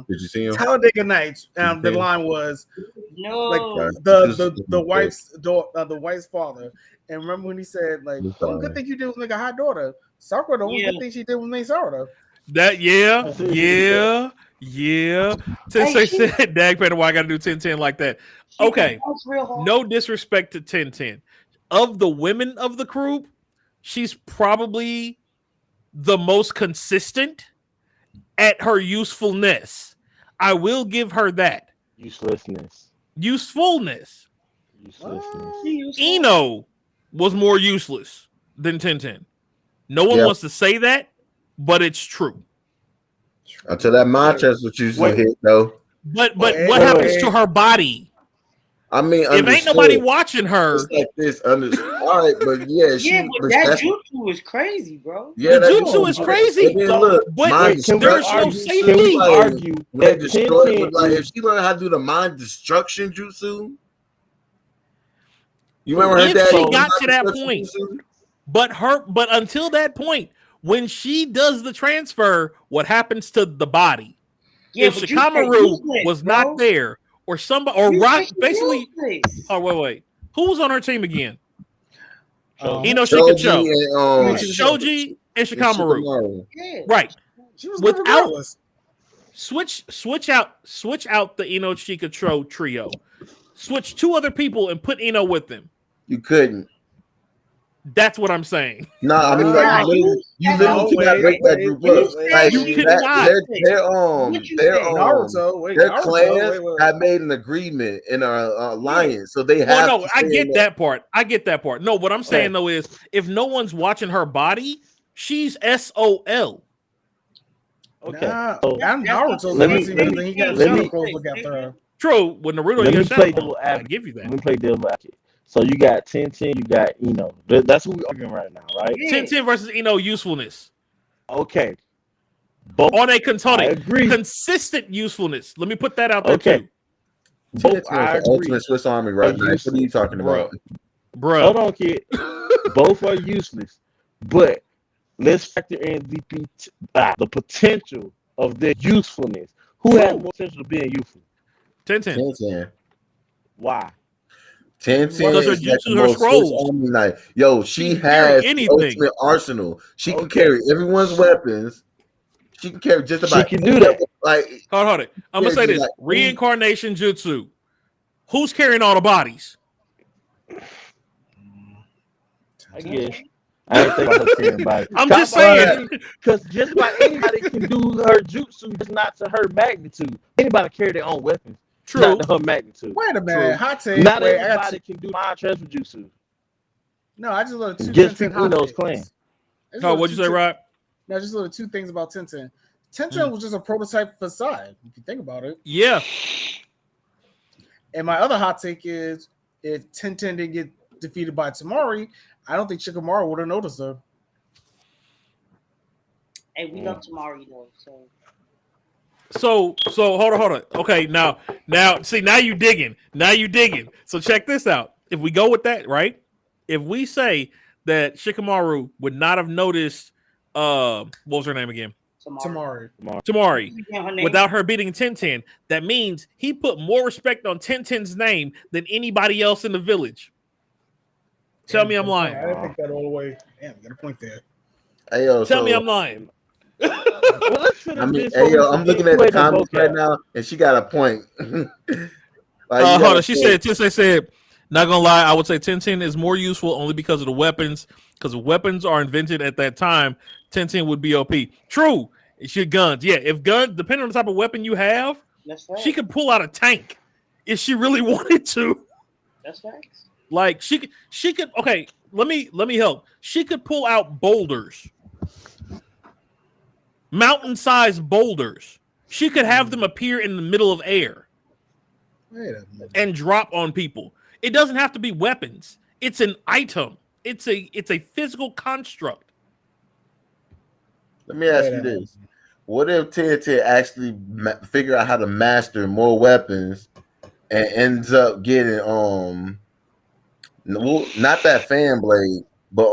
Did you see him? Talladega Nights. The line was like the wife's father. And remember when he said like, the only good thing you did was make a hot daughter. Sakura, the only good thing she did was make Sarada. That yeah. Tensei said, "Dagpanda, why I got to do 10-10 like that?" Okay, no disrespect to 10-10. Of the women of the group, she's probably the most consistent at her usefulness. I will give her that. Usefulness. Ino was more useless than 10-10. No one wants to say that, but it's true. Until that Manchester used to hit though. But what happens to her body? I mean, if ain't nobody watching her, it's like this. All right, but but that jutsu is crazy, bro. Yeah, the jutsu is crazy. Look, but there's no safety. Argue that destroy, like if she learned how to do the mind destruction jutsu. You remember her dad? She got to that point, but until that point, when she does the transfer, what happens to the body? If Shikamaru was not there. Or somebody, or Rock, basically. Oh wait, who was on her team again? Ino Shikacho, and Shoji, and Shikamaru. Yeah. Right. She was good regardless. Switch out the Ino Shikacho trio. Switch 2 other people and put Ino with them. You couldn't. That's what I'm saying. No, I mean, like, you literally cannot break that group up. Like, their clans have made an agreement in our alliance, so they have. Well, no, I get that part. No, what I'm saying though is, if no one's watching her body, she's SOL. Okay. Naruto's he got Shadow Clone look after her. True. When Naruto, let me play Shadow, devil I advocate. give you that. Let me play devil advocate. So you got 10-10, you got Ino. That's who we're arguing right now, right? 10-10 versus Ino usefulness. Okay. Both, on a consistent usefulness. Let me put that out there too. Both are ultimate Swiss Army right now. What are you talking about, bro? Hold on, kid. Both are useless, but let's factor in the potential of their usefulness. Who has more potential of being useful? 10-10. Why? 10-10 is like the most Swiss Army knife. Yo, she has the ultimate arsenal. She can carry everyone's weapons. She can carry just about. She can do that. Like, hold it. I'm gonna say this: reincarnation jutsu. Who's carrying all the bodies? I guess. I ain't think about her carrying bodies. I'm just saying, because just about anybody can do her jutsu, just not to her magnitude. Anybody carry their own weapons. True. Not to her magnitude. Wait a minute. Hot take. Not everybody can do mind transfer jutsu. No, I just learned 2 just people in those clans. Oh, what'd you say, Rob? No, I just learned 2 things about 10-10. 10-10 was just a prototype for Sai, if you think about it. Yeah. And my other hot take is, if 10-10 didn't get defeated by Tamari, I don't think Shikamaru would have noticed her. Hey, we love Tamari though, So hold on. Okay, now see, now you digging. So check this out. If we go with that, right? If we say that Shikamaru would not have noticed what was her name again? Tamari. Without her beating 10-10, that means he put more respect on 10-10's name than anybody else in the village. Tell me I'm lying. I didn't think that all the way. Damn, you got a point there. Hey, yo, Tell me I'm lying. I mean, hey, yo, I'm looking at the comments right now, and she got a point. Hold on. She said, Tensei said, not gonna lie, I would say 10-10 is more useful only because of the weapons. Because if weapons are invented at that time, 10-10 would be OP. True. It's your guns. Yeah, if guns, depending on the type of weapon you have, she could pull out a tank if she really wanted to. That's facts. Like she could. Okay, let me help. She could pull out boulders, mountain-sized boulders. She could have them appear in the middle of air and drop on people. It doesn't have to be weapons. It's an item. It's a physical construct. Let me ask you this: what if 10-10 actually figure out how to master more weapons and ends up getting not that fan blade, but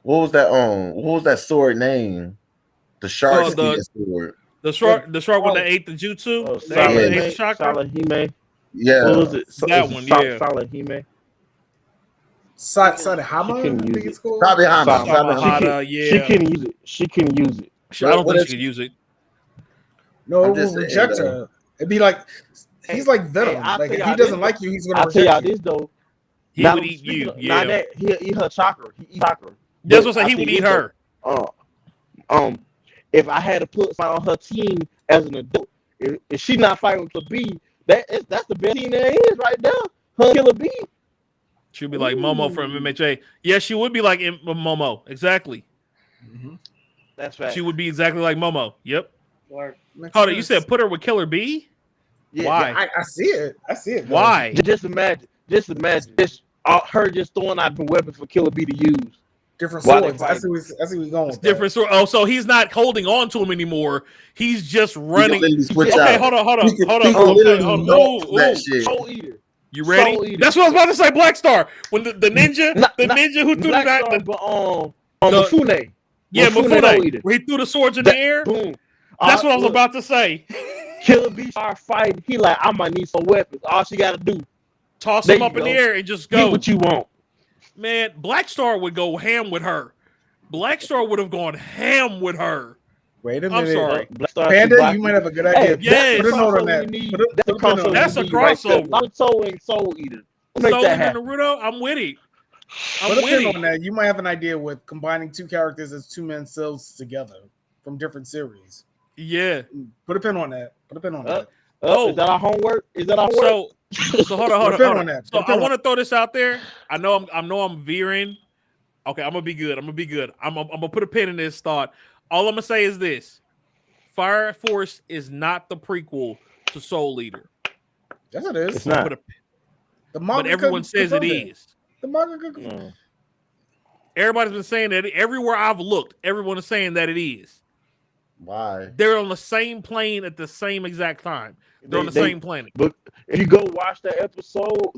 what was that sword name? The shark sword. The shark one that ate the jutsu. Salahime. Yeah. What was it? That one, yeah. Salahime. Sadahama, I think it's called. Sadahama, yeah. She can use it. She can use it. I don't think she can use it. No, it will reject her. It'd be like he's like Venom. Like if he doesn't like you, he's gonna. I'll tell y'all this though. He would eat you. Yeah. Not that he'll eat her chakra. He eat chakra. That's what I say. He would eat her. If I had to put someone on her team as an adult, if she not fighting with the B, that's the best team there is right now. Her Killer B. She'd be like Momo from MHA. Yeah, she would be like Momo. Exactly. Mm-hmm. That's right. She would be exactly like Momo. Yep. Hold on, you said put her with Killer B? Yeah, why? Yeah, I see it. I see it. Why? Just imagine. Her just throwing out the weapons for Killer B to use. Different swords. I see where you're going with different sword. Oh, so he's not holding on to him anymore. He's just running. Okay, hold on. Soul Eater. You ready? That's what I was about to say. Black Star. When the ninja, ninja who threw the Mifune. Yeah, Mifune. Where he threw the swords in the air. Boom. That's what I was about to say. Killer B start fighting. He like, I might need some weapons. All she got to do, toss them up in the air and just go. Get what you want. Man, Black Star would go ham with her. Black Star would have gone ham with her. Wait a minute. I'm sorry. Panda, you might have a good idea. Yes. Put a note on that. That's a crossover. Naruto and Soul Eater. Soul Eater and Naruto, I'm with it. Put a pin on that. You might have an idea with combining two characters as two men selves together from different series. Yeah. Put a pin on that. Put a pin on that. Is that our homework? So hold on. So I want to throw this out there. I know I'm veering. Okay, I'm gonna be good. I'm gonna put a pin in this thought. All I'm gonna say is this: Fire Force is not the prequel to Soul Eater. Yes, it is. It's not. But everyone says it is. The manga. Everybody's been saying that. Everywhere I've looked, everyone is saying that it is. Why? They're on the same plane at the same exact time. They're on the same planet. But if you go watch that episode,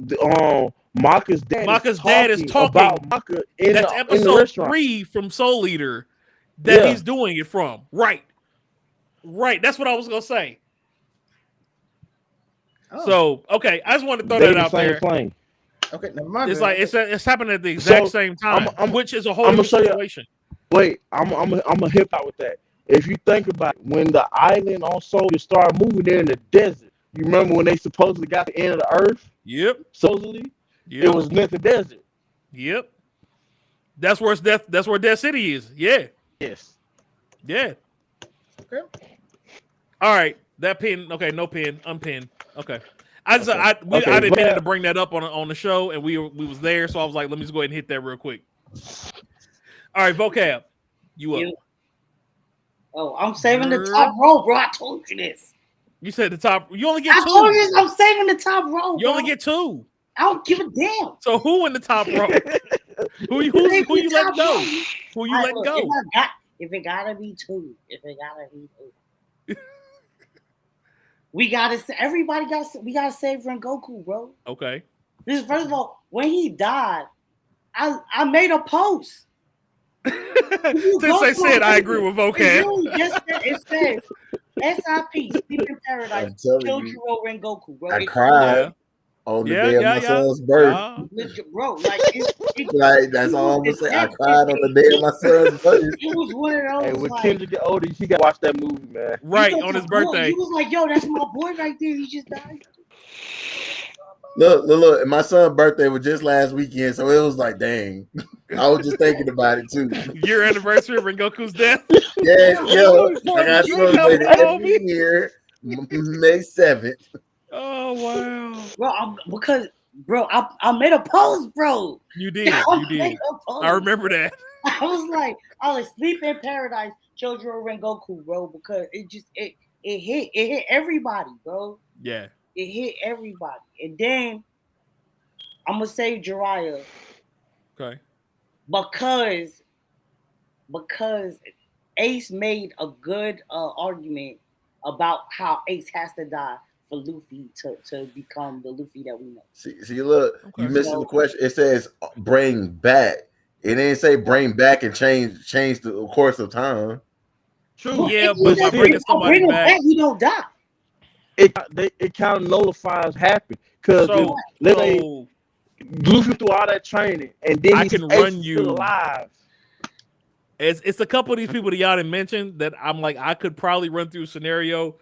Maka's dad is talking about Maka that's episode 3 from Soul Eater that he's doing it from. Right. That's what I was gonna say. Oh. So okay, I just wanted to throw that out there. Plane. Okay, never mind. It's like it's happening at the exact same time, which is a whole new situation. Wait, I'm a hip out with that. If you think about it, when the island on Soldier started moving, there in the desert. You remember when they supposedly got the end of the earth? Yep. Supposedly, it was nothing desert. Yep. That's where Death City is. Yeah. Yes. Yeah. Okay. All right. That pin. Okay. No pin. Unpin. Okay. I didn't mean to bring that up on the show, and we was there, so I was like, let me just go ahead and hit that real quick. All right, vocab, you up? Oh, I'm saving the top row, bro. I told you this. You said the top. You only get 2. I told you this. I'm saving the top row. You only get 2. I don't give a damn. So who in the top row? who you let go? Who you let go? If it gotta be 2. We gotta save Rengoku, bro. Okay. This is, first of all, when he died, I made a post. Since I said I agree with vocab. It says SIP, Sleep in Paradise, Kyojuro Rengoku, bro. I cried on the day of my son's birth. Bro, like, like that's all I'm gonna say. I cried on the day of my son's birth. It was one of those. Hey, when Kendra get older, she got to watch that movie, man. Right, on his birthday. He was like, yo, that's my boy right there. He just died. Look, and my son's birthday was just last weekend, so it was like, dang. I was just thinking about it too. Your anniversary of Rengoku's death? Yes, yo. I got celebrated every year, May 7th. Oh wow. Bro, I made a post, bro. You did. I remember that. I was Sleep in Paradise, Kyojuro Rengoku, bro, because it hit everybody, bro. Yeah. It hit everybody. And then I'm gonna say Jiraiya. Okay. Because Ace made a good argument about how Ace has to die for Luffy to become the Luffy that we know. See, look, you missing the question. It says bring back. It didn't say bring back and change the course of time. True. Yeah, but by bringing somebody back, he don't die. It kind of nullifies happy because Luffy through all that training and then I can run you alive. It's a couple of these people that y'all didn't mention that I'm like I could probably run through a scenario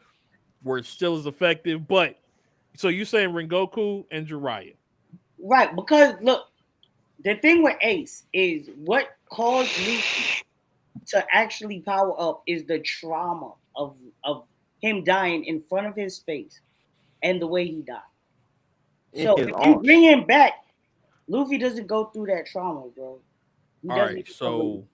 where it still is effective, but so you saying Rengoku and Jiraiya, right? Because look, the thing with Ace is what caused Luffy to actually power up is the trauma of him dying in front of his face and the way he died. So if you bring him back, Luffy doesn't go through that trauma, bro. All right, so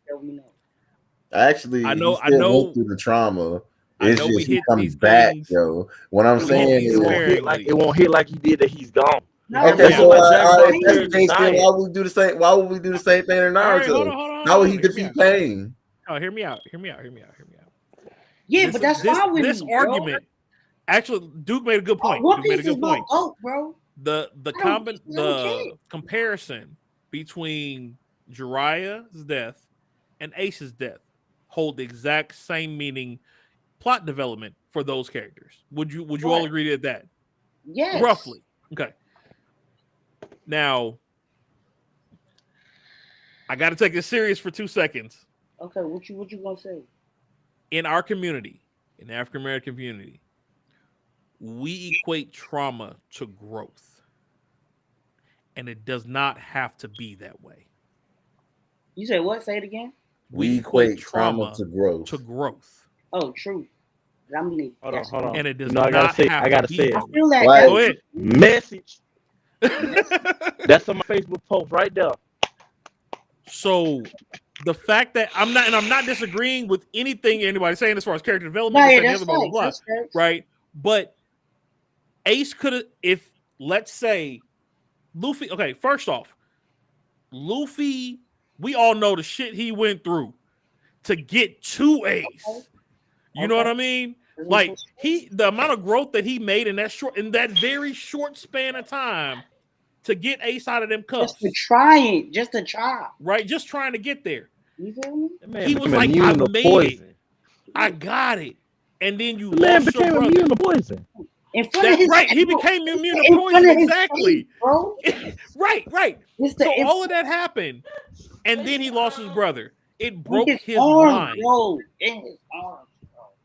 actually, I know went through the trauma. It's just he comes back, yo. What I'm saying is it won't hit like he did that he's gone. No, okay, so if that's the case, then why would we do the same? Why would we do the same thing in Naruto? Hold on, how would he defeat pain? Oh, hear me out. Yeah, but that's fine with this argument. Actually, Duke made a good point. One Piece is no GOAT, bro. The comparison between Jiraiya's death and Ace's death hold the exact same meaning, plot development for those characters. Would you all agree to that? Yes. Roughly. Okay. Now, I got to take this serious for 2 seconds. Okay, what you gonna say? In our community, in the African American community, we equate trauma to growth, and it does not have to be that way. You say what? Say it again. We equate trauma to growth. Oh, true. I mean, hold on. And it does I gotta say it. I feel that. Right. Go ahead. Message. That's on my Facebook post right there. So the fact that I'm not disagreeing with anything anybody's saying as far as character development, right? But Ace could have, if let's say Luffy. Okay, first off, Luffy, we all know the shit he went through to get to Ace. You know what I mean? Like the amount of growth that he made in that very short span of time to get Ace out of them cuffs. Just to try. Right, just trying to get there. You feel me? He was like, I made it. I got it. And then you lost your brother. Immune to poison. Right, he became immune to poison. Exactly. Bro. Right. So all of that happened. And then he lost his brother. It broke his mind. Bro. In his arms.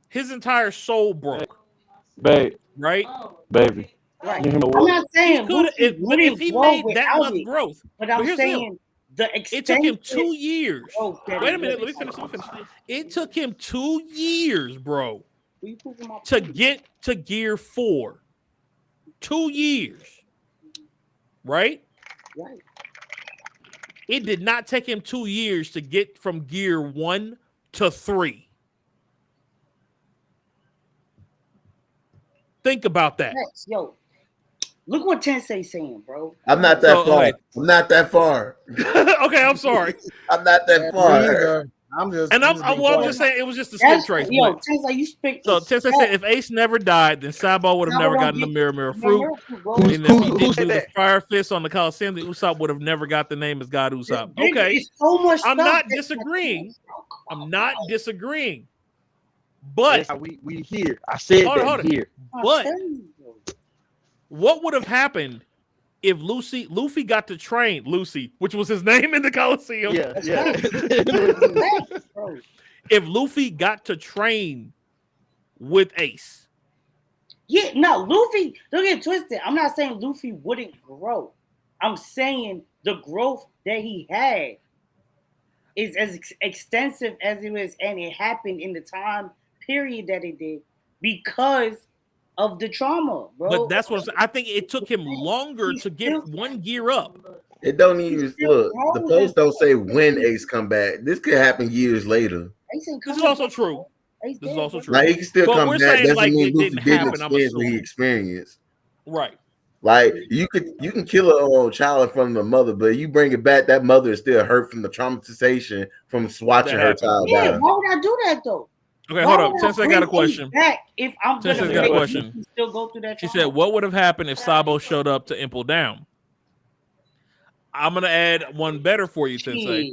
His entire soul broke. Babe. Right? Baby. Right. I'm not saying but if he made that much growth, but I'm saying it took him 2 years. Wait a minute, let me finish. It took him 2 years, bro, to get to Gear 4. 2 years. Right? Right. It did not take him 2 years to get from Gear 1 to 3. Think about that. Yo, look what Tensei's saying, bro. I'm not that far. I'm not that far. Okay, I'm sorry. I'm not that far. I'm just saying it was just a skip trace. Yo, Tensei, you speak. So Tensei said if Ace never died, then Sabo would have never gotten the mirror fruit. And if he didn't do the fire fist on the Coliseum, the Usopp would have never got the name as God Usopp. Okay, so much I'm not disagreeing. But we here. I said here. But what would have happened if Luffy got to train Lucy, which was his name in the Coliseum? Yeah. If Luffy got to train with Ace. Yeah, no, Luffy, don't get twisted. I'm not saying Luffy wouldn't grow. I'm saying the growth that he had is as extensive as it was, and it happened in the time period that it did because of the trauma, bro. But that's what I'm saying. I think it took him longer to get one gear up. It don't even look. The post don't say when Ace come back. This could happen years later. This is also true. Like he can still come back. Doesn't mean Luffy didn't experience what he experienced. Right. Like you can kill a child from the mother, but you bring it back, that mother is still hurt from the traumatization from watching her child die. Yeah, why would I do that though? Okay, hold up. Tensei got a question. If I'm Tensei got a question. Still go through that. She said, "What would have happened if Sabo showed up to Impel Down?" I'm gonna add one better for you, Tensei.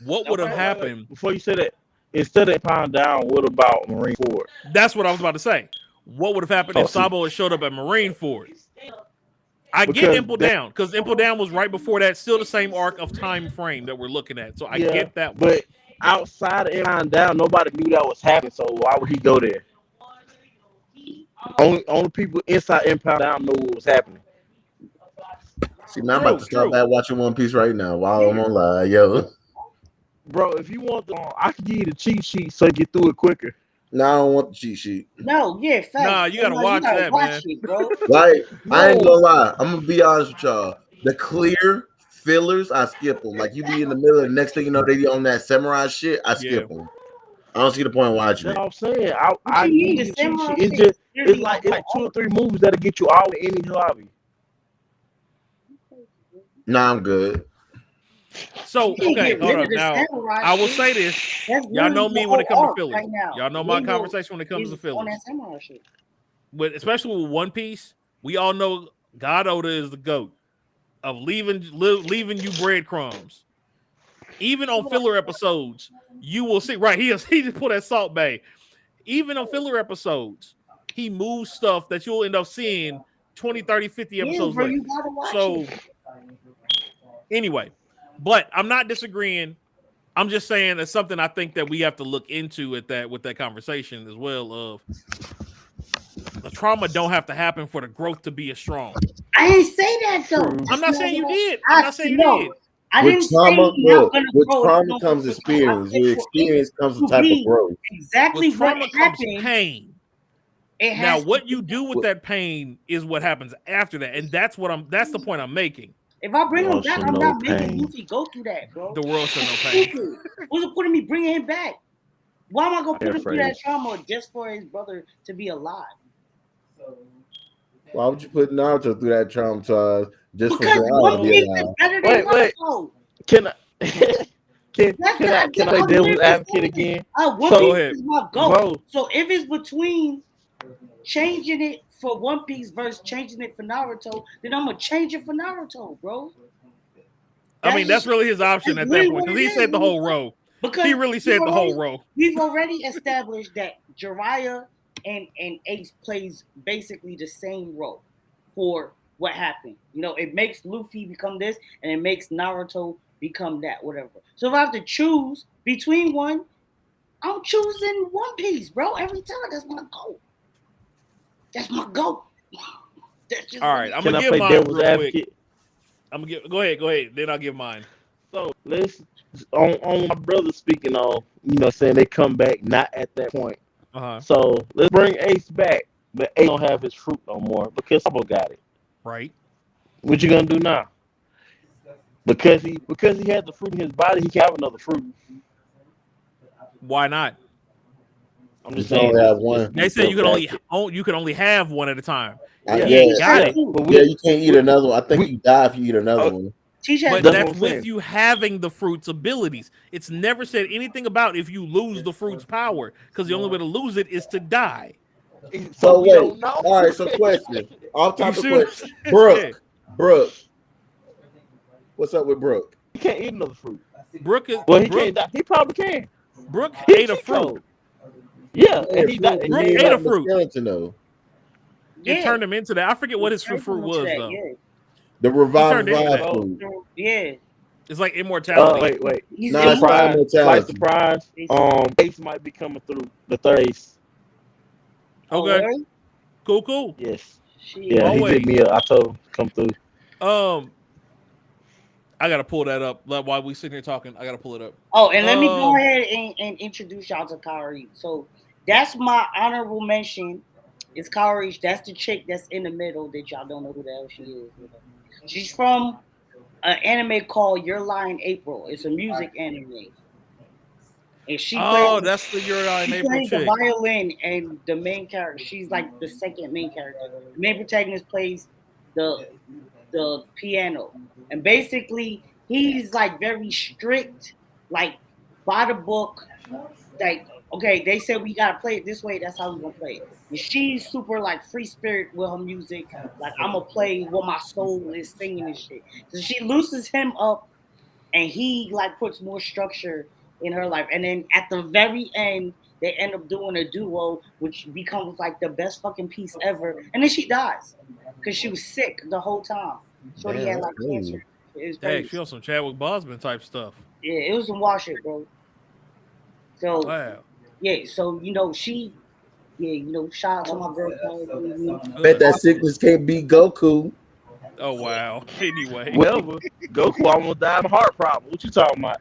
What would have happened before you said that? Instead of Pound Down, what about Marine Ford? That's what I was about to say. What would have happened if Sabo had showed up at Marine Ford? I get Impel Down because Impel Down was right before that, still the same arc of time frame that we're looking at. So I get that one. But outside of Pound Down, nobody knew that was happening. So why would he go there? Only people inside Empire Down know what was happening. See, now I'm about to start back watching One Piece right now while I'm on live, yo. Bro, if you want I can give you the cheat sheet so you get through it quicker. No, I don't want the cheat sheet. No, yeah, fact. Nah, you gotta watch that, man. It, bro. Like, I ain't gonna lie. I'm gonna be honest with y'all. The clear fillers, I skip them. Like, you be in the middle, and the next thing you know, they on that samurai shit, I skip them. I don't see the point in watching it. I'm saying. I need the cheat sheet. It's like 2 or 3 moves that'll get you all in any hobby. Nah, I'm good. So, okay, hold up. Now, I will say this. Y'all know me when it comes to fillers. Y'all know my conversation when it comes to fillers. But especially with One Piece, we all know God Oda is the GOAT of leaving you breadcrumbs. Even on filler episodes, you will see, right, he just put that Salt Bay. Even on filler episodes, he moves stuff that you'll end up seeing 20, 30, 50 episodes later. So, anyway, But I'm not disagreeing. I'm just saying it's something I think that we have to look into with that conversation as well. Of the trauma don't have to happen for the growth to be as strong. I didn't say that though. I'm not saying you did. I I'm not saying you did. I didn't say you're not gonna with grow. trauma comes experience. With experience comes a type of growth. Exactly with trauma what comes happened. pain. Now, what you do with that pain is what happens after that, and that's the point I'm making. If I bring him back, I'm not making Luffy go through that, bro. The world should know pain. What's the point of me bringing him back? Why am I gonna put him through that trauma just for his brother to be alive? Why would you put Naruto through that trauma just because for One Piece is better than Naruto? Can I play devil's advocate again? One Piece is my goal. So if it's between changing it for One Piece versus changing it for Naruto, then I'm gonna change it for Naruto, bro. I mean, that's really his option at that point because he said the whole row. Because he really said the whole row. We've already established that Jiraiya and Ace plays basically the same role for what happened. You know, it makes Luffy become this, and it makes Naruto become that, whatever. So if I have to choose between one, I'm choosing One Piece, bro. Every time, that's my goal. That's my goal. All right, I'm gonna give mine real quick. Go ahead. Then I'll give mine. So let's on my brother speaking on, saying they come back not at that point. So let's bring Ace back, but Ace don't have his fruit no more because Sabo got it. Right. What you gonna do now? Because he had the fruit in his body, he can have another fruit. Why not? I'm just saying. They say you can only have one at a time. You can't eat another one. I think you die if you eat another one. But that's with you having the fruit's abilities. It's never said anything about if you lose the fruit's power, because the only way to lose it is to die. So wait, all right. So question, off topic question. Brooke, what's up with Brooke? He can't eat another fruit. Brooke can't die. He probably can. Brooke ate a fruit. Yeah, and he died. Brooke ate a fruit. It turned him into that. I forget what his fruit was though. Yeah. The revived food. Yeah. It's like immortality. Wait. It's not immortality. Surprise. Ace might be coming through the third Ace. Okay. Cool. Yes. Yeah, he hit me up. I told him to come through. I gotta pull that up. While we sitting here talking, I gotta pull it up. Oh, and let me go ahead and introduce y'all to Kaori. So that's my honorable mention. It's Kaori. That's the chick that's in the middle that y'all don't know who the hell she is. She's from an anime called Your Lie in April. It's a music anime. And she that's the Your Lie in April chick. The violin and the main character. She's like the second main character. The main protagonist plays the piano. And basically, he's like very strict, like by the book. Like, okay, they said we gotta play it this way. That's how we're gonna play it. And she's super like free spirit with her music. Like, I'm gonna play what my soul is singing and shit. So she loosens him up, and he like puts more structure in her life. And then at the very end, they end up doing a duo, which becomes like the best fucking piece ever. And then she dies because she was sick the whole time. Shorty had like cancer. Hey, she on some Chadwick Boseman type stuff. Yeah, it was some wash it, bro. So wow. Yeah, so shout out to my girl. Bet that sickness can't beat Goku. Oh wow. Anyway. Well, Goku almost died of a heart problem. What you talking about?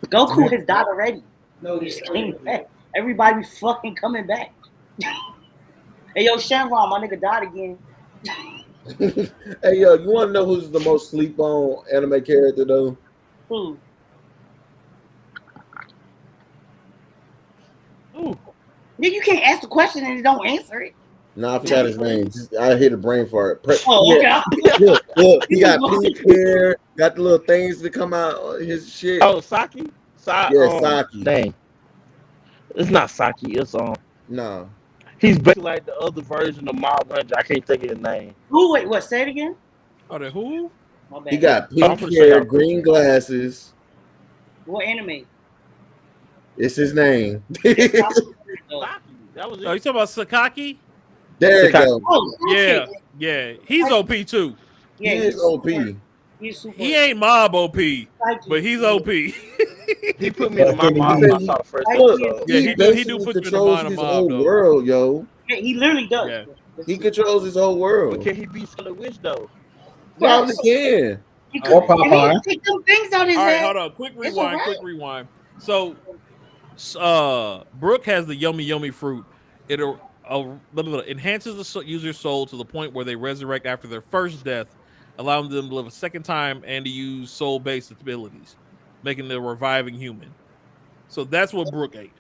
Goku has died already. No, he's came back. Everybody fucking coming back. Hey yo, Shenron, my nigga died again. Hey yo, you want to know who's the most sleep on anime character though? Who? Nigga, you can't ask the question and don't answer it. No, I forgot his name. I hit a brain fart. Oh, okay. Look, he got pink hair, got the little things that come out his shit. Oh, Saki? Saki. Dang. It's not Saki. It's No. He's basically like the other version of Mob Hunter. I can't think of his name. Who? Wait, what? Say it again. Oh, the who? He got pink hair, green glasses. What anime? It's his name. That was it. Oh, you talking about Sakaki? There you go. Oh, yeah. He's OP too. Yeah, he is OP. Yeah, He ain't mob OP, but he's OP. He put me in my mob. I saw the first episode. Yeah, he do put you in the mind of his mob, whole though. world, yo. Yeah, he literally does. Yeah. He controls his whole world. But can he be Scarlet Witch though? Probably can. Or Popeye. Take them things out his All right, head. hold on. Quick rewind. So, Brooke has the Yomi fruit. It enhances the user's soul to the point where they resurrect after their first death, allowing them to live a second time and to use soul-based abilities, making them a reviving human. So that's what Brooke ate.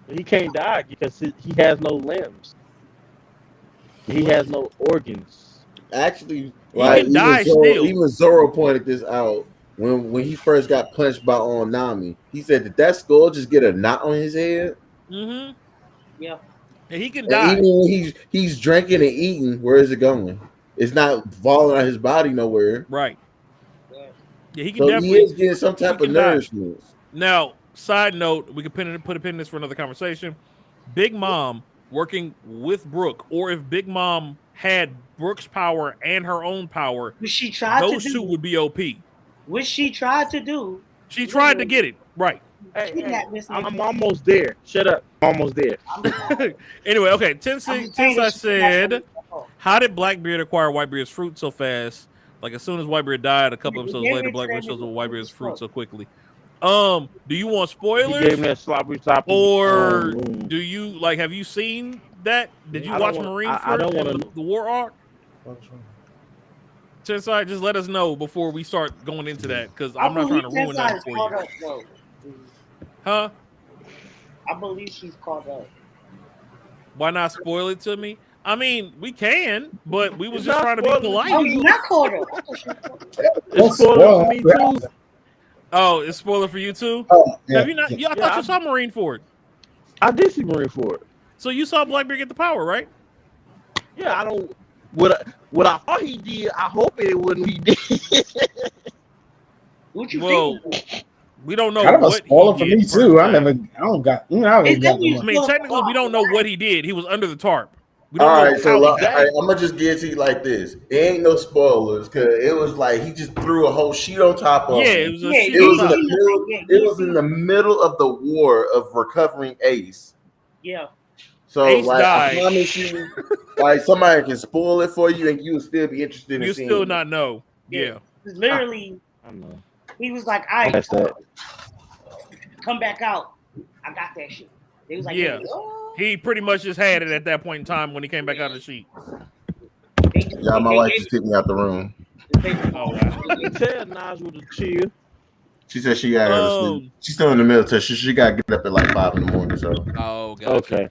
He can't die because he has no limbs. He has no organs. Actually, like even Zoro pointed this out when he first got punched by Nami. He said that skull just get a knot on his head. Mm-hmm. Yeah. And he can die. Even when he's drinking and eating, where is it going? It's not falling on his body nowhere. Right. Yeah, he can definitely. He is getting some type of nourishment. Now, side note, we could put a pin in this for another conversation. Big Mom working with Brooke, or if Big Mom had Brooke's power and her own power, those two would be OP. Which she tried to do. She tried to get it right. Hey, I'm almost there. Shut up. I'm almost there. Anyway, okay. Tensai said, how did Blackbeard acquire Whitebeard's fruit so fast? Like as soon as Whitebeard died, a couple episodes later, Blackbeard shows up Whitebeard's fruit so quickly. Do you want spoilers? He gave me a sloppy. Or do you have you seen that? Did you watch Marineford, the War Arc? Tensai, just let us know before we start going into that, because I'm not trying to ruin that for you. Huh? I believe she's caught up. Why not spoil it to me? I mean, we can, but we was just trying to be polite. Oh, you're not caught up. It's spoiler for me too. Oh, it's spoiler for you too? Oh, yeah. Have you not? I thought you saw Marineford. I did see Marineford. So you saw Blackbeard get the power, right? Yeah, I don't. What I thought he did, I hope it wouldn't he did. What you think? We don't know. Kind of a spoiler for me too. I mean, technically, we don't know what he did. He was under the tarp. We don't know. So I'm gonna just get to you like this. It ain't no spoilers because it was like he just threw a whole sheet on top of. It was a sheet. It was in the middle of the war of recovering Ace. Yeah. So Ace like died. I promise you, like somebody can spoil it for you and you will still be interested in you seeing still it. not know. Yeah. Literally, he was like, "I come back out. I got that shit." They was like, yeah. He pretty much just had it at that point in time when he came back out of the sheet. Yeah, my wife just kicked me out the room. Oh wow. Tell Nas with a chill. She said she got to sleep. She's still in the military. She got to get up at like 5 in the morning. So. Oh, gotcha. Okay.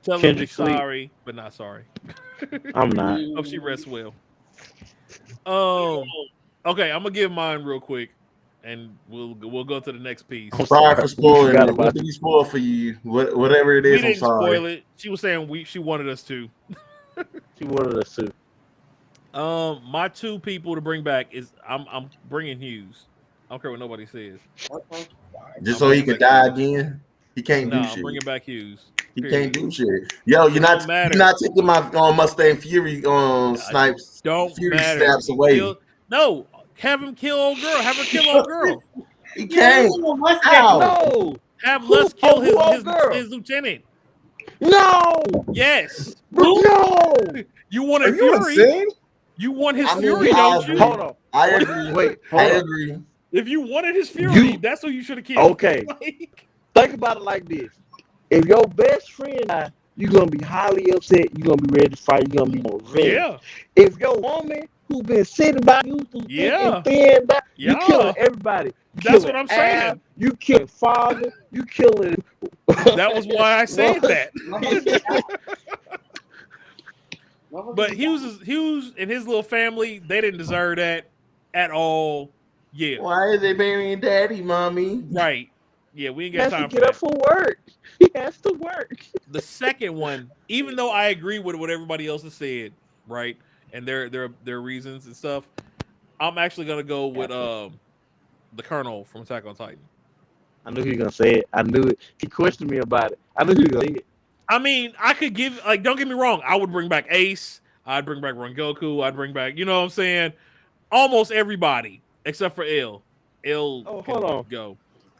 Tell her to be sorry, but not sorry. I'm not. Hope she rests well. Okay, I'm gonna give mine real quick, and we'll go to the next piece. I'm sorry for spoiling it. What did he spoil for you? Whatever it is, we didn't I'm sorry. Spoil it. She was saying she wanted us to. She wanted us to. My two people to bring back is I'm bringing Hughes. I don't care what nobody says. Just so he could die again. He can't do shit. I'm bringing back Hughes. He can't do shit. Yo, you're not taking my Mustang Fury snipes. Don't Fury matter. snaps away. No, have him kill old girl. Have her kill old girl. He can't. No. Have Les kill his lieutenant. No. Yes. No. You want a Fury? You want his Fury, don't you? Hold on. I agree. Wait. I agree. If you wanted his Fury, that's who you should have killed. Okay. Think about it like this. If your best friend died, you're going to be highly upset. You're going to be ready to fight. You're going to be more ready. Yeah. If your woman who been sitting by you through and thin, you killing everybody. That's what I'm saying. You killing father. You killing. That was why I said that. But Hughes and his little family, they didn't deserve that at all. Yeah. Why is they burying daddy, mommy? Right. Yeah, we ain't got time for that. He has to get up for work. He has to work. The second one, even though I agree with what everybody else has said, right, and their reasons and stuff, I'm actually gonna go with the Colonel from Attack on Titan. I knew he was gonna say it. I knew it. He questioned me about it. I knew he was gonna say it. I mean, I could give don't get me wrong. I would bring back Ace. I'd bring back Rengoku. I'd bring back, you know what I'm saying? almost everybody except for L. Oh, hold on. Go.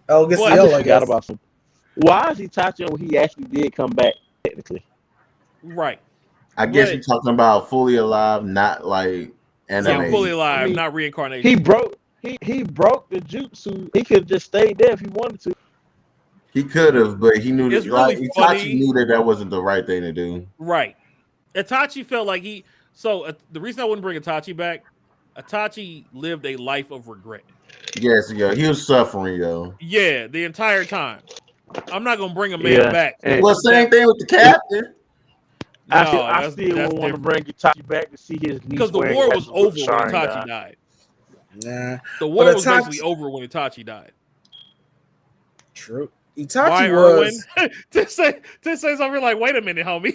Oh, gets the I L. just I forgot guess. about some. Why is Itachi when he actually did come back technically? Right. I guess you're talking about fully alive, not like anime. Yeah, fully alive, not reincarnation. He broke the jutsu. He could have just stayed there if he wanted to. He could have, but he knew it's that really Itachi funny. knew that wasn't the right thing to do. Right. Itachi felt like he. So the reason I wouldn't bring Itachi back, Itachi lived a life of regret. Yes, yo, he was suffering, yo. Yeah, the entire time. I'm not gonna bring a man back. Well, same thing with the captain. I still want to bring Itachi back to see his niece. Because the war was over when Itachi died. Nah, the war was basically over when Itachi died. True. Itachi was to say something like, "Wait a minute, homie."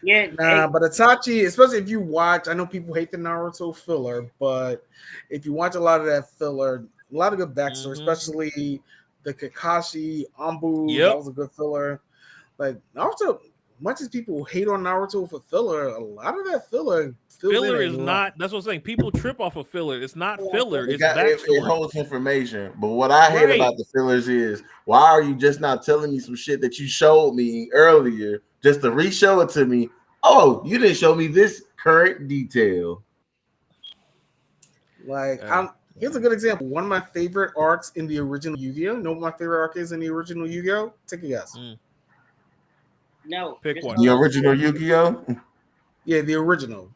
Yeah, but Itachi, especially if you watch, I know people hate the Naruto filler, but if you watch a lot of that filler, a lot of good backstory, especially the Kakashi, Anbu, that was a good filler. Like Naruto, much as people hate on Naruto for filler, a lot of that filler is not. That's what I'm saying. People trip off of filler. It's not filler. It's it holds information. But what I hate about the fillers is, why are you just not telling me some shit that you showed me earlier just to re-show it to me? Oh, you didn't show me this current detail. Like, here's a good example. One of my favorite arcs in the original Yu-Gi-Oh! You know what my favorite arc is in the original Yu-Gi-Oh? Take a guess. No. Pick one. The original Yu-Gi-Oh? Yeah, the original.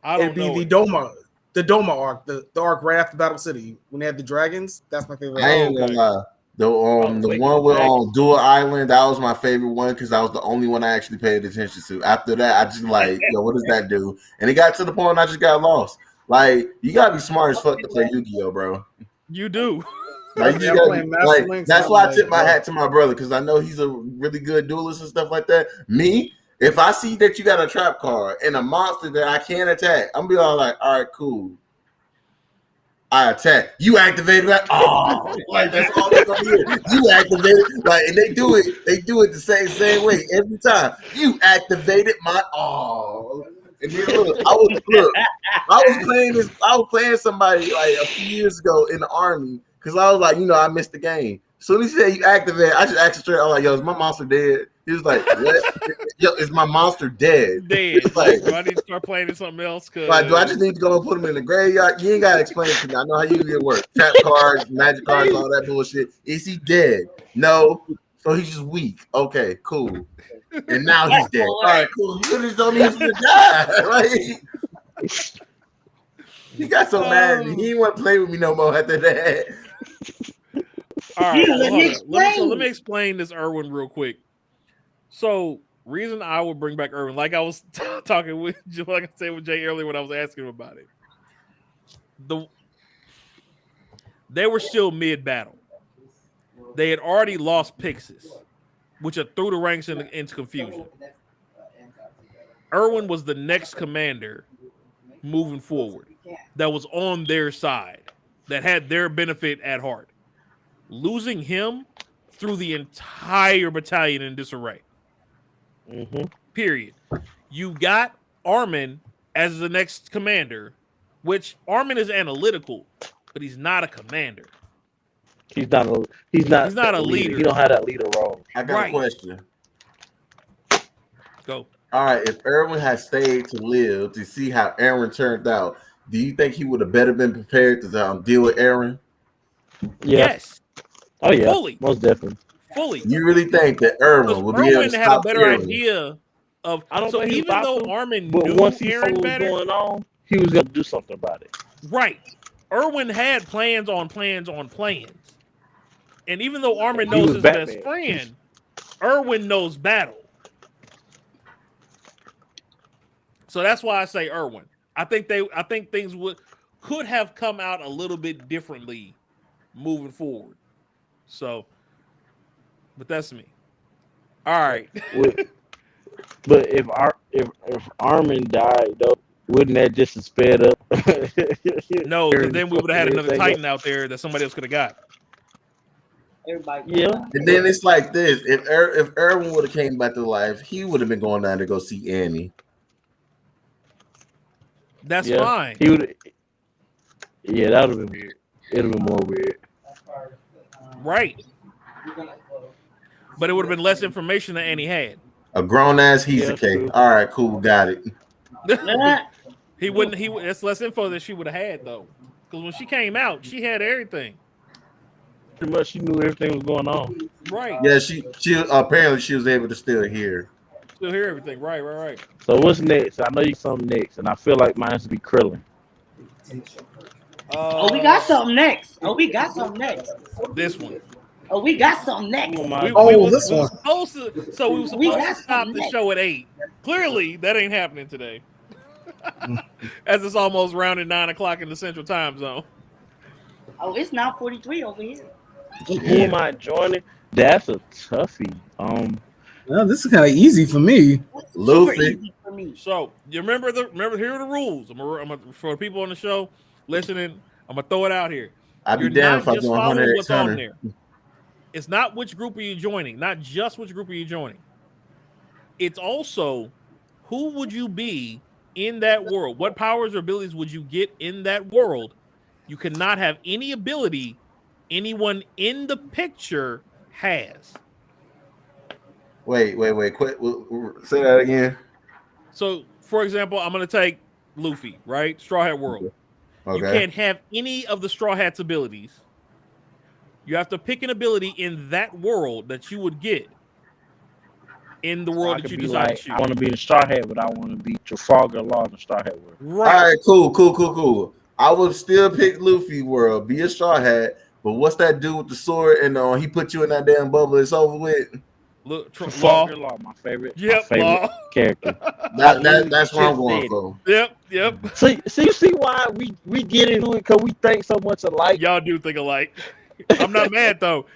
I don't It'd be know the Doma arc, the arc right after Battle City when they had the dragons. That's my favorite. I ain't gonna lie. The one with Dual Island, that was my favorite one because that was the only one I actually paid attention to. After that, I just like, yo, what does that do? And it got to the point I just got lost. Like, you gotta be smart as fuck to play Yu-Gi-Oh, bro. You do. Like, you gotta, that's why I tip my hat to my brother because I know he's a really good duelist and stuff like that. Me, if I see that you got a trap card and a monster that I can't attack, I'm be all like, all right, cool. I attack. You activated that. Oh, like that's all they're gonna hear. You activated, like, and they do it the same way every time. You activated my And then I was playing somebody like a few years ago in the army because I was like, I missed the game. So he said you activate. I just asked straight. I was like, yo, is my monster dead? He was like, what? Yo, is my monster dead? Like, do I need to start playing something else? Like, do I just need to go and put him in the graveyard? You ain't gotta explain it to me. I know how you get work. Tap cards, magic cards, all that bullshit. Is he dead? No. So he's just weak. Okay, cool. And now he's dead. All right, cool. You just don't need him to die. Like, he got so mad. He didn't want to play with me no more after that. All right, let me explain this Irwin real quick. So, reason I would bring back Irwin, like I was talking with, like I said with Jay earlier when I was asking him about it. They were still mid-battle. They had already lost Pixis, which threw the ranks into confusion. Irwin was the next commander moving forward that was on their side, that had their benefit at heart. Losing him threw the entire battalion in disarray. Period. You got Armin as the next commander, which Armin is analytical, but he's not a commander. He's not a leader. He don't have that leader role. I got a question. Go. All right, if Erwin had stayed to live to see how Aaron turned out, do you think he would have better been prepared to deal with Aaron? Yes. Oh yeah. Fully. Most definitely. Fully. You really think that Erwin would be able to had stop a better Aaron? idea of? I don't so think even though Armin but knew once he Aaron saw what better, was going on, he was gonna do something about it. Right. Erwin had plans on plans on plans. And even though Armin knows his best friend, Erwin knows battle. So that's why I say Erwin. I think things could have come out a little bit differently moving forward. So, but that's me. All right. But if Armin died, though, wouldn't that just have sped up? No, because then we would have had another Titan out there that somebody else could have got. Yeah. And then it's like this: if Erwin would have came back to life, he would have been going down to go see Annie. That's fine. He would. Yeah, that would have been weird. It'd have been more weird. Right. But it would have been less information than Annie had. A grown ass Heisake. All right, cool, got it. He wouldn't. That's less info than she would have had though, because when she came out, she had everything. Pretty much, she knew everything was going on. Right. Yeah, she apparently she was able to still hear. Still hear everything. Right. So what's next? I know you something next, and I feel like mine should be Krillin. We got something next. This one. We got something next. This one. We were supposed to stop the show at 8. Clearly, that ain't happening today. As it's almost rounding 9 o'clock in the Central Time Zone. Oh, it's 9:43 over here. Who am I joining? That's a toughie. Well, this is kind of easy for me. Luffy. So you remember here are the rules. For the people on the show listening, I'm gonna throw it out here. I'd be damned if I do 100 what's on there. It's not which group are you joining, not just which group are you joining. It's also who would you be in that world? What powers or abilities would you get in that world? You cannot have any ability anyone in the picture has. Wait. Quit. Say that again. So, for example, I'm going to take Luffy, right? Straw Hat World. Okay. You can't have any of the Straw Hat's abilities. You have to pick an ability in that world that you would get in the world that you decide to choose. I want to be the Straw Hat, but I want to be Trafalgar Law in the Straw Hat World. Right. All right, cool. I would still pick Luffy World, be a Straw Hat, but what's that dude with the sword and he put you in that damn bubble? It's over with. Look, Trafalgar Law, my favorite character. That's what I'm going for. Yep. So you see why we get into it because we think so much alike. Y'all do think alike. I'm not mad though.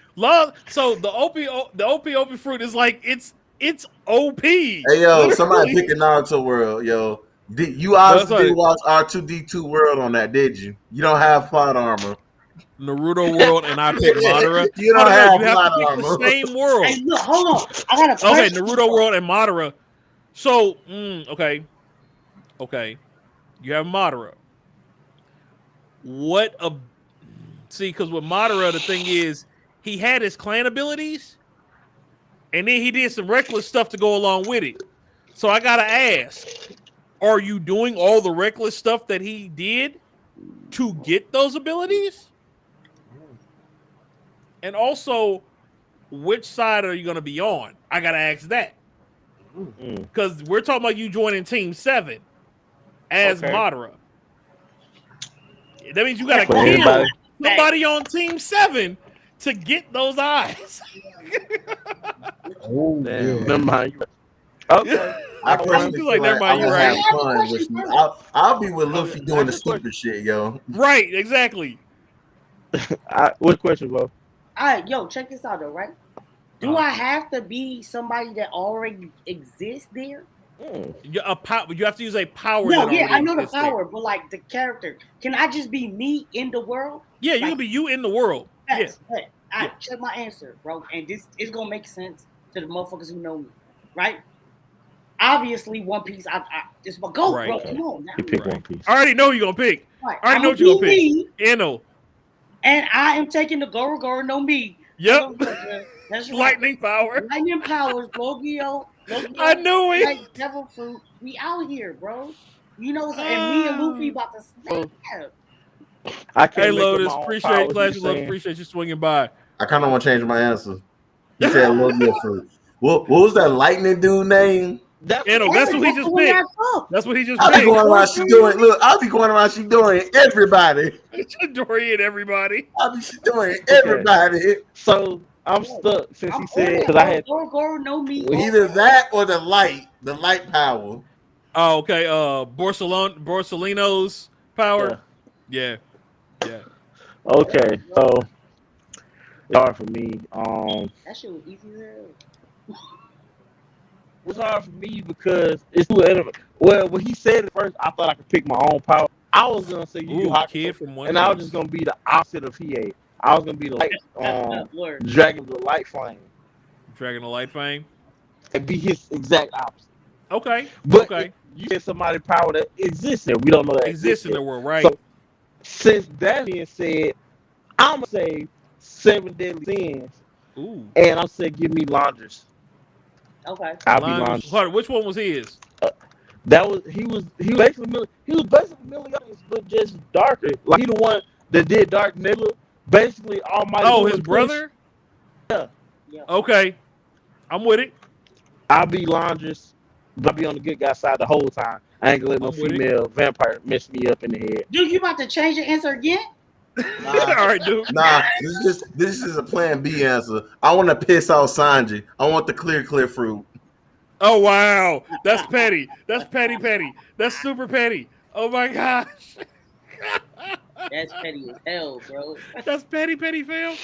So the OP fruit is like it's OP. Hey yo, somebody pick a Naruto World, yo. You obviously did watch R2D2 World on that, did you? You don't have plot armor. Naruto World, and I pick Madara. You don't have plot armor. The same world. Hey, look, hold on. I got a question. Okay, Naruto World and Madara. So, okay. You have Madara. Because with Madara, the thing is, he had his clan abilities, and then he did some reckless stuff to go along with it. So I gotta ask, are you doing all the reckless stuff that he did to get those abilities? And also, which side are you going to be on? I got to ask that. Because we're talking about you joining Team 7 as Madara. That means you got to kill somebody on Team 7 to get those eyes. Oh, damn. Never mind. Okay. I personally feel like I'm gonna have fun with you. I'll be with Luffy doing the stupid shit, yo. Right, exactly. What question, bro? All right, yo, check this out though, right? Do I have to be somebody that already exists there? You have to use a power. No, I know the power, but like the character, can I just be me in the world? Yeah, you can be you in the world. Yes. Yeah. All right, check my answer, bro, and this is gonna make sense to the motherfuckers who know me, right? Obviously, One Piece. I just my goat, bro. Come on, now. You pick One Piece. I already know who you're gonna pick. Right. I already know what you're gonna pick. Eno. And I am taking the Goro no Me. Yep. That's right. Lightning power. Lightning powers, Logio. I knew it. Like Devil Fruit. We out here, bro. You know, and me and Luffy about to snap. Hey, Lotus, appreciate you swinging by. I kind of want to change my answer. You said Logio Fruit. What was that lightning dude name? That's what he just picked. That's what he just picked. I'll be going around she doing. Look, I'll be going around she doing everybody. Dorian, everybody. I'll be doing everybody. So I'm stuck since he said because I had Goro no Me. Either that or the light power. Oh, okay. Borsalino's power. Yeah. Okay, so it's hard for me. That shit was easy as hell. It's hard for me because it's too evident. Well, when he said it first, I thought I could pick my own power. I was gonna say Kid from One and I was just gonna be the opposite of Hiei. I was gonna be the light, Dragon of the Light Flame. Dragon of the Light Flame. And be his exact opposite. Okay. But you get somebody power that exists there. We don't know that exists in the world, right? So, since that being said, I'm gonna say 7 deadly sins. Ooh. And I'm saying give me Launders. Okay. I'll be Launders. Hold on, which one was his? He was basically Millie but just darker. Like he the one that did Dark Nebula. Basically, Almighty. Oh, his brother. Yeah. Okay, I'm with it. I'll be Launders, but I'll be on the good guy side the whole time. I ain't gonna let no female vampire mess me up in the head. Dude, you about to change your answer again? All right, dude. Nah, this is a plan B answer. I want to piss off Sanji. I want the clear fruit. Oh wow, that's petty. That's petty. That's super petty. Oh my gosh. That's petty as hell, bro. That's petty, fam.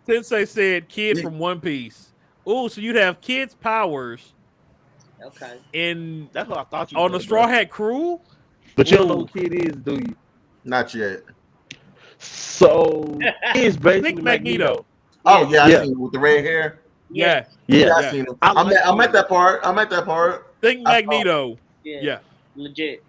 Sensei said kid from One Piece. Oh, so you'd have kids' powers. Okay. That's what I thought you on the Straw Hat crew. But you don't know who kid is, do you? Not yet. So it's basically Magneto. Oh yeah, I seen him with the red hair. Yeah. I seen him. I'm at that part. Think Magneto. Yeah. Legit.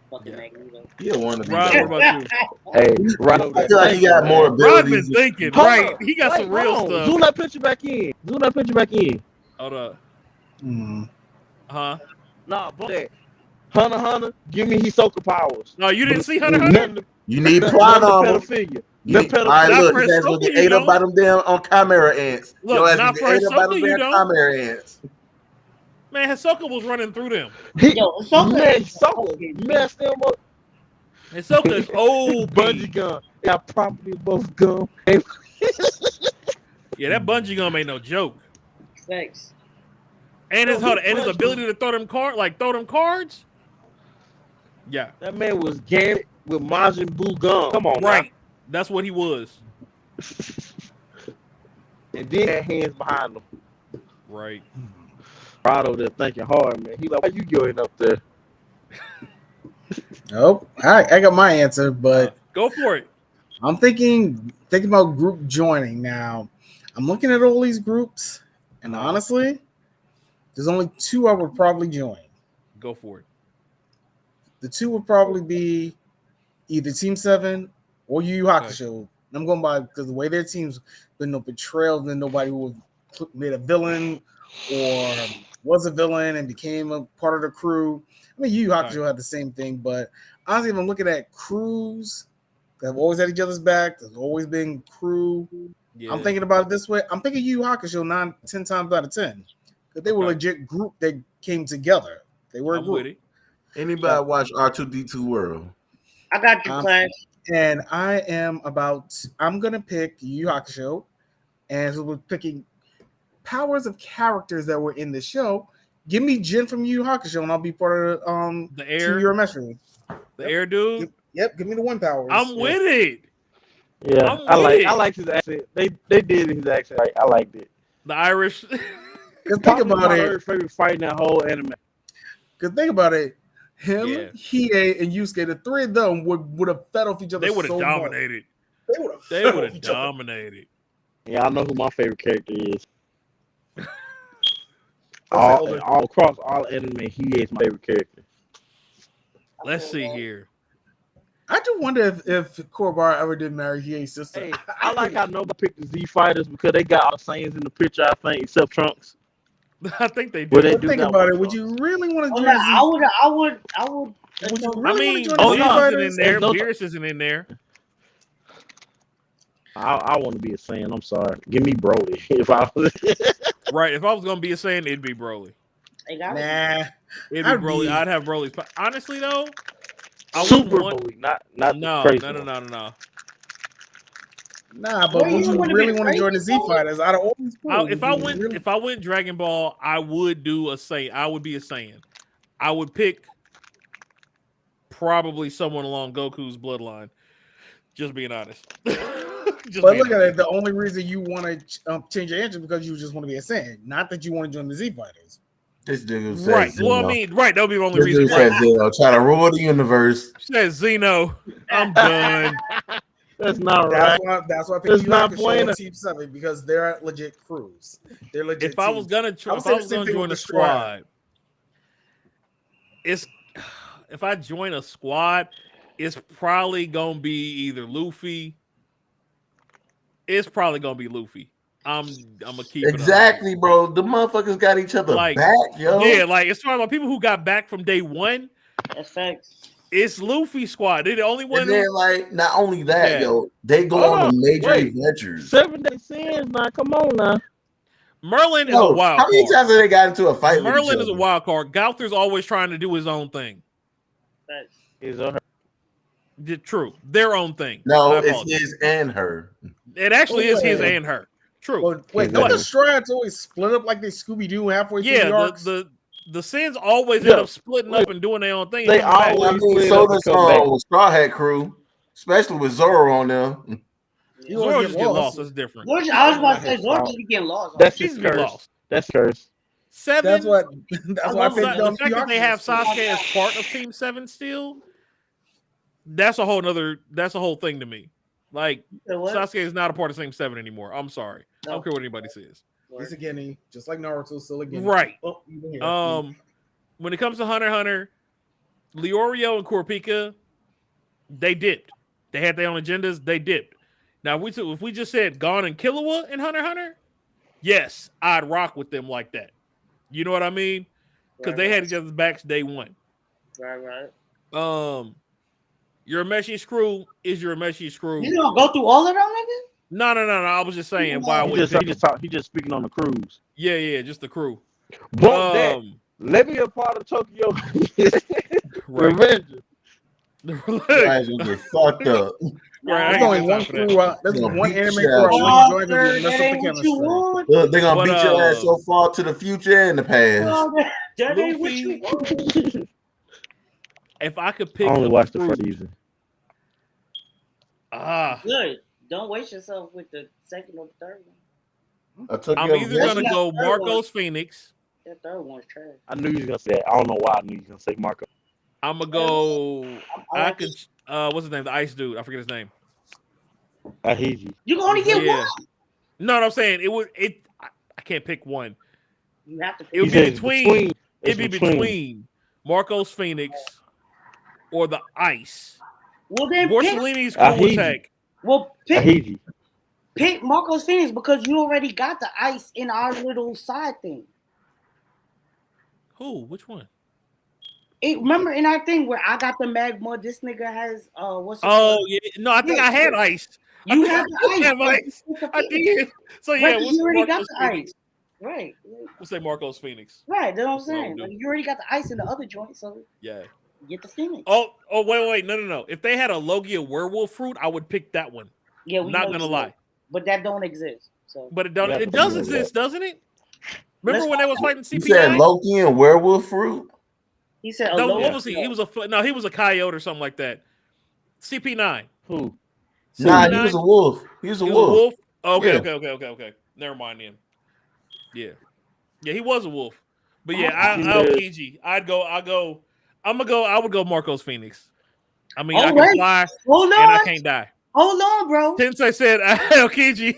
Fucking Magneto. Yeah, one of Rod, what about you? Hey, Rod, I feel like he got more abilities. Rod's been thinking, right? He got some real stuff. Zoom that picture back in. Hold up. Huh? Nah, but that. Hunter, give me Hisoka powers. No, you didn't see Hunter? You need plot on him. Pedophilia. All right, look, you guys gonna get ate up by them damn on Chimera ants. Look, not for Hisoka, you don't. Chimera ants. Man, Hisoka was running through them. Hisoka messed them up. Hisoka's old. Bungee gun. Got property both gum. Yeah, that bungee gum ain't no joke. Thanks. And his ability to throw them cards. Yeah, that man was Gambit with Majin Buu gum. Come on, right? Now. That's what he was. And then had hands behind him. Right. Rado there thinking hard, man. He like, why you going up there? Oh, I got my answer, but go for it. I'm thinking about group joining now. I'm looking at all these groups, and honestly, there's only 2 I would probably join. Go for it. The 2 would probably be either Team 7 or Yu Yu Hakusho. Okay. I'm going by because the way their team's been no betrayal, then nobody who made a villain or was a villain and became a part of the crew. I mean, Yu Yu Hakusho had the same thing, but honestly, if I'm looking at crews that have always had each other's back, there's always been crew. Yeah. I'm thinking about it this way. I'm thinking Yu Yu Hakusho 10 times out of 10. Because they were a legit group that came together. They were a group. Anybody watch R2D2 World? I got you, Clash. And I'm going to pick Yu Yu Hakusho. And so we're picking powers of characters that were in the show. Give me Jin from Yu Yu Hakusho, and I'll be part of the air. The air dude? Yep, give me the one powers. I'm with it. Yeah, I like his accent. They did his accent. I liked it. The Irish. Because think about it. Favorite fight in that whole anime. Because think about it. Him, Hiei, and Yusuke, the 3 of them would have fed off each other. They would have dominated. They would have dominated. Yeah, I know who my favorite character is. all across all anime, Hiei is my favorite character. Let's see here. I do wonder if Korbar ever did marry Hiei's sister. Hey, I like how nobody picked the Z Fighters because they got all the Saiyans in the picture, I think, except Trunks. I think they do. Think about it. Would you really want to join? I would. Would you really isn't in there. Beerus isn't in there. I want to be a Saiyan. I'm sorry. Give me Broly. If I was right, if I was gonna be a Saiyan, it'd be Broly. Nah, it'd be Broly. I'd have Broly's. Honestly, though, Super Broly, not no. Nah, but would you really want to join the Z Fighters? Out of all these schools, if I went Dragon Ball, I would do a Saiyan. I would be a Saiyan. I would pick probably someone along Goku's bloodline. Just being honest. But look at it. The only reason you want to change your answer because you just want to be a Saiyan, not that you want to join the Z Fighters. This dude says right. Zeno. Well, I mean, right. That would be the only reason. Dude says Zeno. Try to rule the universe. Says Zeno. I'm done. That's not right. That's why I picked you Team 7 because they're legit crews. They're legit. If I was gonna join the squad, it's if I join a squad, it's probably gonna be either Luffy. It's probably gonna be Luffy. I'm gonna keep it exactly, bro. The motherfuckers got each other like, back, yo. Yeah, like it's talking about people who got back from day one. That's facts. It's Luffy squad. They're the only one. And then, like, not only that, yo, they go on the major adventures. 7 Day Sins, now come on now. Merlin is a wild card. How many times have they got into a fight? Merlin is a wild card. Gauther's always trying to do his own thing. His or her? True. Their own thing. No, it's his and her. It actually is his and her. True. Well, wait, don't the Strides always split up like they Scooby Doo halfway through the arcs? The Sins always end up splitting up and doing their own thing. They always so does Straw Hat Crew, especially with Zoro on them. Zoro just get lost. That's different. I was about to say Zoro just get lost. That's his curse. That's curse. 7. That's why I picked the fact that they have Sasuke as part of Team 7 still. That's a whole thing to me. Like Sasuke is not a part of Team 7 anymore. I'm sorry. I don't care what anybody says. He's a guinea, just like Naruto, still a guinea. Right. Oh, when it comes to Hunter x Hunter, Leorio and Kurapika, they dipped. They had their own agendas. They dipped. Now, if we just said Gon and Killua in Hunter x Hunter, yes, I'd rock with them like that. You know what I mean? Because they had each other's backs day one. Right. Your Urameshi screw is your Urameshi screw. You gonna go through all of them, nigga? No. I was just saying why he just speaking on the cruise. Yeah, just the crew. But let me a part of Tokyo Revenge. Guys will get fucked up. Right, there's only one crew. There's one anime crew I really enjoy to mess up the chemistry. Look, they're gonna beat your ass so far to the future and the past. That ain't what you want. If I could pick, I only watched the first season. Good. Don't waste yourself with the second or the third one. I'm either gonna go Marcos Phoenix. That third one's trash. I knew you was gonna say that. I don't know why I knew you was gonna say Marco. I'm gonna go. I could. What's his name? The ice dude. I forget his name. Ahiji. You can only get one. No, I'm saying it would. I can't pick one. You have to. Pick it would be between. It'd be between Marcos Phoenix or the ice. Well, then Borsellini's cool as heck. Well, pick Marcos Phoenix because you already got the ice in our little side thing. Who? Which one? Remember in our thing where I got the magma, this nigga has what's it called? Yeah. No, I think I had ice. You had the ice. I did. So yeah, right, you already got the ice. Right. We'll say Marcos Phoenix. Right, that's what I'm saying. Like, you already got the ice in the other joint, so yeah. Get the Phoenix. Oh, wait, no. If they had a Logia werewolf fruit, I would pick that one. Yeah, not gonna lie. But that don't exist. So, but it does exist, doesn't it? Remember when they was fighting CP9? You said Loki and werewolf fruit. He said, "No, what was he? He was a coyote or something like that." CP9. Who? CP9? Nah, he was a wolf. He was a wolf. Okay. Never mind then. Yeah, he was a wolf. But yeah, Aokiji. I would go Marcos Phoenix. I mean, I can fly and I can't die. Hold on, bro. Tensei said Aokiji.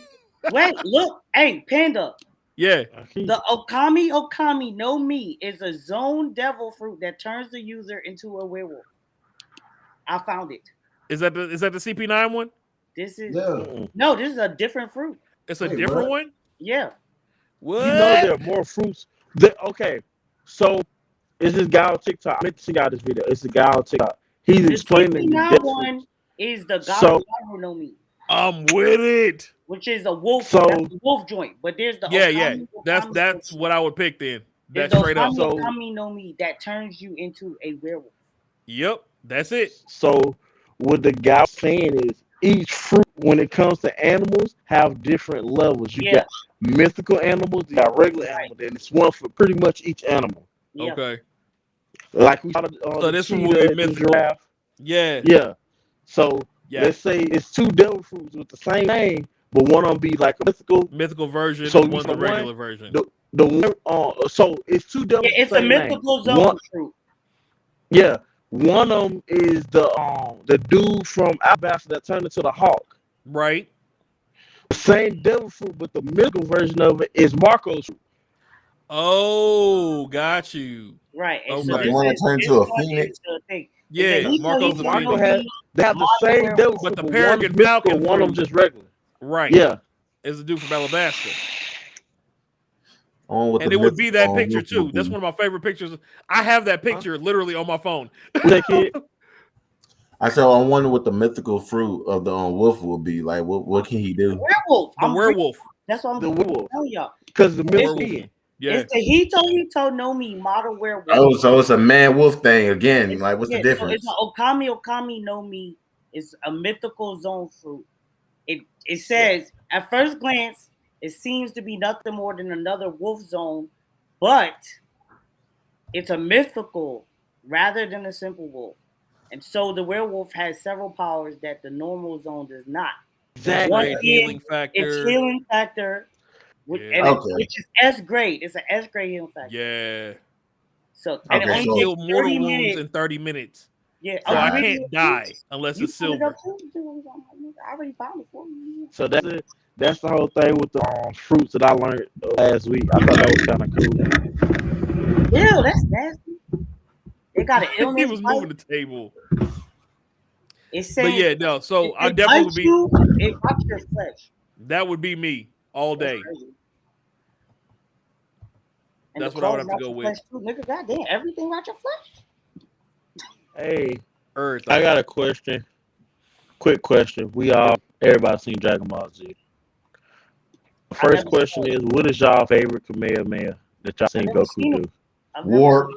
Wait, look. Hey, Panda. Yeah. The Okami no Mi is a zone devil fruit that turns the user into a werewolf. I found it. Is that the CP9 one? This is no, this is a different fruit. It's a different one? Yeah. What? You know there are more fruits. Okay, so it's this guy on TikTok. I meant to see out this video. It's the guy on TikTok. He's explaining the one is the God no Mi. I'm with it. Which is a wolf, wolf joint, but there's the That's what I would pick then. That's straight up. So Okami no Mi that turns you into a werewolf. Yep, that's it. So what the guy saying is each fruit, when it comes to animals, have different levels. You got mythical animals, you got regular animals, and it's one for pretty much each animal. Yeah. Okay. Like we so this one will be mythical. Giraffe. Yeah. So let's say it's two devil fruits with the same name, but one of them be like a mythical version, so one's the regular version. The one, so it's two devil. Yeah, it's a mythical zone fruit. Yeah. One of them is the dude from Alabasta that turned into the Hawk. Right. The same devil fruit, but the mythical version of it is Marco's fruit. Oh, got you. Right. And so you want to turn into a phoenix? Yeah, Marco's a Marco phoenix. They have the same devil, but the one Peregrine mystical, Falcon one of them just regular. Right. Yeah. Is a dude from Alabasta. And it would be that picture too. That's one of my favorite pictures. I have that picture literally on my phone. I said, I wonder what the mythical fruit of the wolf will be. Like, what can he do? Werewolf. The werewolf. That's what I'm the werewolf. telling y'all. Because the werewolf. Yeah. It's the Hito no Mi model werewolf. Oh, so it's a man wolf thing again. Like, what's the difference? So it's an Okami no Mi. It's a mythical zone fruit. It says at first glance it seems to be nothing more than another wolf zone, but it's a mythical rather than a simple wolf. And so the werewolf has several powers that the normal zone does not. Exactly. Healing factor. It's healing factor. Which is S grade. It's an S grade healing factor. Yeah. So and it only heals mortal wounds in 30 minutes. Yeah. So I can't die unless it's silver. I already found it for you. So that's the whole thing with the fruits that I learned last week. I thought that was kind of cool. Ew, that's nasty. They got an illness. He was moving the table. It says, but yeah, no. So I definitely would be. It bites your flesh. That would be me all day. That's what I would have to go with. Nigga, goddamn, everything about your flesh. Hey, Earth. I got a question. Quick question. Everybody seen Dragon Ball Z. The first question is, what is y'all favorite Kamehameha that y'all seen Goku do? Warp.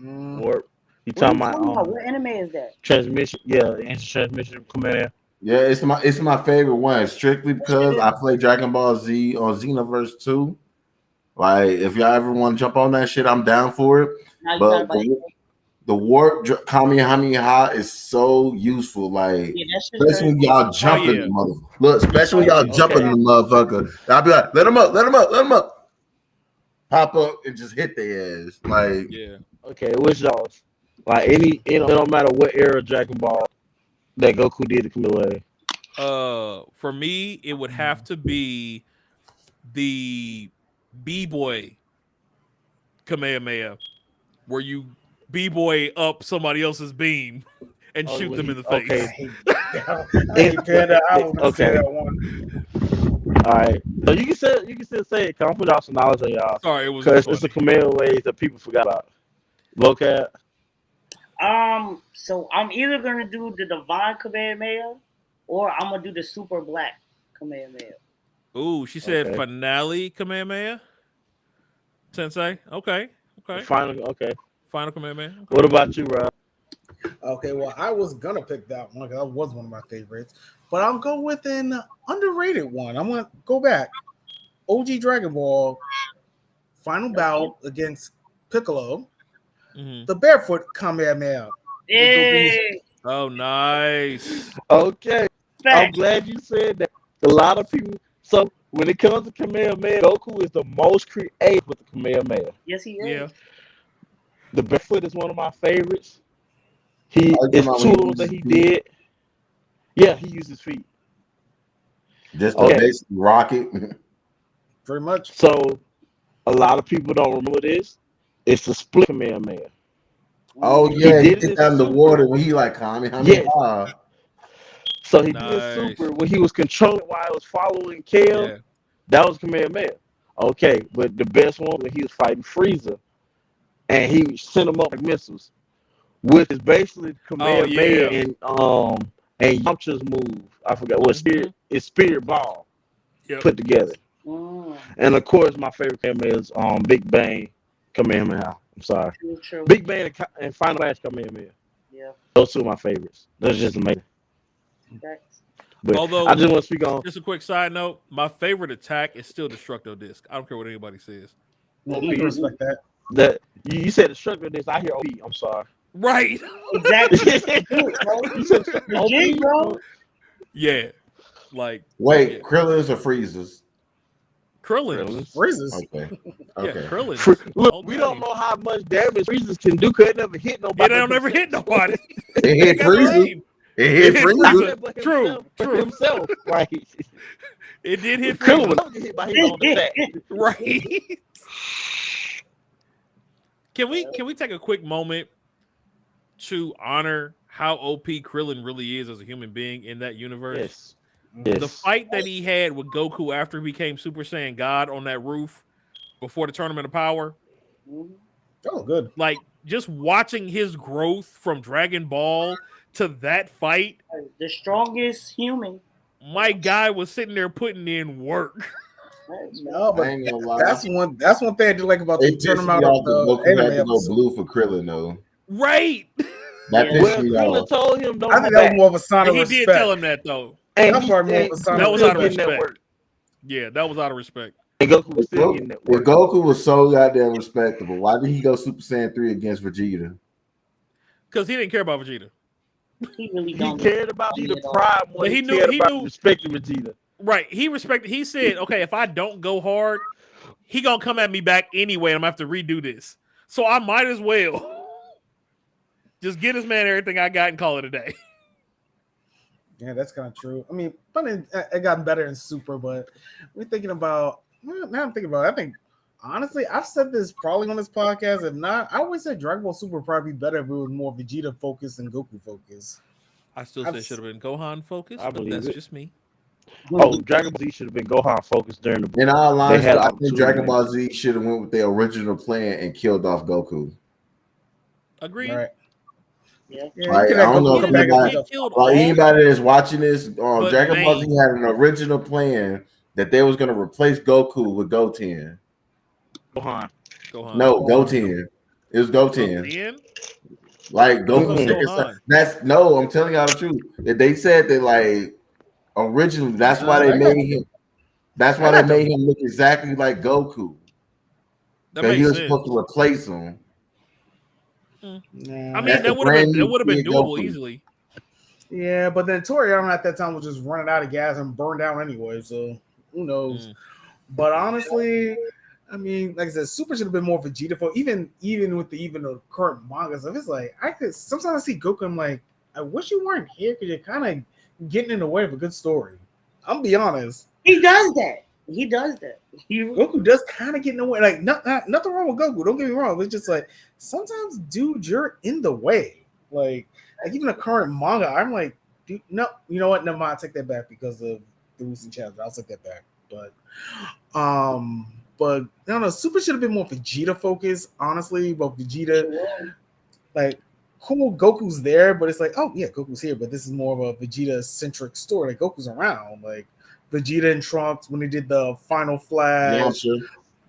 Warp. You talking about what anime is that? Transmission. Yeah, Instant Transmission Kamehameha. Yeah, it's my favorite one, strictly because I play Dragon Ball Z on Xenoverse 2. Like, if y'all ever want to jump on that shit, I'm down for it. But the warp Kamehameha is so useful. Like, especially when y'all jumping the motherfucker. Look, especially when y'all jumping the motherfucker. I'll be like, let him up. Pop up and just hit their ass. Like, yeah. Okay, what's y'all's? Like it don't matter what era Dragon Ball that Goku did to Kamui. For me, it would have to be the B-boy Kamehameha, where you B-boy up somebody else's beam and shoot them in the face. Okay. All right. So you can still say it. Come put out some knowledge on y'all. Sorry, it was because it's the Kamehameha ways that people forgot about. Vocab. So I'm either gonna do the Divine Kamehameha or I'm gonna do the Super Black Kamehameha. Ooh, she said finale Kamehameha. Sensei. Okay. Final Kamehameha. Okay. What about you, Rob? Okay, well, I was gonna pick that one because that was one of my favorites, but I'm going with an underrated one. I'm gonna go back. OG Dragon Ball final bout against Piccolo. Mm-hmm. The barefoot Kamehameha. Hey. Oh, nice. Okay. I'm glad you said that. A lot of people. So when it comes to Kamehameha, Goku is the most creative with the Kamehameha. Yes, he is. Yeah. The barefoot is one of my favorites. It's tools that he did. Yeah, he used his feet. Just a basic rocket. Pretty much. So a lot of people don't remember this. It's a split Kamehameha. Oh yeah, he did that in the water when he like Kamehameha. Yeah. So he did super when he was controlling while he was following Kale. Yeah. That was Kamehameha. Okay, but the best one when he was fighting Frieza, and he sent him up like missiles, which is basically Kamehameha and Yamcha's move. I forgot what spirit. It's Spirit Ball put together. And of course, my favorite Kamehameha is Big Bang Kamehameha. I'm sorry. True. Big Bang and Final Flash Kamehameha. Yeah. Those two are my favorites. That's just amazing. But although I just want to speak on just a quick side note, my favorite attack is still Destructo Disc. I don't care what anybody says. Well, we respect that. That you said Destructo Disc. I hear OP. I'm sorry. Right. Exactly. bro. Yeah. Like wait, Krillins or Freezers? Krillins. Freezers. Okay. Yeah, Krillins. Look, we don't know how much damage Freezers can do because it never hit nobody. Yeah, they don't ever hit nobody. It hit Freezer. It hit Freezer. True. Himself. Right. It did hit Krillin. Get hit by his own attack. Right. Can we take a quick moment to honor how OP Krillin really is as a human being in that universe? Yes. The fight that he had with Goku after he became Super Saiyan God on that roof before the Tournament of Power. Oh, good. Like just watching his growth from Dragon Ball to that fight. The strongest human. My guy was sitting there putting in work. No, but ain't gonna lie. that's one thing I do like about the It pissed me tournament off of that the Goku had anime to go episode. blue for Krillin though. Right. That pissed me Krillin off. told him don't I go think that was back. more of a sign of He respect. did tell him that though. And That part more of a sign That of was out of respect. respect. Yeah, that was out of respect. And Goku was still getting that If work. Goku was so goddamn respectable, why did he go Super Saiyan 3 against Vegeta? Because he didn't care about Vegeta. He really He don't. cared about Vegeta pride more than he cared about respecting Vegeta. Right. He said, okay, if I don't go hard, he gonna come at me back anyway, and I'm gonna have to redo this. So I might as well just get this man everything I got and call it a day. Yeah, that's kind of true. I mean, but it got better in Super, but we're thinking about. Now I'm thinking about. I think honestly, I've said this probably on this podcast. If not, I always said Dragon Ball Super would probably be better if it was more Vegeta focused and Goku focused. I still say it should have been Gohan focused, but that's just me. Oh, Dragon Ball Z should have been Gohan focused during the. In all honesty, I think Dragon Ball Z should have went with their original plan and killed off Goku. Agreed. Right. Yeah. Like, I don't know if anybody that's watching this, Dragon Ball Z had an original plan that they was going to replace Goku with Goten. Gohan. No, Goten. It was Goten. Like Goku. That's no. I'm telling y'all the truth. They said that like originally that's why they made him. That's why they made him look exactly like Goku. Because he was supposed to replace him. I mean, that would have been doable easily. Yeah, but then Toriyama at that time was just running out of gas and burned down anyway. So who knows? But honestly, I mean, like I said, Super should have been more Vegeta for even with the current manga stuff. It's like sometimes I see Goku, I'm like, I wish you weren't here because you're kind of getting in the way of a good story. I'm be honest. He does that. Goku does kind of get in the way. Like nothing wrong with Goku. Don't get me wrong. It's just like sometimes, dude, you're in the way. Like even a current manga, I'm like, dude, no, you know what? Never mind. I take that back because of the recent chapter. I'll take that back. But I don't know. Super should have been more Vegeta focused, honestly. But Vegeta, like, cool, Goku's there, but it's like, oh yeah, Goku's here, but this is more of a Vegeta centric story. Like Goku's around, like Vegeta and Trunks when they did the final flash,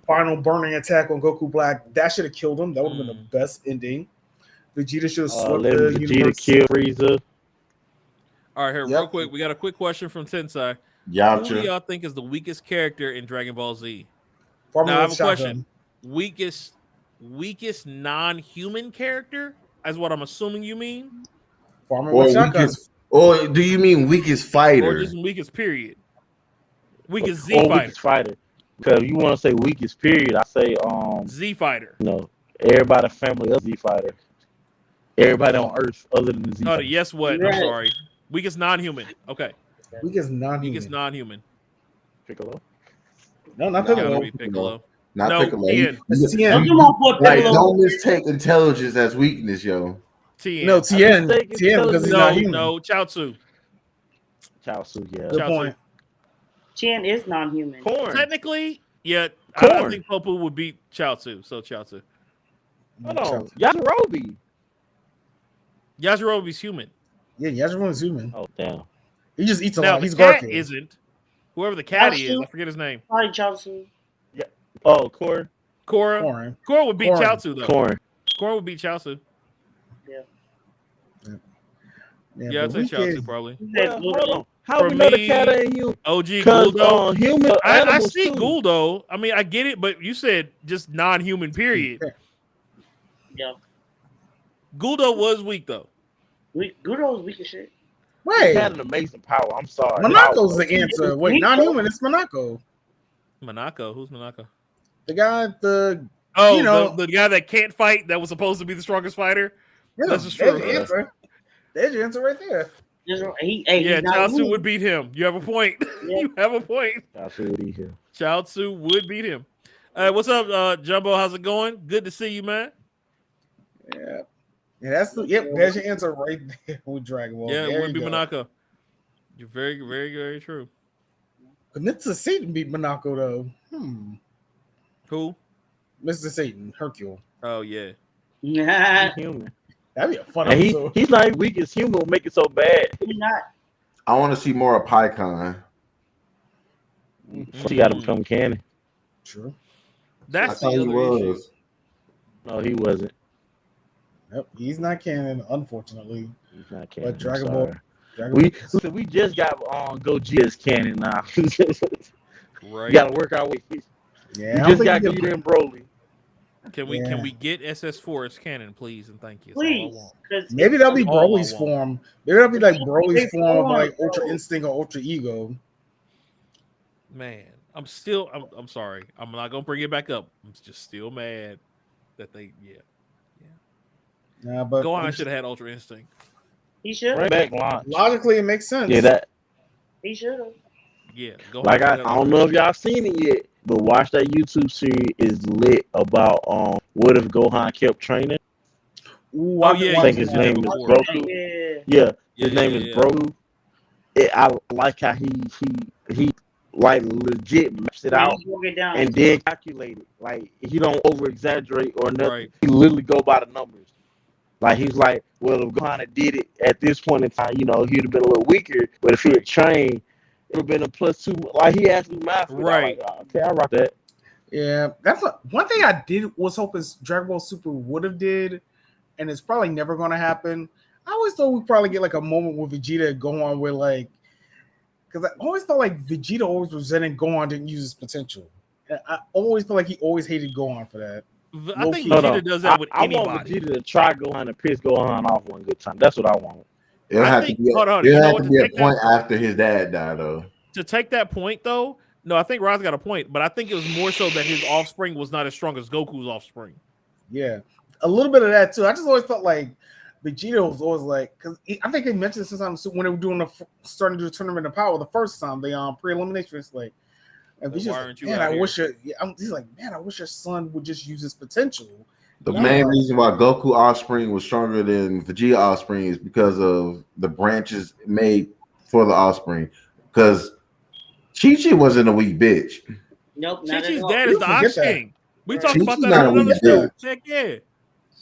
final burning attack on Goku Black. That should have killed him. That would have been the best ending. Vegeta should have swept the universe. Kill Frieza. All right, here, real quick. We got a quick question from Tensai. Who do y'all think is the weakest character in Dragon Ball Z? Now, I have a question. Weakest non-human character is what I'm assuming you mean? Or do you mean weakest fighter? Or just weakest period? Weakest Z fighter. Weakest fighter. Because you want to say weakest period, I say Z fighter. No, everybody family of Z fighter. Everybody on Earth other than Z. Oh, yes, what? I'm sorry. Weakest non-human. Okay. Weakest non-human. Piccolo. No, not Piccolo. Piccolo. Not Piccolo. Tien. Don't mistake intelligence as weakness, yo. Tien. No, Tien because he's not human. No, Chaozu, yeah. Good point. Tien is non-human. Technically, yeah. I don't think Popu would beat Chaozu, so Chaozu. Hold on. Yajirobe's human. Yeah, Yajirobe's human. Oh, damn. He just eats a now, lot. He's Garfield. Garfield. Isn't. Whoever the cat is, I forget his name. Probably Chaozu. Yeah. Oh, Korra. Korra would beat Chaozu, though. Korra would beat Chaozu. Yeah, I'd say Chaozu, probably. Hold on. How we know the cat ain't human? OG Guldo. Human I see Guldo. I mean, I get it, but you said just non-human, period. Yeah. Guldo was weak, though. Guldo was weak as shit. Wait. He had an amazing power. I'm sorry. Monaco's the answer. Wait, non-human. It's Monaco. Monaco? Who's Monaco? The guy, the guy that can't fight that was supposed to be the strongest fighter? Yeah, that's just true. There's your answer right there. Chaozu would beat him. You have a point. Yeah. You have a point. Chaozu would beat him. Chaozu would beat him. What's up, Jumbo? How's it going? Good to see you, man. Yeah, that's there's your answer right there with Dragon Ball. Yeah, there it would be go. Monaco. You're very, very, very true. Mr. Satan beat Monaco though. Who? Mr. Satan, Hercule. Oh yeah. He's human. That'd be a fun And episode. He's not even weak as human. Will make it so bad. He's not. I want to see more of PyCon. She got to become canon. True. That's the other issue. No, he wasn't. Yep, he's not canon, unfortunately. He's not canon. But Dragon Ball. We just got Gogeta's canon now. Right. We got to work our way. Yeah, we just got Vegeta and Broly. Can we get SS4 as canon, please, and thank you. Please, maybe that'll be Broly's form. Maybe that'll be like Broly's form of like Ultra Instinct or Ultra Ego. Man, I'm sorry. I'm not gonna bring it back up. I'm just still mad that they Yeah, but Gohan should have had Ultra Instinct. He should. Right back launch. Logically, it makes sense. Yeah, that. He should have. Yeah, Gohan like I don't know if y'all seen it yet, but watch that YouTube series is lit about what if Gohan kept training. Ooh, I think his name is Broku. Yeah, his name is Broku. I like how he like legit maps it out and then calculate it. Like he don't over exaggerate or nothing. Right. He literally go by the numbers. Like he's like, well, if Gohan did it at this point in time, he'd have been a little weaker. But if he had trained, it would have been a +2. Like he actually mapped it. Right. Like, okay, I rock that. Yeah, that's one thing I was hoping Dragon Ball Super would have did, and it's probably never going to happen. I always thought we'd probably get like a moment with Vegeta and Gohan where like, because I always felt like Vegeta always resented Gohan didn't use his potential. I always felt like he always hated Gohan for that. I think Vegeta does that with anybody. I want Vegeta to try Gohan and piss Gohan off one good time. That's what I want. It'll have to be a point after his dad died, though. To take that point, though, no, I think Roz got a point, but I think it was more so that his offspring was not as strong as Goku's offspring. Yeah, a little bit of that too. I just always felt like Vegeta was always like, because I think they mentioned sometimes when they were doing starting to do the tournament of power the first time they pre-elimination. It's like, and Vegeta's like, man, I wish he's like, man, I wish your son would just use his potential. The main reason why Goku offspring was stronger than Vegeta offspring is because of the branches made for the offspring. Because Chi-Chi wasn't a weak bitch. Nope. Chi-Chi's dad is the Ox King. We talked about that on another show. Heck yeah.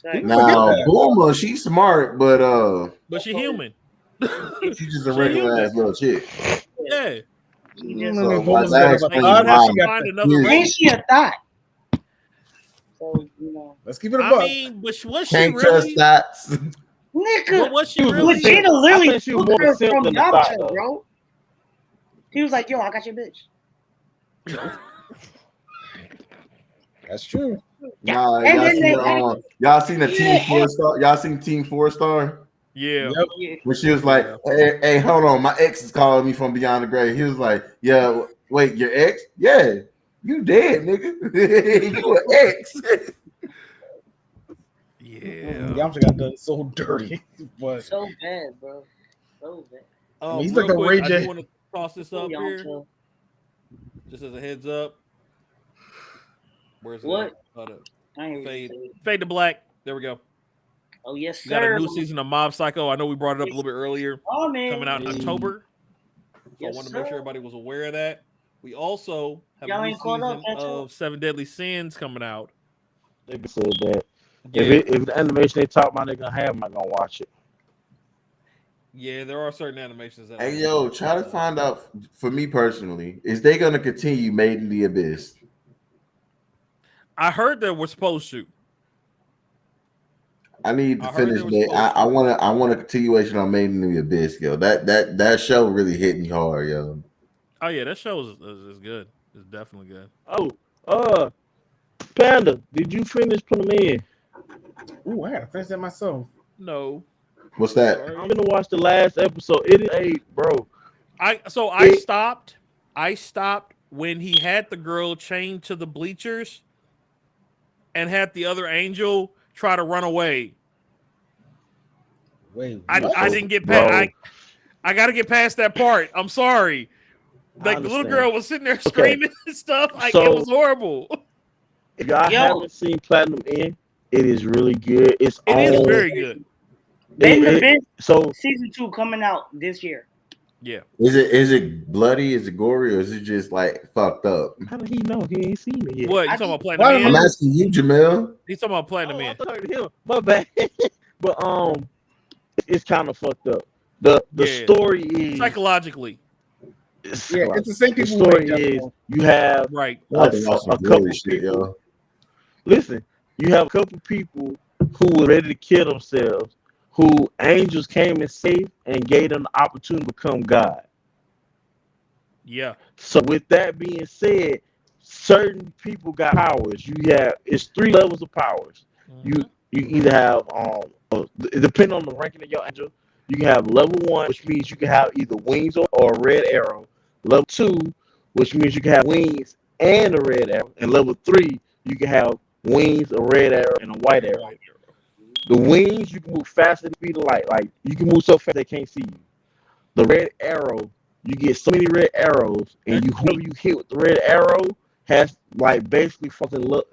Now, Bulma, she's smart, but she's human. She's just a regular ass little chick. Yeah. Ain't she a thought? So, let's keep it above. I mean, but was she Can't really? trust that. Nigga, but was she really? Vegeta literally she was more simple than the thought, bro. He was like, yo, I got your bitch. That's true. Nah, y'all seen the Team 4-Star? Y'all seen Team 4-Star? Yeah. Yep. When she was like, hey, hold on, my ex is calling me from beyond the grave. He was like, yeah, wait, your ex? Yeah, you dead, nigga. You an ex. Yeah. Yamcha got done so dirty. But so bad, bro. So bad. He's like the quick, rage. I want to toss this up here. Just as a heads up. Where's what? Fade to black. There we go. Oh yes, sir. We got a new season of Mob Psycho. I know we brought it up a little bit earlier. Oh man, coming out in October. So yes, I wanted to make sure everybody was aware of that. We also have a new season of 7 Deadly Sins coming out. They said that if the animation they talk about they're gonna have, I'm not gonna watch it. Yeah, there are certain animations that. Hey yo, try to find out for me personally, is they gonna continue Made in the Abyss? I heard that we're supposed to. I need to finish it. I want a continuation on Made in the Abyss, yo. That show really hit me hard, yo. Oh yeah, that show is good. It's definitely good. Oh, Panda, did you finish putting them in? Ooh, I gotta finish that myself. No. What's that? I'm gonna watch the last episode. It is bro. I stopped when he had the girl chained to the bleachers and had the other angel try to run away. Wait, I didn't get past. I got to get past that part. I'm sorry. Like the little girl was sitting there screaming and stuff. Like it was horrible. If y'all haven't seen Platinum End, It is really good. It is very good. So season 2 coming out this year. Yeah. Is it bloody? Is it gory, or is it just like fucked up? How did he know? He ain't seen it yet. What you talking about? Platinum? I'm asking you, Jamel. He's talking about Platinum. I thought him. My bad. But it's kind of fucked up. The story is psychologically. It's the same people. The story is you have right a couple shit, yo. Listen, you have a couple people who were ready to kill themselves, who angels came and saved and gave them the opportunity to become God. Yeah. So with that being said, certain people got powers. It's 3 levels of powers. Mm-hmm. You either have depending on the ranking of your angel, you can have level 1, which means you can have either wings or a red arrow. Level 2, which means you can have wings and a red arrow. And level 3, you can have wings, a red arrow, and a white arrow. The wings, you can move faster than the speed of light. Like, you can move so fast they can't see you. The red arrow, you get so many red arrows, and whoever you hit with the red arrow has, like, basically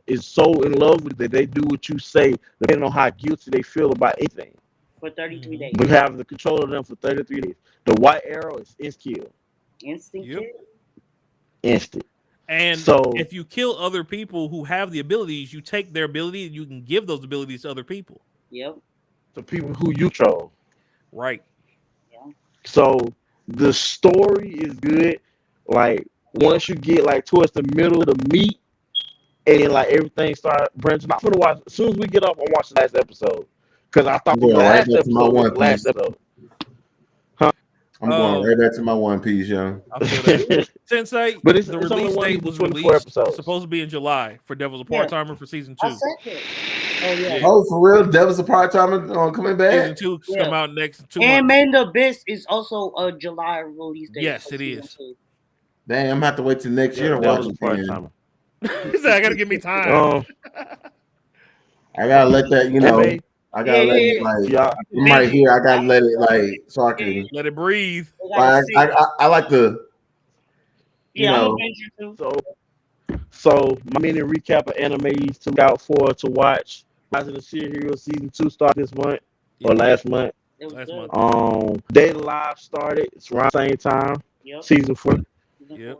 is so in love with it that they do what you say, depending on how guilty they feel about anything. For 33 days. We have the control of them for 33 days. The white arrow is instant kill. Instant kill? Instant. And so, if you kill other people who have the abilities, you take their ability and you can give those abilities to other people. Yep. The people who you troll. Right. Yeah. So the story is good. Like, once you get like towards the middle of the meat, and like everything starts branching out. I'm gonna watch as soon as we get up. I'll watch the last episode because I thought the last episode was the last episode. Huh? I'm going right back to my One Piece, yo. Sensei, but it's the it's release date was released. It's supposed to be in July for Devil's a Part-Timer for season 2. I said that. Oh yeah. Oh, for real? Devil's a Part-Timer coming back? Season 2 come out next 2 and months. Man the Abyss is also a July release date. Yes, it is. 2. Dang, I'm gonna have to wait till next year to watch it. Part-Timer. He said, "I gotta give me time." I gotta let that, I gotta let it I'm right here. I gotta let it so I can let it breathe. I like to, So my mini recap of animes to look out for to watch. Rise of the Hero season 2 started this month or last month. Day Live started. It's around the same time. Yep. Season 4. Yep.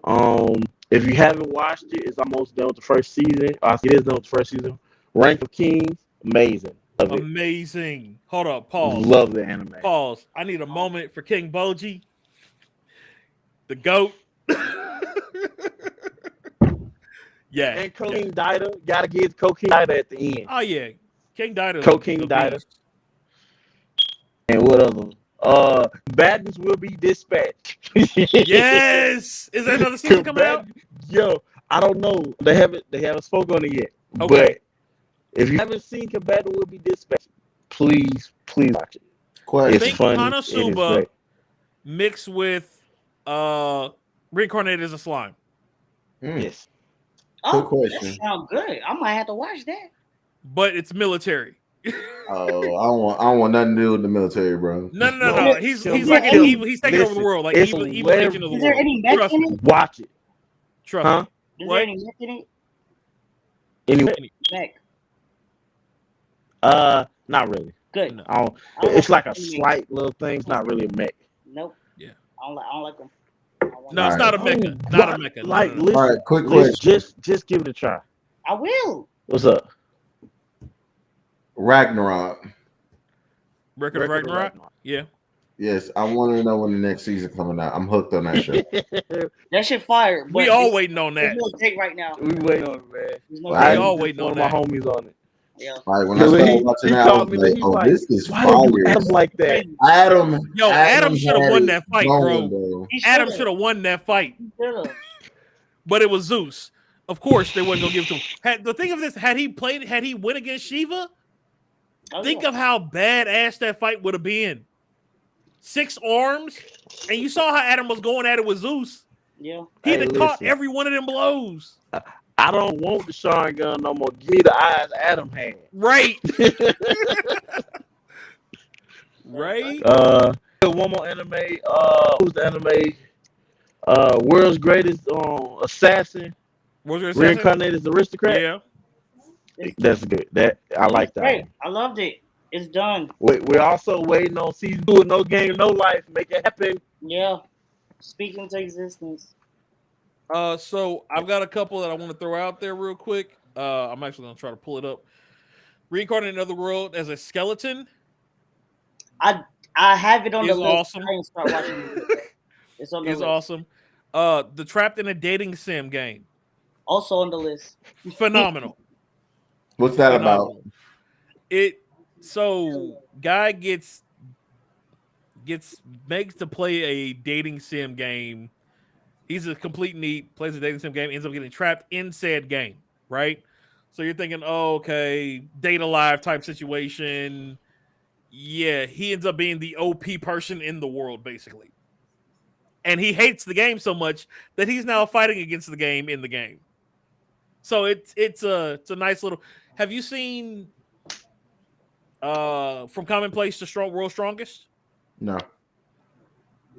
If you haven't watched it, it's almost done with the first season. It is done with the first season. Rank of Kings, amazing. Amazing. Hold up, pause. Love the anime. Pause. I need a moment for King Boji, the GOAT. Yeah. And King Dida. Gotta get King Dida at the end. Oh yeah. King Dida. King Dida. And what other? Badness will be dispatched. Yes. Is there another season coming out? Yo, I don't know. They haven't spoken on it yet. Okay. But if you haven't seen Combatant Will Be Dispatched, please watch it. It's funny. Konosuba mixed with reincarnated as a slime. Yes. Oh, that sounds good. I might have to watch that. But it's military. Oh, I don't want nothing to do with the military, bro. No. He's like an evil. He's taking over the world, like evil agent of the world. Is there any mech in it? Watch it. Trust me. Is there any mech in it? Any mech? Not really. Good. It's like a slight little thing. It's not really a mech. Nope. Yeah. I don't like them. No, it's not a mecha. Not a mecha. Like, listen, all right, quick question. Just give it a try. I will. What's up? Ragnarok. Record of Ragnarok? Yeah. Yes, I want to know when the next season coming out. I'm hooked on that show. That shit fire. We all waiting on that. It's no take right now. We waiting on it, man. We all waiting on that. One of my homies on it. Yeah. Like when I started watching that, I was like, this is fire. Adam like that. Adam should have won that fight, bro. Adam should have won that fight. But it was Zeus. Of course, they wasn't gonna give it to him. The thing of this, had he went against Shiva, think of how badass that fight would have been. 6 arms, and you saw how Adam was going at it with Zeus. Yeah, he'd have caught every one of them blows. I don't want the Sharingan no more. Give me the eyes Adam had. Right. Right. One more anime. Who's the anime? World's Greatest Assassin. Reincarnated as Aristocrat. Yeah. That's good. That I like that. Great. I loved it. It's done. We're also waiting on season 2 of No Game, No Life. Make it happen. Yeah. Speaking to existence. So I've got a couple that I want to throw out there real quick. I'm actually gonna try to pull it up. Reincarnated in another world as a skeleton. I have it on the list. Awesome. I didn't start watching it. It's on the list. Awesome. The Trapped in a Dating Sim game. Also on the list. Phenomenal. What's that about? Guy makes to play a dating sim game. He's a complete neat, plays a dating sim game, ends up getting trapped in said game, right? So you're thinking, oh, okay, date alive type situation. Yeah, he ends up being the OP person in the world, basically. And he hates the game so much that he's now fighting against the game in the game. So it's a nice little. Have you seen From Commonplace to World's Strongest? No.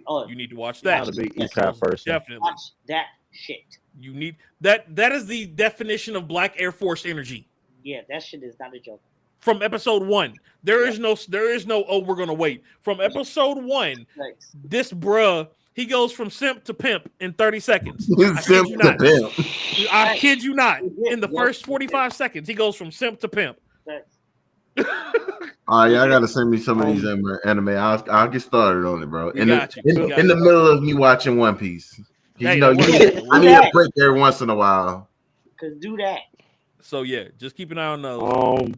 Oh, you need to watch that. Not a big e-cop person. Definitely watch that shit. You need that. That is the definition of Black Air Force energy. Yeah, that shit is not a joke. From episode 1, there is no. Oh, we're gonna wait. From episode 1, this bruh. He goes from simp to pimp in 30 seconds. Simp to pimp. I kid you not. In the first 45 seconds, he goes from simp to pimp. All right, y'all gotta send me some of these anime. I'll get started on it, bro. In the in middle of me watching One Piece. Hey, I need a break every once in a while. Cause do that. So yeah, just keep an eye on those.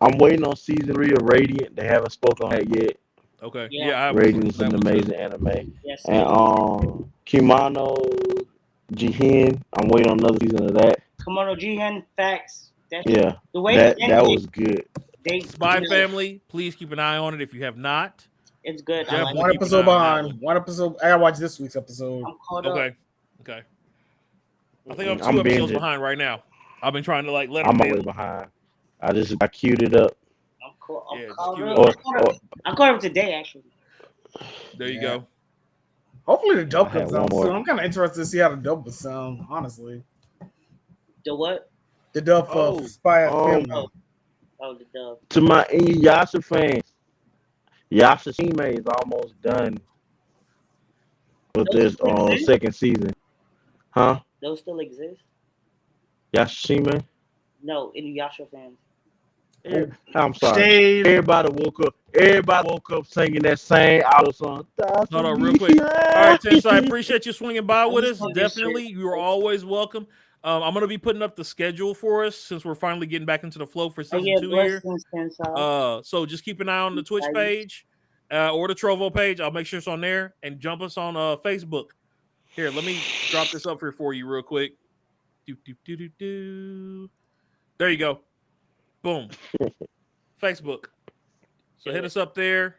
I'm waiting on season 3 of Radiant. They haven't spoken on that yet. Okay. Yeah, Radiant is an amazing anime. Yes, and Kimono Jihen, I'm waiting on another season of that. Kimono Jihen, facts. The way that was good. Spy Family, please keep an eye on it if you have not. It's good. Like one episode behind. One episode. I gotta watch this week's episode. I'm caught up. Okay. I think I'm 2 episodes behind right now. I've been trying to let them. I'm way behind. I queued it up. I'm caught up today, actually. There you go. Hopefully the dub comes out soon. I'm kind of interested to see how the dub will sound, honestly. The what? The dub for Spy Family. The dub. To my Inuyasha fans, Yashashime is almost done with this second season. Huh? Those still exist? Yashashime? No, Inuyasha fans. I'm sorry. Everybody woke up singing that same auto song. Hold on, real quick. All right, Tess, I appreciate you swinging by with us. Definitely, you're always welcome. I'm gonna be putting up the schedule for us since we're finally getting back into the flow for season 2 here. So just keep an eye on the Twitch page or the Trovo page. I'll make sure it's on there, and jump us on Facebook. Here, let me drop this up here for you real quick. There you go. Boom. Facebook. So hit us up there.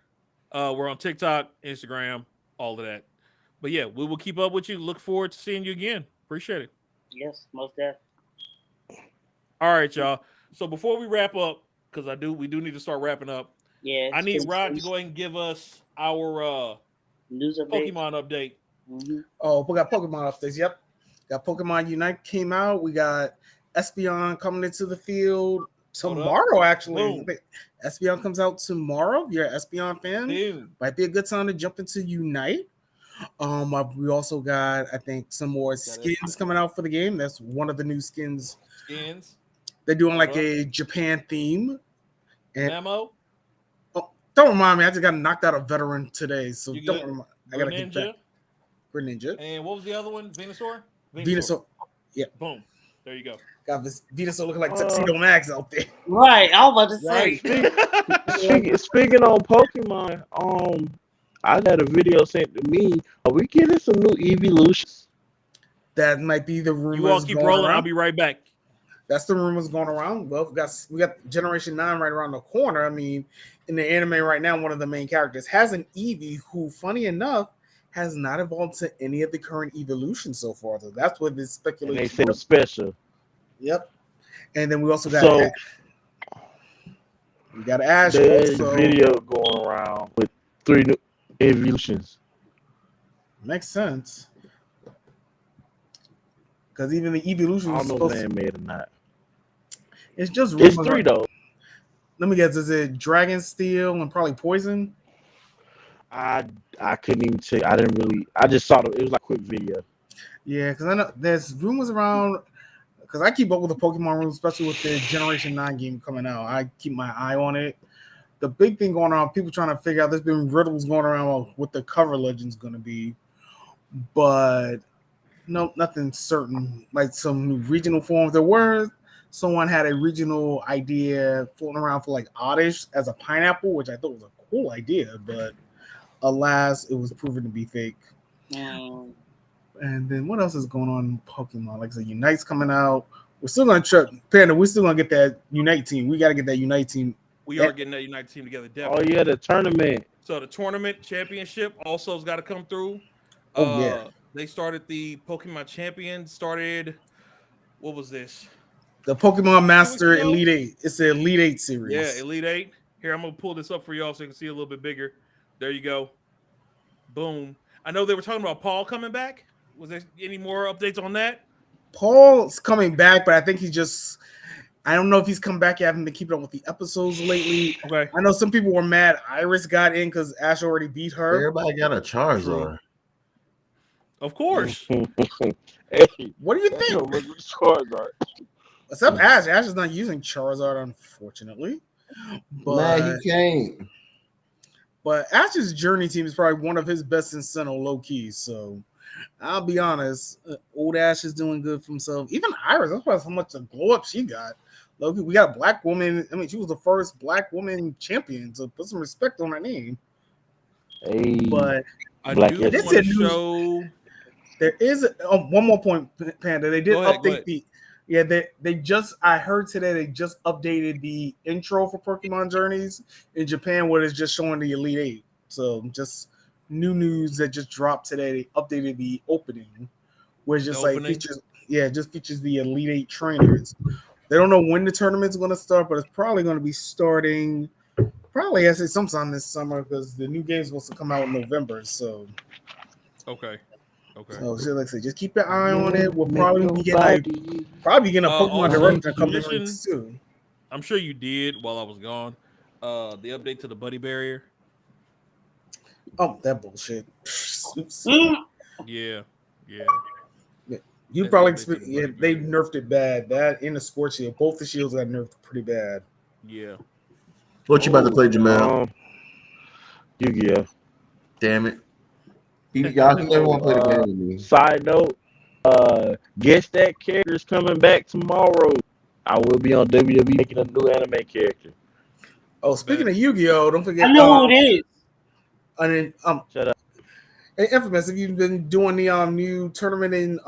We're on TikTok, Instagram, all of that. But yeah, we will keep up with you. Look forward to seeing you again. Appreciate it. Yes, most definitely. All right, y'all. So before we wrap up, because we do need to start wrapping up. Yeah. I need Rod to go ahead and give us our news Pokemon update. Mm-hmm. Oh, we got Pokemon updates. Yep. Got Pokemon Unite came out. We got Espeon coming into the field tomorrow, actually. Espeon comes out tomorrow. If you're an Espeon fan, might be a good time to jump into Unite. We also got, I think, some more skins coming out for the game. That's one of the new skins. They're doing like a Japan theme. And Memo? Don't remind me. I just got knocked out a veteran today, so don't remind. I gotta get back. Greninja. And what was the other one? Venusaur? Venusaur. Yeah. Boom. There you go. Got this Venusaur looking like Tuxedo Max out there. Right. I was about to say. Speaking on Pokemon, I got a video sent to me. Are we getting some new evolutions? That might be the rumors. You all keep rolling. Around. I'll be right back. That's the rumors going around. Well, we got Generation 9 right around the corner. I mean, in the anime right now, one of the main characters has an Eevee who, funny enough, has not evolved to any of the current evolutions so far. So that's what this speculation. They said special. Yep. And then we also got we got Ash. There's a video going around with 3 new evolutions. Makes sense. Because even the evolution I don't know if they made or not. It's just it's 3 though. Let me guess. Is it Dragon Steel and probably Poison? I couldn't even check. I didn't really. I just saw it. It was like a quick video. Yeah, because I know there's rumors around. Because I keep up with the Pokemon rumors, especially with the Generation 9 game coming out. I keep my eye on it. The big thing going on, people trying to figure out. There's been riddles going around of what the cover legend's going to be, but no, nothing certain. Like some new regional forms. There were. Someone had a regional idea floating around for like Oddish as a pineapple, which I thought was a cool idea, but alas, it was proven to be fake. And then what else is going on in Pokemon? Like I said, Unite's coming out. We're still gonna Panda. We're still gonna get that Unite team. We gotta get that Unite team. We are getting that Unite team together. Definitely. Oh yeah, the tournament. So the tournament championship also has got to come through. Yeah. They started the Pokemon Champion. Started. What was this? The Pokemon Master Elite 8. It's the Elite 8 series. Yeah, Elite 8. Here, I'm gonna pull this up for y'all so you can see a little bit bigger. There you go. Boom. I know they were talking about Paul coming back. Was there any more updates on that? Paul's coming back, but I think I don't know if he's come back. You haven't been keeping up with the episodes lately. Okay. I know some people were mad Iris got in because Ash already beat her. Everybody got a Charizard. Of course. Hey, what do you think? Charizard. Except Ash. Ash is not using Charizard, unfortunately. But nah, he can't. But Ash's Journey team is probably one of his best in Sinnoh, low key. So I'll be honest, old Ash is doing good for himself. Even Iris, that's why how much of glow up she got. Low key, we got a black woman. I mean, she was the first black woman champion, so put some respect on her name. Hey, but I do want to show. There is one more point, Panda. They did update the. Yeah, they just. I heard today they just updated the intro for Pokemon Journeys in Japan, where it's just showing the Elite 8. So just new news that just dropped today. They updated the opening, where it's just features the Elite 8 trainers. They don't know when the tournament's going to start, but it's probably going to be starting. Probably, I say sometime this summer because the new game's supposed to come out in November. So okay. So like I said, just keep your eye on it. We'll probably be getting a Pokemon Direct in a couple of weeks too. I'm sure you did while I was gone. The update to the buddy barrier. Oh, that bullshit. Yeah. You probably they nerfed it bad. That in the Scorch Shield, both the shields got nerfed pretty bad. Yeah. What you about to play, Jamal? Yu-Gi-Oh. Damn it. Y'all never want to play the game with me. Side note, guess that character is coming back tomorrow. I will be on WWE making a new anime character. Oh, speaking of Yu-Gi-Oh, don't forget. I know who it is. And then shut up. Hey, Infamous, have you been doing the new tournament in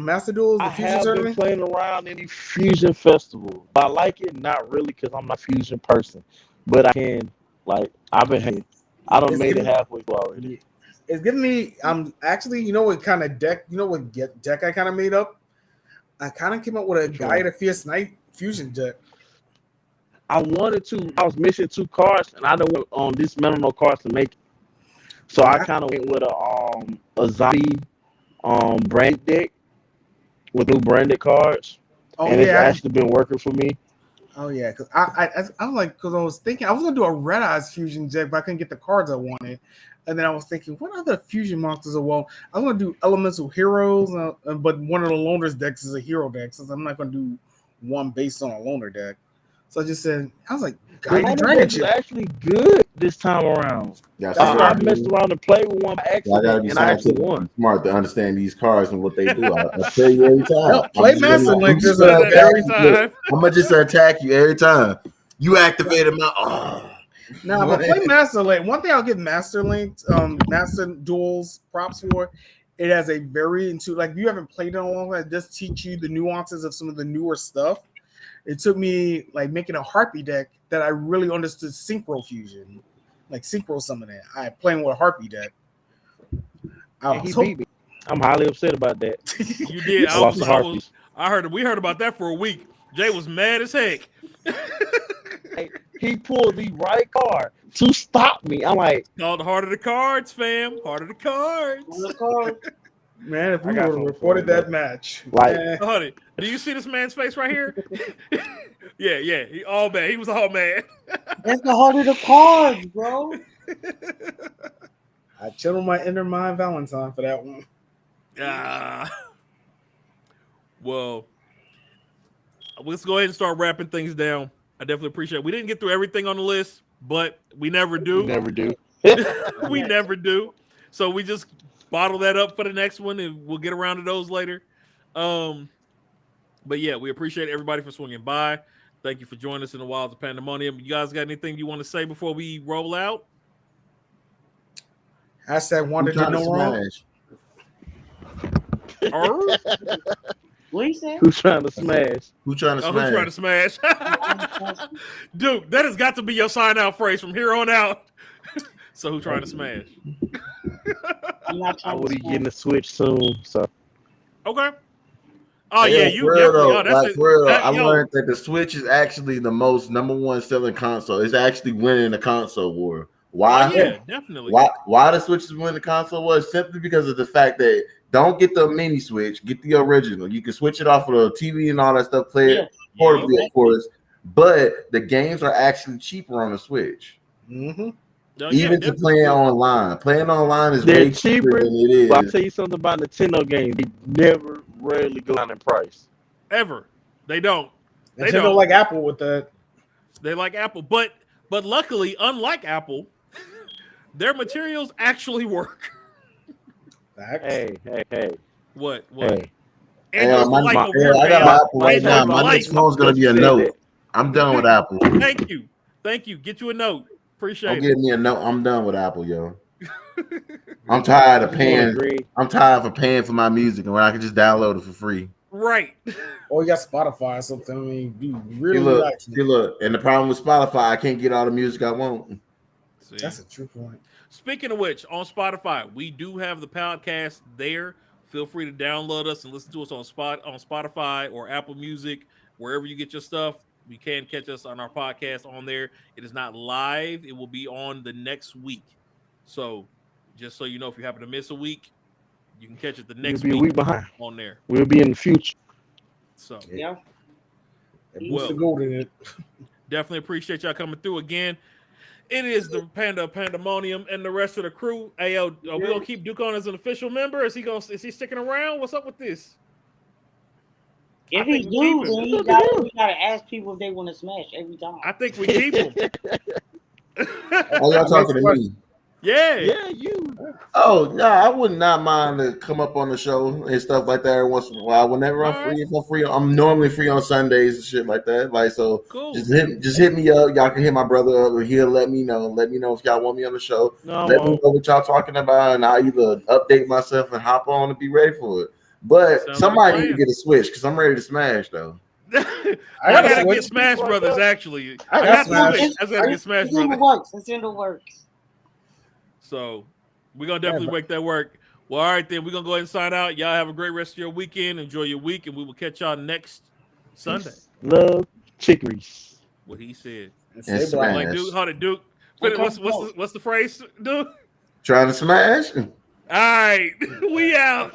Master Duels? I have been playing around in the Fusion Festival. I like it, not really, because I'm not a Fusion person, but I can. Like I've been hating. I done made it halfway through already. It's giving me. Actually, you know what kind of deck? You know what deck I kind of made up? I kind of came up with a Guy to Fierce Knight Fusion deck. I wanted to. I was missing 2 cards, and I didn't want on dismantle no cards to make it. So I kind of went with a zombie branded deck with new branded cards, and it's actually been working for me. Oh yeah, because I was like, because I was thinking I was gonna do a Red Eyes Fusion deck, but I couldn't get the cards I wanted. And then I was thinking, what other fusion monsters are well? I was gonna do Elemental Heroes, but one of the Loners decks is a hero deck, since I'm not gonna do one based on a Loner deck. So I just said, I was like, Guided Dragon is actually good this time around. I messed around and played with one by accident, and I actually won. Smart to understand these cards and what they do. I tell you every time. Play Master Link every time. I'm gonna just attack you every time. You activate them out. Now, but play Master Link. One thing I'll give Master Link, Master Duels props for, it has a very if you haven't played it in a long time, it does teach you the nuances of some of the newer stuff. It took me making a Harpy deck that I really understood Synchro Fusion, Synchro Summoning. I playing with a Harpy deck. He beat me. I'm highly upset about that. You did. We heard about that for a week. Jay was mad as heck. He pulled the right card to stop me. I'm like, called Heart of the Cards, fam. Heart of the Cards. Man, if we would have reported that match. Like, honey, do you see this man's face right here? yeah. He all man. He was all man. That's the heart of the cards, bro. I chilled my inner mind Valentine for that one. Well, let's go ahead and start wrapping things down. I definitely appreciate it. We didn't get through everything on the list, but we never do. We never do. We never do. So we just bottle that up for the next one, and we'll get around to those later. But yeah, we appreciate everybody for swinging by. Thank you for joining us in the Wilds of Pandemonium. You guys got anything you want to say before we roll out? Hashtag wanted to know wrong. What you say? Who's trying to smash? Who's trying to smash? Who's trying to smash? Dude, that has got to be your sign out phrase from here on out. So who's trying to smash? I'm not trying I will be to smash. getting a Switch soon. So Okay. Oh yeah, you definitely. I learned that the Switch is actually the most #1 selling console. It's actually winning the console war. Why? Oh, yeah, definitely. Why the Switch is winning the console war? Simply because of the fact that don't get the mini Switch, get the original. You can switch it off of the TV and all that stuff, play it portably, of course. But the games are actually cheaper on the Switch. Mm-hmm. Even to playing online. Playing online is way cheaper than it is. But I'll tell you something about Nintendo games. They never rarely go down in price. Ever. They don't. They don't like Apple with that. They like Apple. But luckily, unlike Apple, their materials actually work. Hey. What? Hey. I got an Apple right now. My next phone's going to be a Note. I'm done with Apple. Thank you. Get you a Note. Appreciate it. Give me a Note. I'm done with Apple, yo. I'm tired of paying. I'm tired of paying for my music, and when I can just download it for free. Right. Or you got Spotify or something. I mean, you really look. And the problem with Spotify, I can't get all the music I want. See? That's a true point. Speaking of which, on Spotify, we do have the podcast there. Feel free to download us and listen to us on Spotify or Apple Music, wherever you get your stuff. You can catch us on our podcast on there. It is not live. It will be on the next week. So just so you know, if you happen to miss a week, you can catch it the next week. A week behind on there. We'll be in the future. So yeah. Well, the gold in it. Definitely appreciate y'all coming through again. It is the Pandemonium and the rest of the crew. Hey, yo, are we gonna keep Duke on as an official member? Is he sticking around? What's up with this? If he do, then we gotta ask people if they want to smash every time. I think we keep him. Oh, y'all talking to me? Yeah, you. Oh no, I would not mind to come up on the show and stuff like that every once in a while. Whenever I'm free, if I'm free, I'm normally free on Sundays and shit like that. Like so, cool. Just hit me up. Y'all can hit my brother up, and he'll let me know. Let me know if y'all want me on the show. Let me know what y'all talking about, and I'll either update myself and hop on and be ready for it. But somebody need to get a Switch because I'm ready to smash though. I gotta get Smash Brothers. Actually, I got to get Smash Brothers. It's in the works. So we're gonna definitely make that work. Well, all right then, we're gonna go ahead and sign out. Y'all have a great rest of your weekend. Enjoy your week, and we will catch y'all next Sunday. Love chicories. What he said. Like Duke, how did Duke? What's the phrase, Duke? Trying to smash. All right, we out.